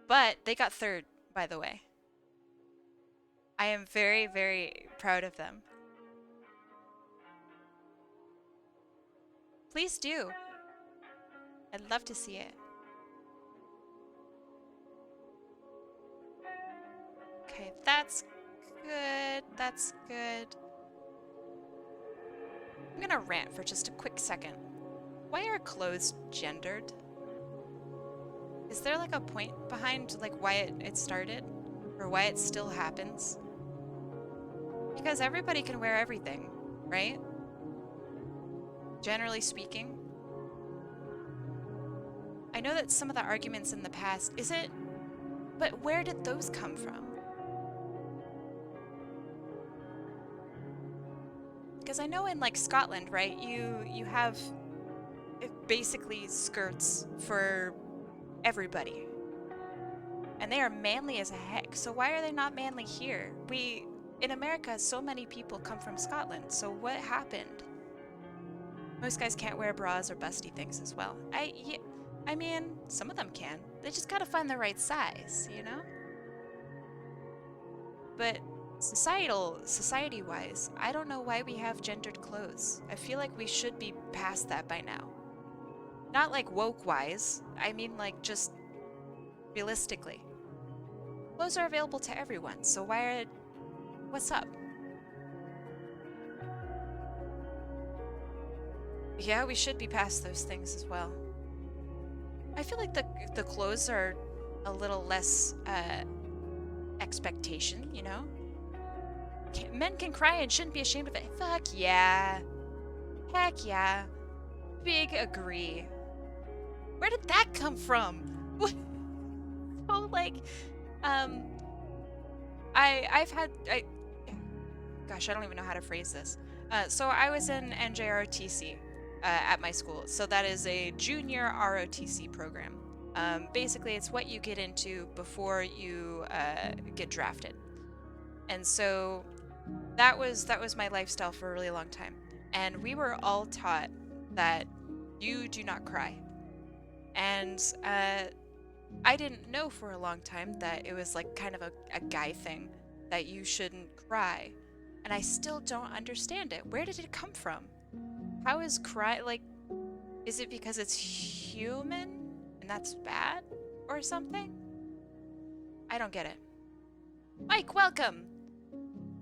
But they got third, by the way. I am very, very proud of them. Please do. I'd love to see it. Okay, that's good. That's good. I'm gonna rant for just a quick second. Why are clothes gendered? Is there like a point behind like why it started? Or why it still happens? Because everybody can wear everything, right? Generally speaking. I know that some of the arguments in the past, but where did those come from? Because I know in like Scotland, right, you have basically skirts for everybody. And they are manly as a heck. So why are they not manly here? In America, so many people come from Scotland. So what happened? Most guys can't wear bras or busty things as well. I mean, some of them can. They just gotta find the right size, you know? But society-wise, I don't know why we have gendered clothes. I feel like we should be past that by now. Not like woke-wise. I mean like just realistically. Clothes are available to everyone, so what's up? Yeah, we should be past those things as well. I feel like the clothes are a little less expectation, you know? Men can cry and shouldn't be ashamed of it. Fuck yeah. Heck yeah. Big agree. Where did that come from? So like, gosh, I don't even know how to phrase this. So I was in NJROTC at my school. So that is a junior ROTC program. Basically, it's what you get into before you get drafted. And so that was my lifestyle for a really long time. And we were all taught that you do not cry. And I didn't know for a long time that it was like kind of a guy thing, that you shouldn't cry. And I still don't understand it. Where did it come from? How is cry, like, is it because it's human and that's bad or something? I don't get it. Mike, welcome!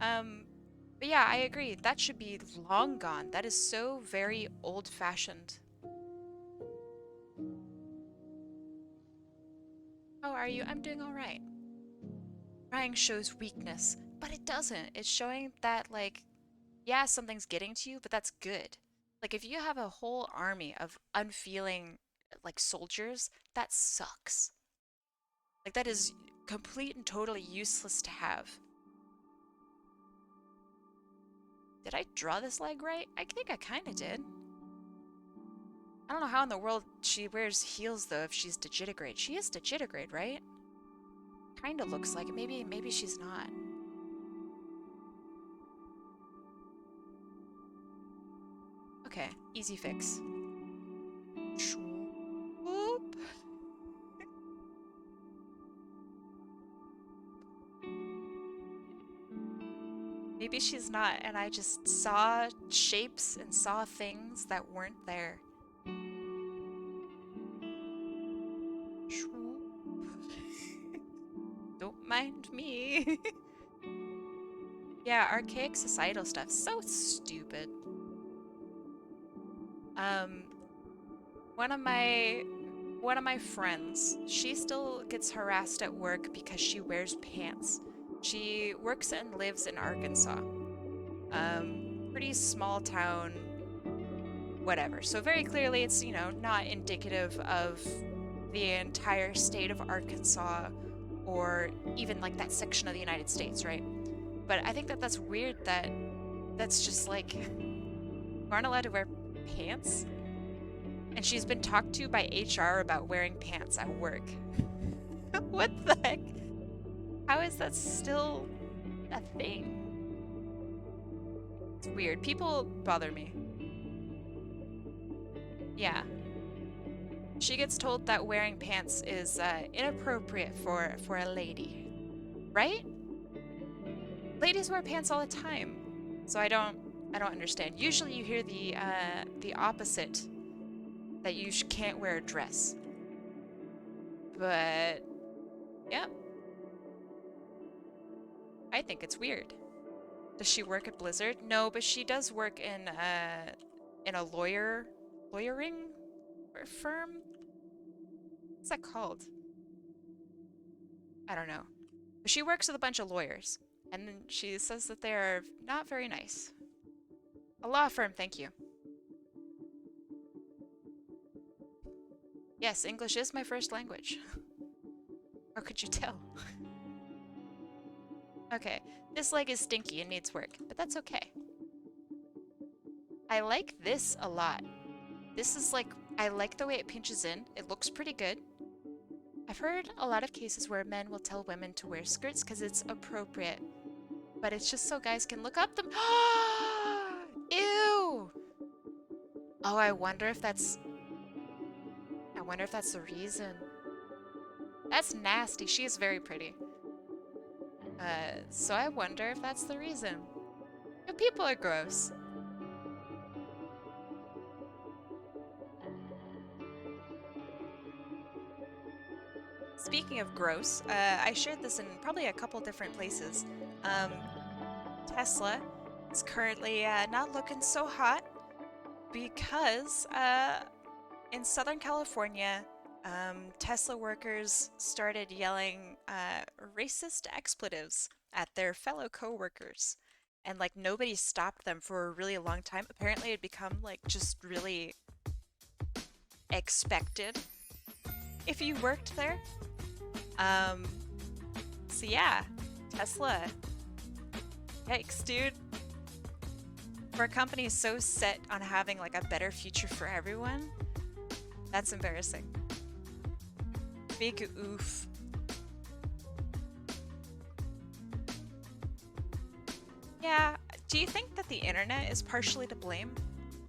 But yeah, I agree. That should be long gone. That is so very old-fashioned. How are you? I'm doing all right. Crying shows weakness, but it doesn't. It's showing that, like, yeah, something's getting to you, but that's good. Like, if you have a whole army of unfeeling, like, soldiers, that sucks. Like, that is complete and totally useless to have. Did I draw this leg right? I think I kind of did. I don't know how in the world she wears heels, though, if she's digitigrade. She is digitigrade, right? Kind of looks like it. Maybe she's not. Okay, easy fix. Swoop. Maybe she's not, and I just saw shapes and saw things that weren't there. Shoo. Don't mind me. Yeah, archaic societal stuff. So stupid. Um, one of my friends, she still gets harassed at work because she wears pants. She works and lives in Arkansas. Pretty small town, whatever. So very clearly it's, not indicative of the entire state of Arkansas or even like that section of the United States, right? But I think that that's weird that that's just like you aren't allowed to wear pants. And she's been talked to by HR about wearing pants at work. What the heck? How is that still a thing? It's weird. People bother me. Yeah. She gets told that wearing pants is inappropriate for a lady, right? Ladies wear pants all the time, so I don't understand. Usually you hear the opposite, that you can't wear a dress. But yeah, I think it's weird. Does she work at Blizzard? No, but she does work in a lawyering firm. What's that called? I don't know. But she works with a bunch of lawyers, and then she says that they're not very nice. A law firm, thank you. Yes, English is my first language. Or could you tell? Okay, this leg is stinky and needs work, but that's okay. I like this a lot. This is like, I like the way it pinches in. It looks pretty good. I've heard a lot of cases where men will tell women to wear skirts because it's appropriate, but it's just so guys can look up them. Ew! Oh, I wonder if that's the reason. That's nasty. She is very pretty. So I wonder if that's the reason. People are gross. Speaking of gross, I shared this in probably a couple different places. Um, Tesla is currently not looking so hot because in Southern California, Tesla workers started yelling racist expletives at their fellow coworkers. And like nobody stopped them for a really long time. Apparently it had become like just really expected if you worked there. Um, so yeah, Tesla. Yikes, dude. For a company so set on having like a better future for everyone, that's embarrassing. Big oof. Yeah, do you think that the internet is partially to blame?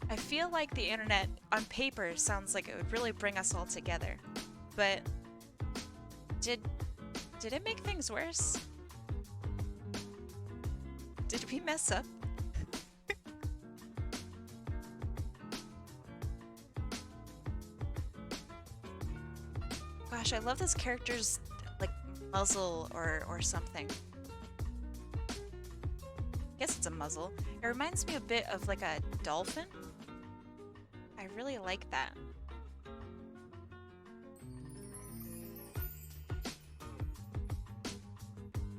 I feel like the internet on paper sounds like it would really bring us all together, but did it make things worse? Did we mess up? Gosh, I love this character's like muzzle or something. I guess it's a muzzle. It reminds me a bit of like a dolphin. I really like that.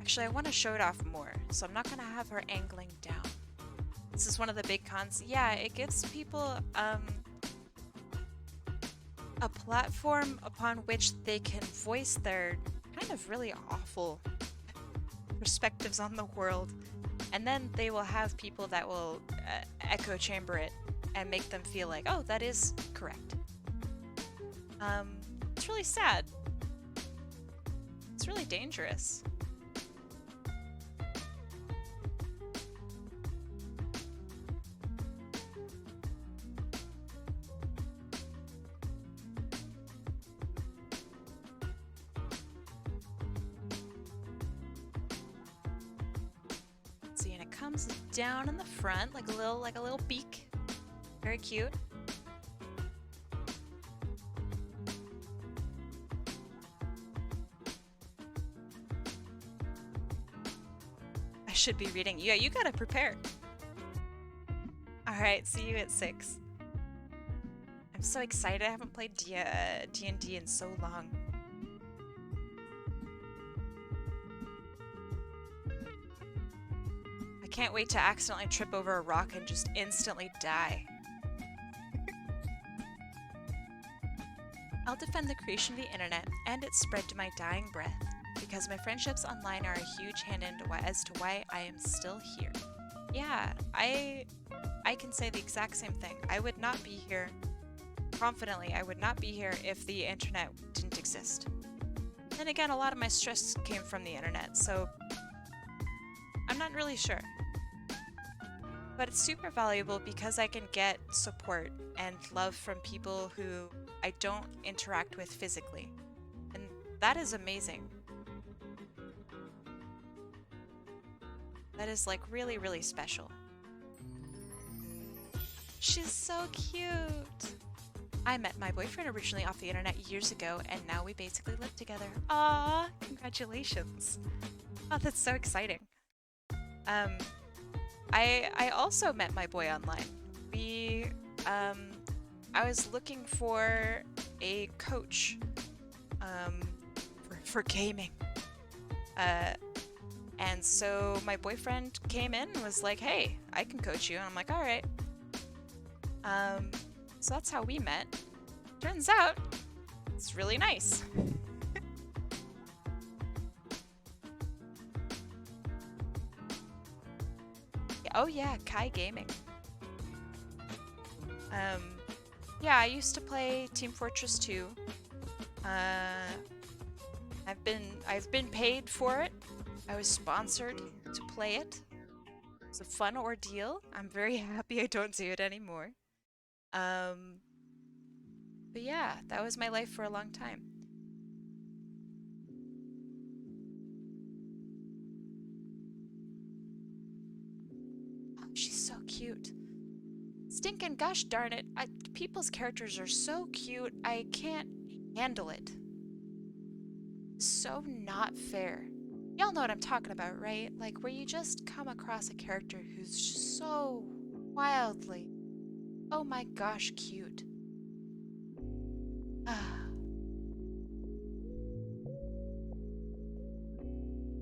Actually, I want to show it off more, so I'm not going to have her angling down. This is one of the big cons. Yeah, it gives people a platform upon which they can voice their kind of really awful perspectives on the world. And then they will have people that will echo chamber it and make them feel like, oh, that is correct. It's really sad. It's really dangerous. comes down in the front like a little beak. Very cute. I should be reading. Yeah, you gotta prepare. Alright, see you at 6. I'm so excited. I haven't played D&D in so long. I can't wait to accidentally trip over a rock and just instantly die. I'll defend the creation of the internet and its spread to my dying breath, because my friendships online are a huge hint as to why I am still here. Yeah, I can say the exact same thing. I would not be here, confidently, I would not be here if the internet didn't exist. Then again, a lot of my stress came from the internet, so I'm not really sure. But it's super valuable because I can get support and love from people who I don't interact with physically. And that is amazing. That is like really, really special. She's so cute! I met my boyfriend originally off the internet years ago, and now we basically live together. Aww! Congratulations! Oh, that's so exciting. I also met my boy online. I was looking for a coach, for gaming. And so my boyfriend came in and was like, hey, I can coach you. And I'm like, all right. So that's how we met. Turns out, it's really nice. Oh yeah, Kai Gaming. Yeah, I used to play Team Fortress 2. I've been paid for it. I was sponsored to play it. It's a fun ordeal. I'm very happy I don't do it anymore. But yeah, that was my life for a long time. Oh, she's so cute. Stinkin' gosh darn it. People's characters are so cute, I can't handle it. So not fair. Y'all know what I'm talking about, right? Like, where you just come across a character who's just so wildly, oh my gosh, cute.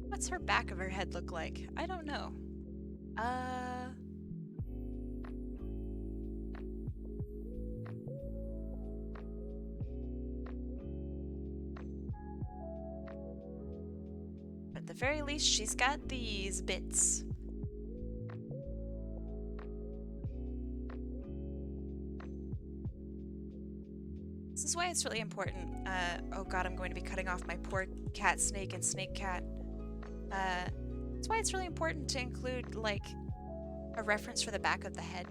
What's her back of her head look like? I don't know. At the very least, she's got these bits. This is why it's really important. Oh god, I'm going to be cutting off my poor cat snake and snake cat. That's why it's really important to include, like, a reference for the back of the head.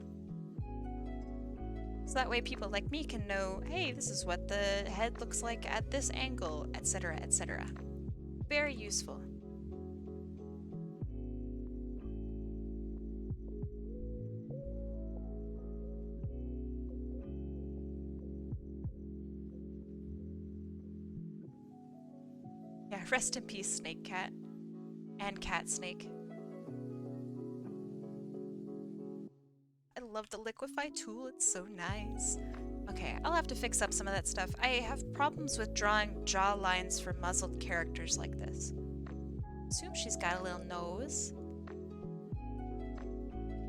So that way people like me can know, hey, this is what the head looks like at this angle, etc., etc. Very useful. Yeah, rest in peace, Snake Cat. And Cat Snake. I love the liquefy tool, it's so nice. Okay, I'll have to fix up some of that stuff. I have problems with drawing jaw lines for muzzled characters like this. Assume she's got a little nose.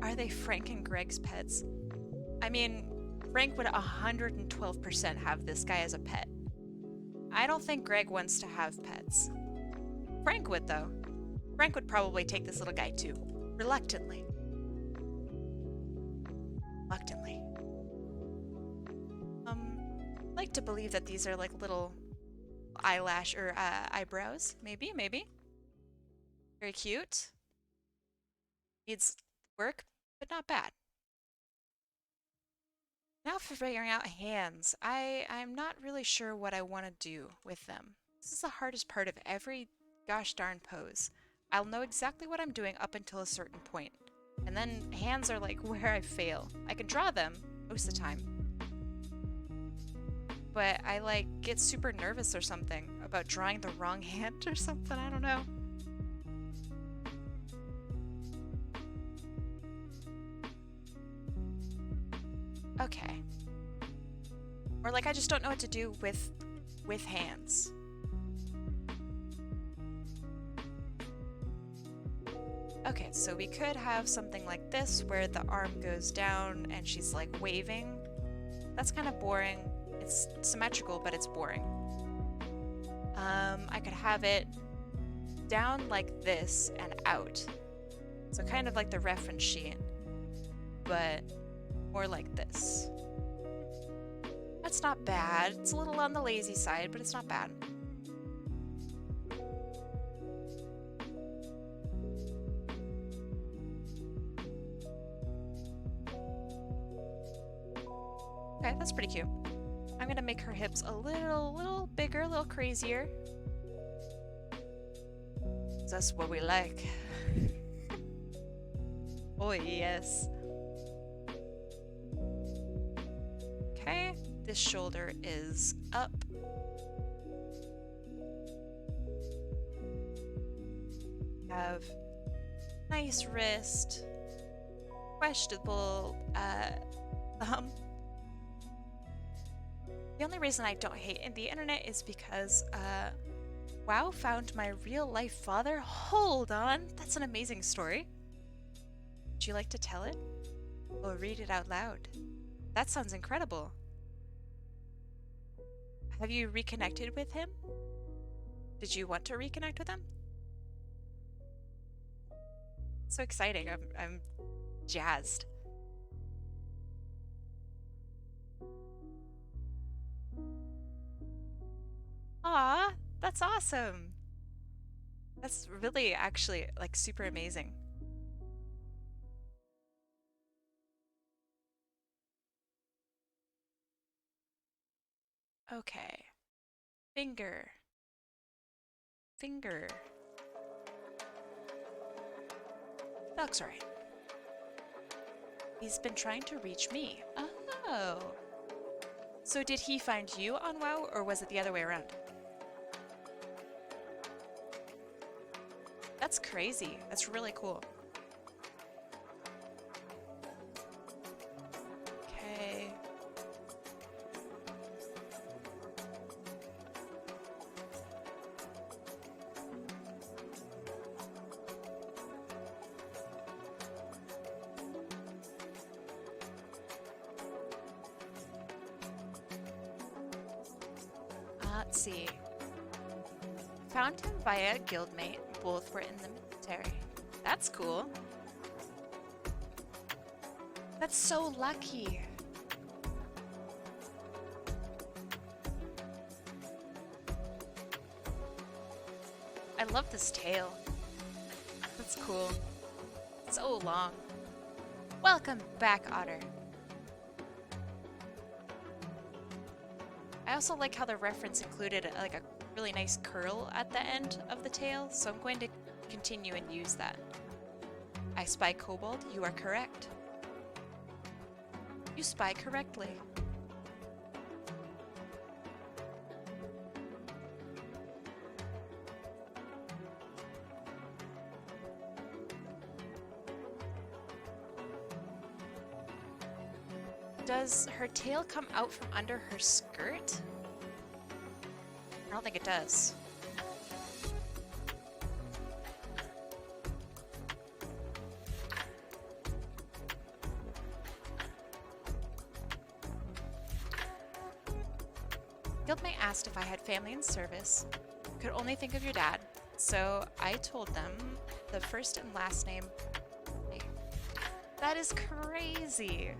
Are they Frank and Greg's pets? I mean, Frank would 112% have this guy as a pet. I don't think Greg wants to have pets. Frank would, though. Frank would probably take this little guy, too. Reluctantly. Reluctantly. I'd like to believe that these are like little eyelash or eyebrows. Maybe, maybe. Very cute. Needs work, but not bad. Now for figuring out hands. I'm not really sure what I want to do with them. This is the hardest part of every gosh darn pose. I'll know exactly what I'm doing up until a certain point. And then hands are like where I fail. I can draw them most of the time. But I like get super nervous or something about drawing the wrong hand or something. I don't know. Okay. Or like I just don't know what to do with hands. Okay, so we could have something like this where the arm goes down and she's like waving. That's kind of boring. It's symmetrical, but it's boring. I could have it down like this and out. So kind of like the reference sheet, but more like this. That's not bad. It's a little on the lazy side, but it's not bad. Okay, that's pretty cute. I'm gonna make her hips a little bigger, a little crazier. That's what we like. Oh yes. Okay, this shoulder is up. Have nice wrist, questionable thumb. The only reason I don't hate the internet is because WoW found my real life father. Hold on, that's an amazing story. Would you like to tell it? Or read it out loud? That sounds incredible. Have you reconnected with him? Did you want to reconnect with him? So exciting. I'm jazzed. Aw, that's awesome. That's really actually like super amazing. Okay. Finger. Finger. That's right. He's been trying to reach me. Oh. So did he find you on WoW, or was it the other way around? That's crazy. That's really cool. Okay. Let's see. Found him via a guildmate. Both were in the military. That's cool. That's so lucky. I love this tail. That's cool. So long. Welcome back, Otter. I also like how the reference included like a really nice curl at the end of the tail, so I'm going to continue and use that. I spy kobold, you are correct. You spy correctly. Does her tail come out from under her skirt? I don't think it does. Guildmate asked if I had family in service. Could only think of your dad, so I told them the first and last name. That is crazy.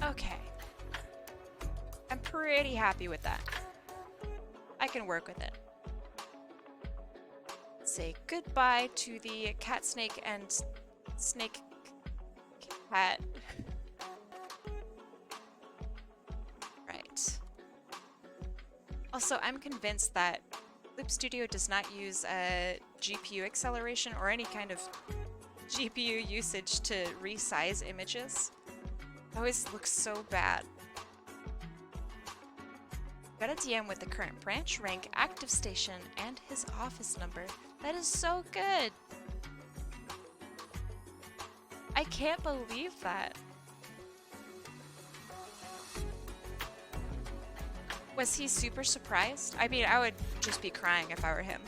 Okay. I'm pretty happy with that. I can work with it. Say goodbye to the cat snake and snake Cat. Right. Also, I'm convinced that Loop Studio does not use GPU acceleration or any kind of GPU usage to resize images. It always looks so bad. Got a DM with the current branch, rank, active station, and his office number. That is so good! I can't believe that. Was he super surprised? I mean, I would just be crying if I were him.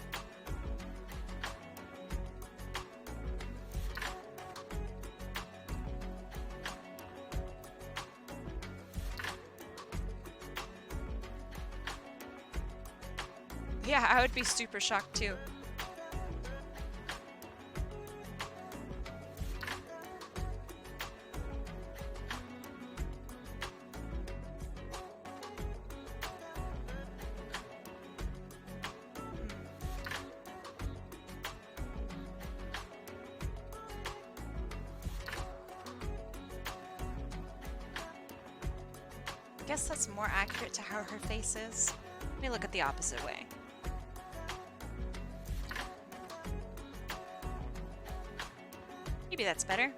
Yeah, I would be super shocked too. I guess that's more accurate to how her face is. Let me look at the opposite way. Maybe that's better.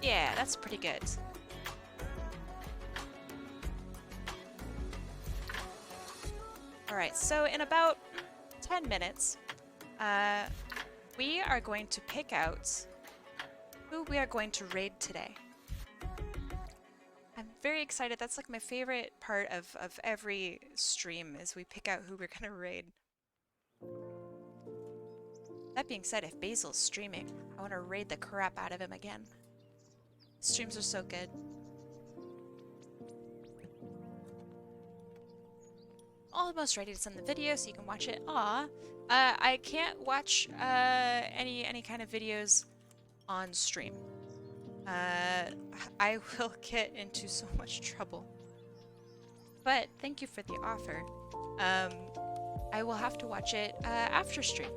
Yeah, that's pretty good. Alright, so in about 10 minutes, we are going to pick out who we are going to raid today. I'm very excited. That's like my favorite part of every stream is we pick out who we're gonna raid. That being said, if Basil's streaming, I want to raid the crap out of him again. Streams are so good. Almost ready to send the video so you can watch it. Aw. I can't watch any kind of videos on stream. I will get into so much trouble. But thank you for the offer. I will have to watch it after stream.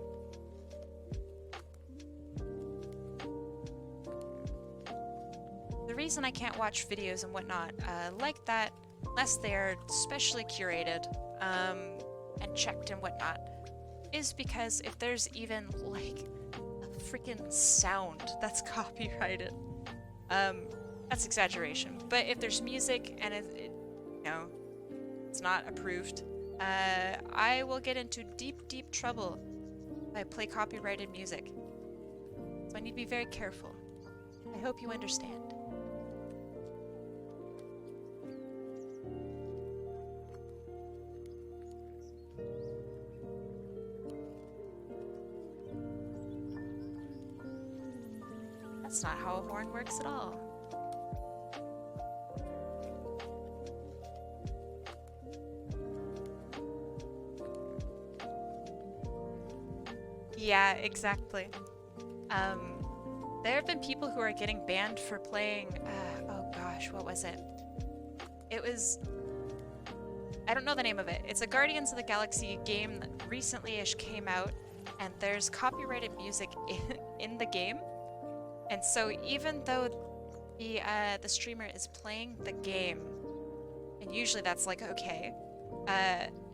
The reason I can't watch videos and whatnot like that, unless they're specially curated and checked and whatnot, is because if there's even like a freaking sound that's copyrighted, that's exaggeration. But if there's music and you know, it's not approved, I will get into deep trouble if I play copyrighted music. So I need to be very careful. I hope you understand. That's not how a horn works at all. Yeah, exactly. There have been people who are getting banned for playing, oh gosh, what was it? It was, I don't know the name of it. It's a Guardians of the Galaxy game that recently-ish came out, and there's copyrighted music in the game. And so even though the streamer is playing the game, and usually that's like okay,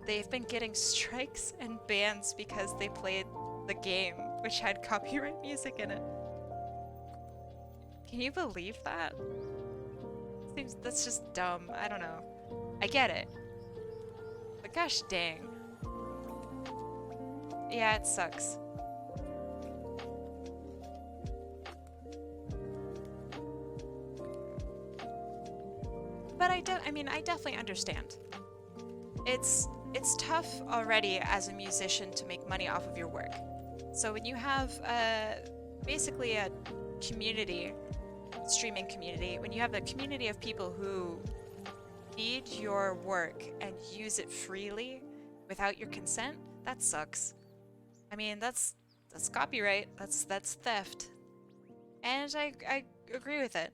they've been getting strikes and bans because they played the game, which had copyright music in it. Can you believe that? Seems that's just dumb. I don't know. I get it. But gosh dang. Yeah, it sucks. But I definitely understand. It's tough already as a musician to make money off of your work. So when you have basically a community, streaming community, when you have a community of people who need your work and use it freely without your consent, that sucks. I mean, that's copyright. That's theft. And I agree with it.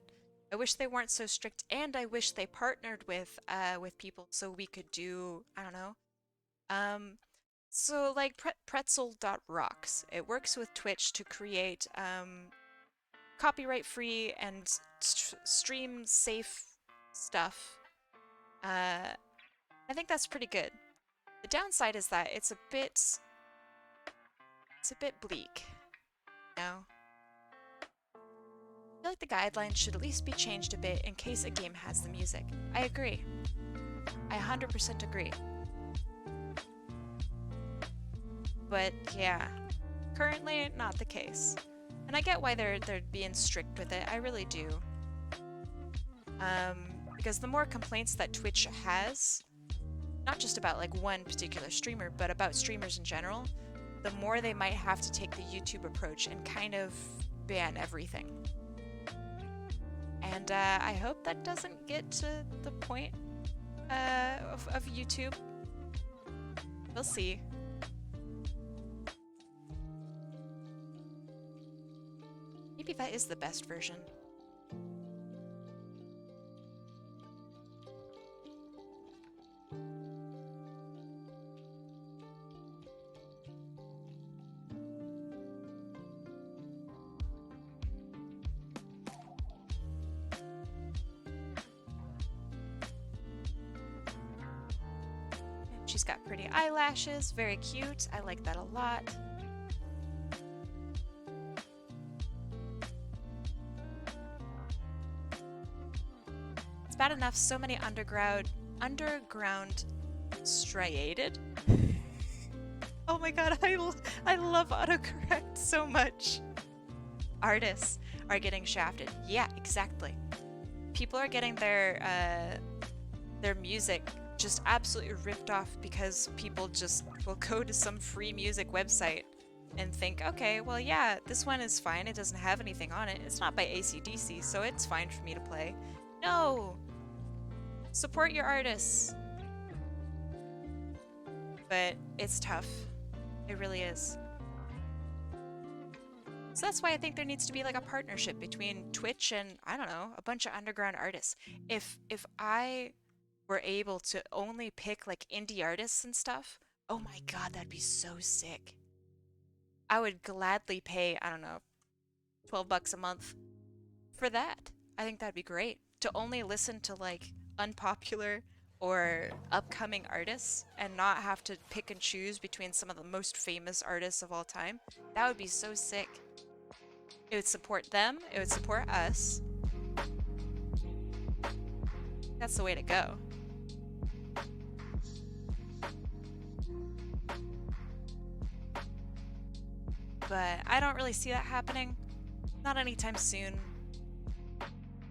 I wish they weren't so strict, and I wish they partnered with people so we could do, I don't know. So like pretzel.rocks. It works with Twitch to create copyright free and stream safe stuff, I think that's pretty good. The downside is that it's a bit bleak, you know? I feel like the guidelines should at least be changed a bit in case a game has the music. I agree. I 100% agree. But yeah, currently not the case. And I get why they're being strict with it, I really do. Because the more complaints that Twitch has, not just about like one particular streamer, but about streamers in general, the more they might have to take the YouTube approach and kind of ban everything. And I hope that doesn't get to the point of YouTube. We'll see. Maybe that is the best version. She's got pretty eyelashes, very cute. I like that a lot. It's bad enough so many underground striated. Oh my god, I love autocorrect so much. Artists are getting shafted. Yeah, exactly. People are getting their music just absolutely ripped off because people just will go to some free music website and think, okay, well, yeah, this one is fine. It doesn't have anything on it. It's not by AC/DC, so it's fine for me to play. No! Support your artists. But it's tough. It really is. So that's why I think there needs to be like a partnership between Twitch and, I don't know, a bunch of underground artists. If I were able to only pick like indie artists and stuff, oh my god, that'd be so sick. I would gladly pay, I don't know, $12 a month for that. I think that'd be great. To only listen to like unpopular or upcoming artists and not have to pick and choose between some of the most famous artists of all time. That would be so sick. It would support them, it would support us. That's the way to go. But I don't really see that happening. Not anytime soon.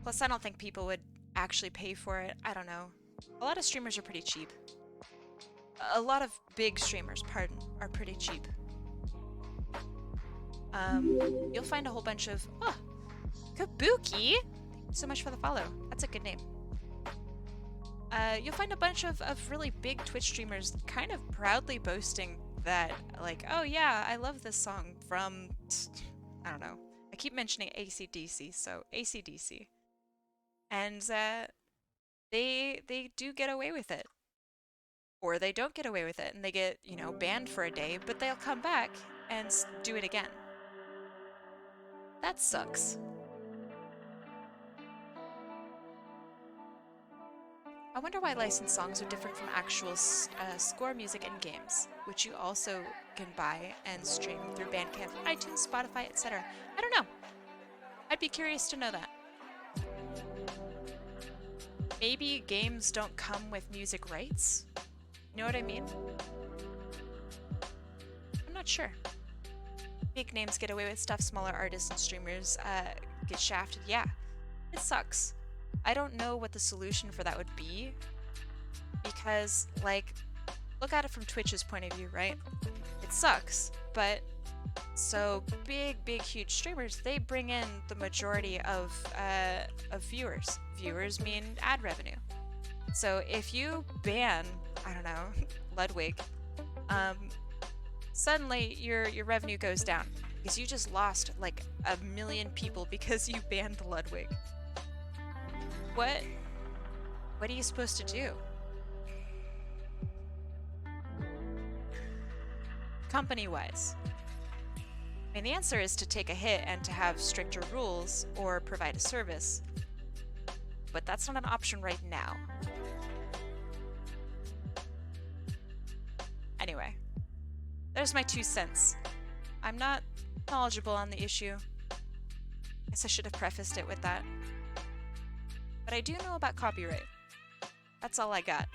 Plus, I don't think people would actually pay for it. I don't know. A lot of streamers are pretty cheap. A lot of big streamers, pardon, are pretty cheap. You'll find a whole bunch of... Oh, Kabuki! Thank you so much for the follow. That's a good name. You'll find a bunch of really big Twitch streamers kind of proudly boasting that, like, oh yeah, I love this song from, I don't know. I keep mentioning AC/DC, so AC/DC. And they do get away with it. Or they don't get away with it and they get, you know, banned for a day, but they'll come back and do it again. That sucks. I wonder why licensed songs are different from actual score music in games, which you also can buy and stream through Bandcamp, iTunes, Spotify, etc. I don't know. I'd be curious to know that. Maybe games don't come with music rights? You know what I mean? I'm not sure. Big names get away with stuff, smaller artists and streamers get shafted. Yeah, it sucks. I don't know what the solution for that would be, because, like, look at it from Twitch's point of view, right? It sucks, but so big, huge streamers, they bring in the majority of viewers. Viewers mean ad revenue. So if you ban, I don't know, Ludwig, suddenly your revenue goes down because you just lost like 1 million people because you banned Ludwig. What are you supposed to do? Company-wise. I mean, the answer is to take a hit and to have stricter rules or provide a service. But that's not an option right now. Anyway, there's my 2 cents. I'm not knowledgeable on the issue. Guess I should have prefaced it with that. But I do know about copyright. That's all I got.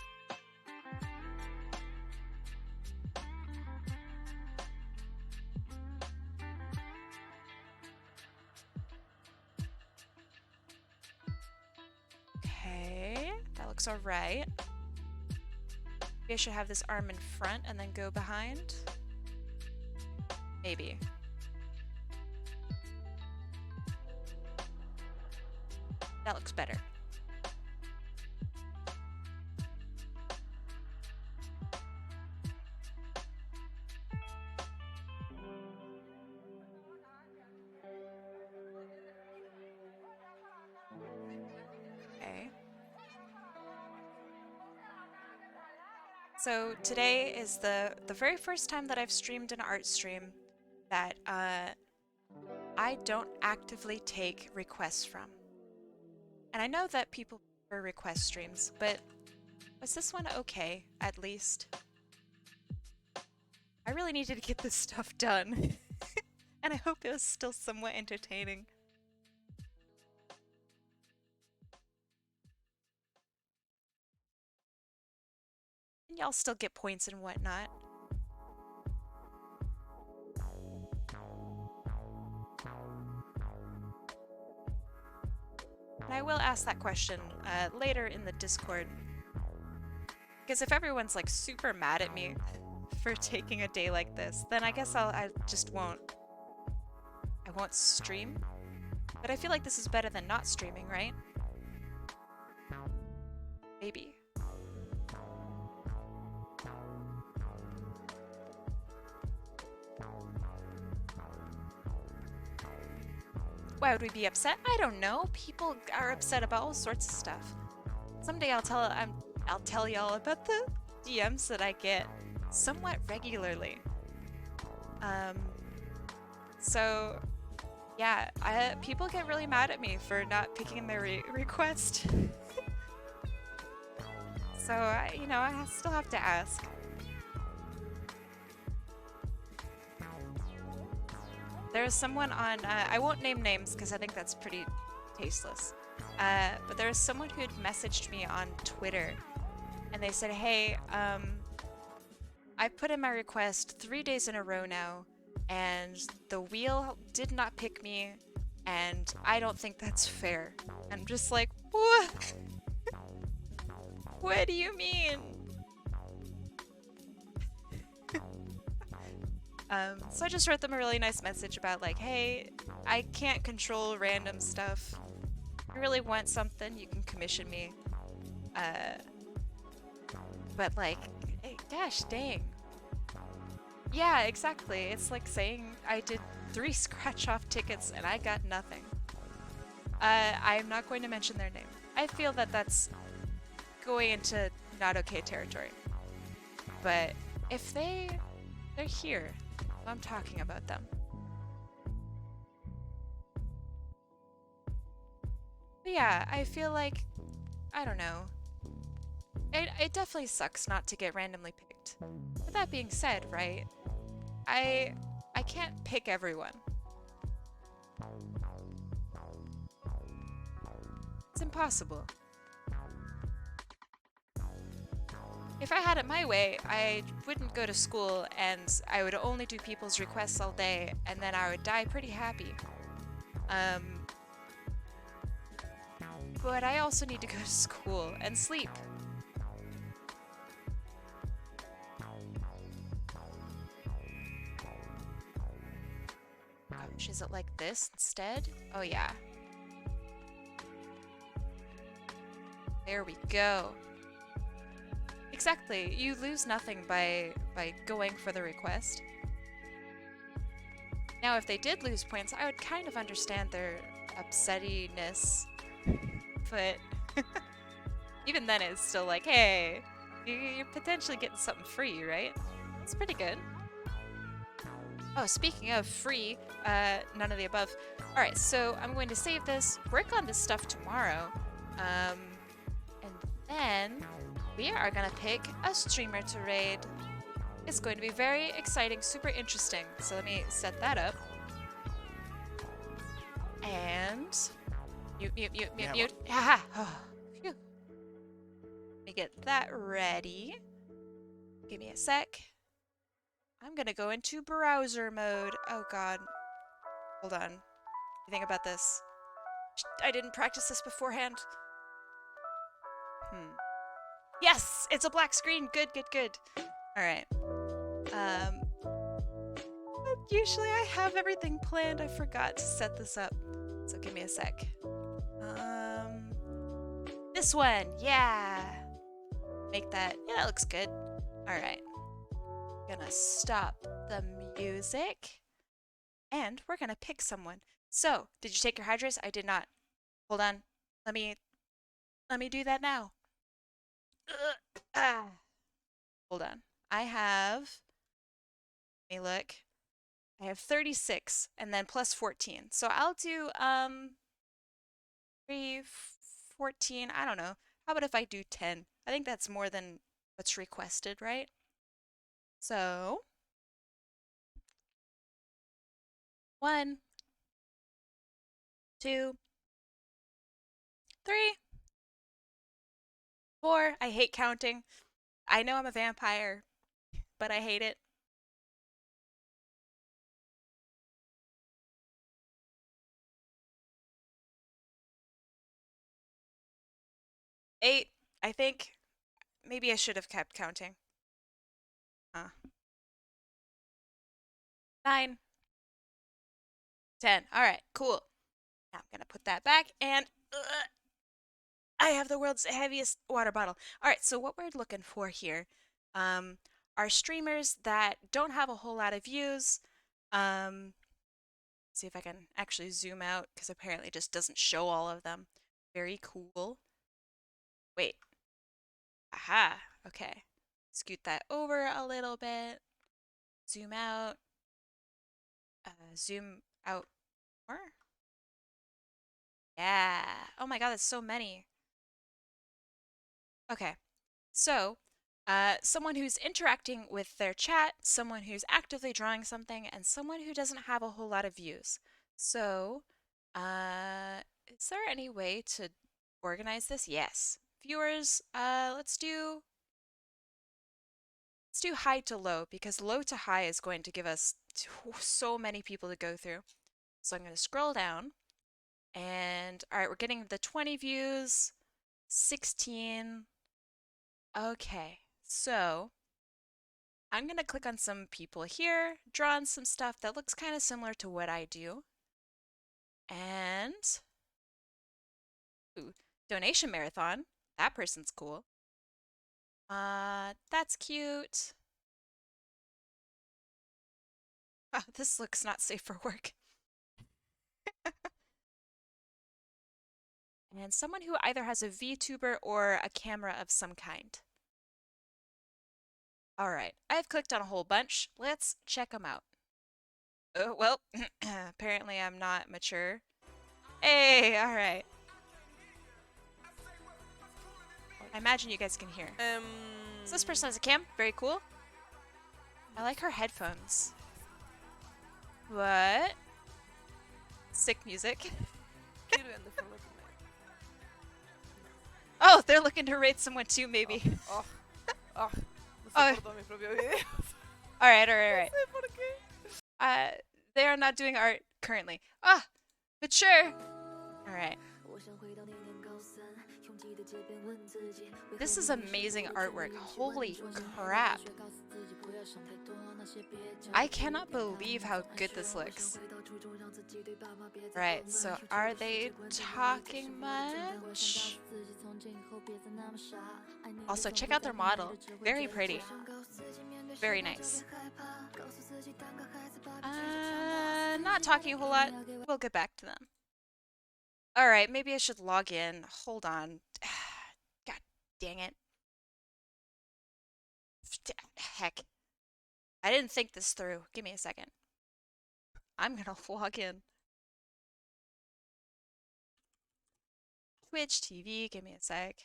Okay, that looks alright. Maybe I should have this arm in front and then go behind. Maybe. That looks better. Okay. So today is the very first time that I've streamed an art stream that I don't actively take requests from. And I know that people prefer request streams, but was this one okay, at least? I really needed to get this stuff done. And I hope it was still somewhat entertaining. And y'all still get points and whatnot. And I will ask that question later in the Discord. Because if everyone's like super mad at me for taking a day like this, then I guess I just won't. I won't stream. But I feel like this is better than not streaming, right? Maybe. Why would we be upset? I don't know. People are upset about all sorts of stuff. Someday I'll tell y'all about the DMs that I get somewhat regularly. So yeah, people get really mad at me for not picking their request. So I still have to ask. There's someone on, I won't name names because I think that's pretty tasteless. But there was someone who had messaged me on Twitter and they said, hey, I've put in my request 3 days in a row now and the wheel did not pick me and I don't think that's fair. I'm just like, what? What do you mean? So I just wrote them a really nice message about like, hey, I can't control random stuff. If you really want something, you can commission me. But like, hey, gosh dang. Yeah, exactly. It's like saying I did 3 scratch-off tickets and I got nothing. I'm not going to mention their name. I feel that that's going into not okay territory. But if they're here, I'm talking about them. But yeah, I feel like, I don't know. It definitely sucks not to get randomly picked. But that being said, right, I can't pick everyone. It's impossible. If I had it my way, I wouldn't go to school and I would only do people's requests all day and then I would die pretty happy. But I also need to go to school and sleep. Gosh, is it like this instead? Oh yeah. There we go. Exactly. You lose nothing by going for the request. Now, if they did lose points, I would kind of understand their upsettiness. But even then, it's still like, hey, you're potentially getting something free, right? It's pretty good. Oh, speaking of free, none of the above. All right, so I'm going to save this, work on this stuff tomorrow, and then we are gonna pick a streamer to raid. It's going to be very exciting, super interesting. So let me set that up. And mute, mute, mute, mute, mute. Haha. Oh, phew. Let me get that ready. Give me a sec. I'm gonna go into browser mode. Oh god. Hold on. You think about this? I didn't practice this beforehand. Yes! It's a black screen. Good, good, good. Alright. Usually I have everything planned. I forgot to set this up. So give me a sec. This one. Yeah. Make that. Yeah, that looks good. Alright. Gonna stop the music. And we're gonna pick someone. So, did you take your hydras? I did not. Hold on. Let me do that now. Ah. Hold on. I have, let me look. I have 36 and then plus 14. So I'll do 3, 14, I don't know. How about if I do 10? I think that's more than what's requested, right? So 1, 2, 3, 4. I hate counting. I know I'm a vampire, but I hate it. 8, I think. Maybe I should have kept counting. 9, 10. All right, cool. Now I'm gonna put that back and I have the world's heaviest water bottle. All right, so what we're looking for here are streamers that don't have a whole lot of views. See if I can actually zoom out because apparently it just doesn't show all of them. Very cool. Wait. Aha. Okay. Scoot that over a little bit. Zoom out. Zoom out more. Yeah. Oh my god, that's so many. Okay. So, someone who's interacting with their chat, someone who's actively drawing something, and someone who doesn't have a whole lot of views. So, is there any way to organize this? Yes. Viewers, let's do high to low because low to high is going to give us so many people to go through. So I'm going to scroll down and all right, we're getting the 20 views, 16. Okay, so I'm going to click on some people here, draw on some stuff that looks kind of similar to what I do. And, ooh, donation marathon. That person's cool. That's cute. Oh, this looks not safe for work. And someone who either has a VTuber or a camera of some kind. All right, I've clicked on a whole bunch. Let's check them out. Oh, well, apparently I'm not mature. Hey, all right. I imagine you guys can hear. So this person has a cam. Very cool. I like her headphones. What? Sick music. Oh, they're looking to raid someone too, maybe. No Oh. soporto mis propios videos. All right, all right, all No right. sé por qué. They are not doing art currently. Ah, but sure. All right. This is amazing artwork. Holy crap. I cannot believe how good this looks. Right, so are they talking much? Also, check out their model. Very pretty. Very nice. Not talking a whole lot. We'll get back to them. Alright, maybe I should log in. Hold on. God dang it. Heck. I didn't think this through. Give me a second. I'm gonna log in. Twitch TV, give me a sec.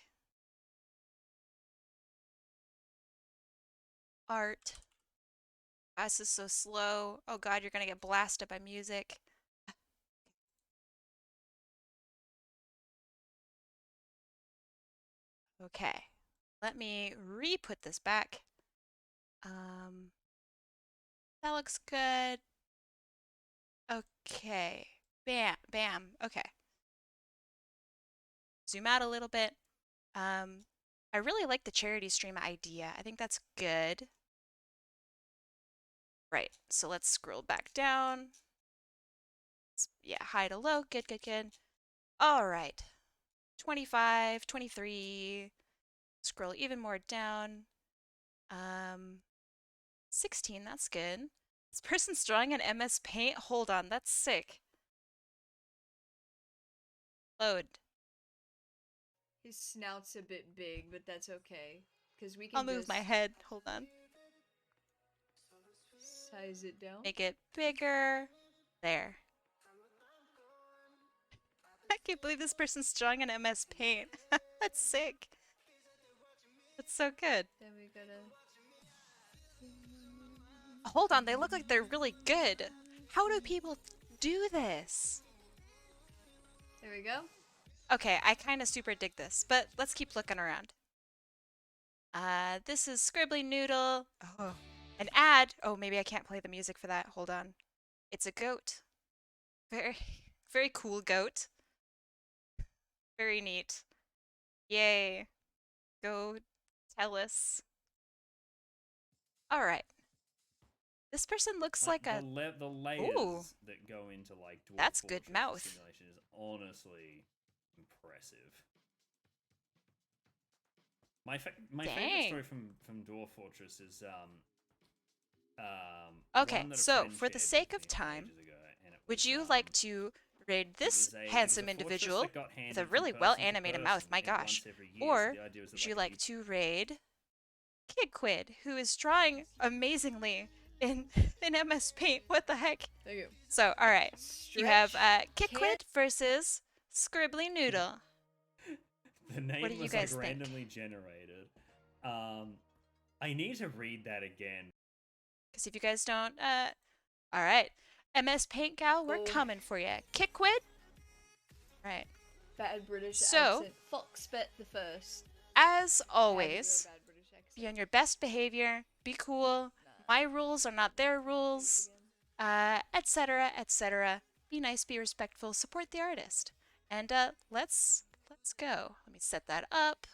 Art. This is so slow. Oh god, you're gonna get blasted by music. Okay. Let me re-put this back. That looks good. Okay. Bam, bam. Okay. Zoom out a little bit. I really like the charity stream idea. I think that's good. Right. So let's scroll back down. Yeah, high to low. Good, good, good. All right. 25, 23. Scroll even more down. 16, that's good. This person's drawing an MS Paint? Hold on, that's sick. Load. His snout's a bit big, but that's okay. Because we can I'll move just my head. Hold on. size it down. Make it bigger. There. I can't believe this person's drawing an MS Paint. That's sick. That's so good. Then we gotta... Hold on, they look like they're really good. How do people do this? There we go. Okay, I kind of super dig this, but let's keep looking around. This is Scribbly Noodle. Oh, an ad. Oh, maybe I can't play the music for that. Hold on. It's a goat. Very, very cool goat. Very neat. Yay. Go tell us. All right. This person looks like a... the layers Ooh. that go into like Dwarf That's good Fortress mouth. simulation is honestly impressive. My favorite story from Dwarf Fortress is Okay, one that a so friend for the shared sake with of me time, ages ago, and it would was, you like to raid it this was a handsome fortress individual that got with handed a from really person well to animated mouth, my person gosh? once every year, so Or the idea was that, would you like, like to raid Kidquid, who is drawing amazingly in MS Paint? What the heck? There you go. So, all right, you have Stretch. Kidquid versus Scribbly Noodle. the name What do you was guys like think? randomly generated. I need to read that again. Because if you guys don't, all right, MS Paint gal, we're Oh. coming for you. Kidquid. Right. Bad British So- accent. Fox bet the first. As I had to do a always, bad British accent. be on your best behavior. Be cool. Nah. My rules are not their rules. Etc. Etc. Be nice. Be respectful. Support the artist. And let's go. Let me set that up.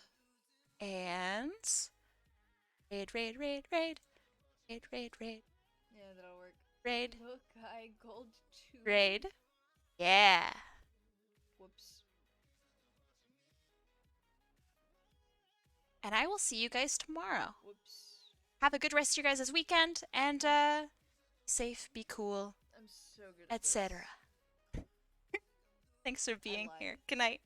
And raid, raid, raid, raid, raid, raid, raid, Yeah, that'll work. raid, Look, I gold 2. raid. Yeah. Whoops. And I will see you guys tomorrow. Whoops. Have a good rest of your guys' weekend, and safe, be cool, I'm so good at this. etc. Thanks for being lied. here. Good night.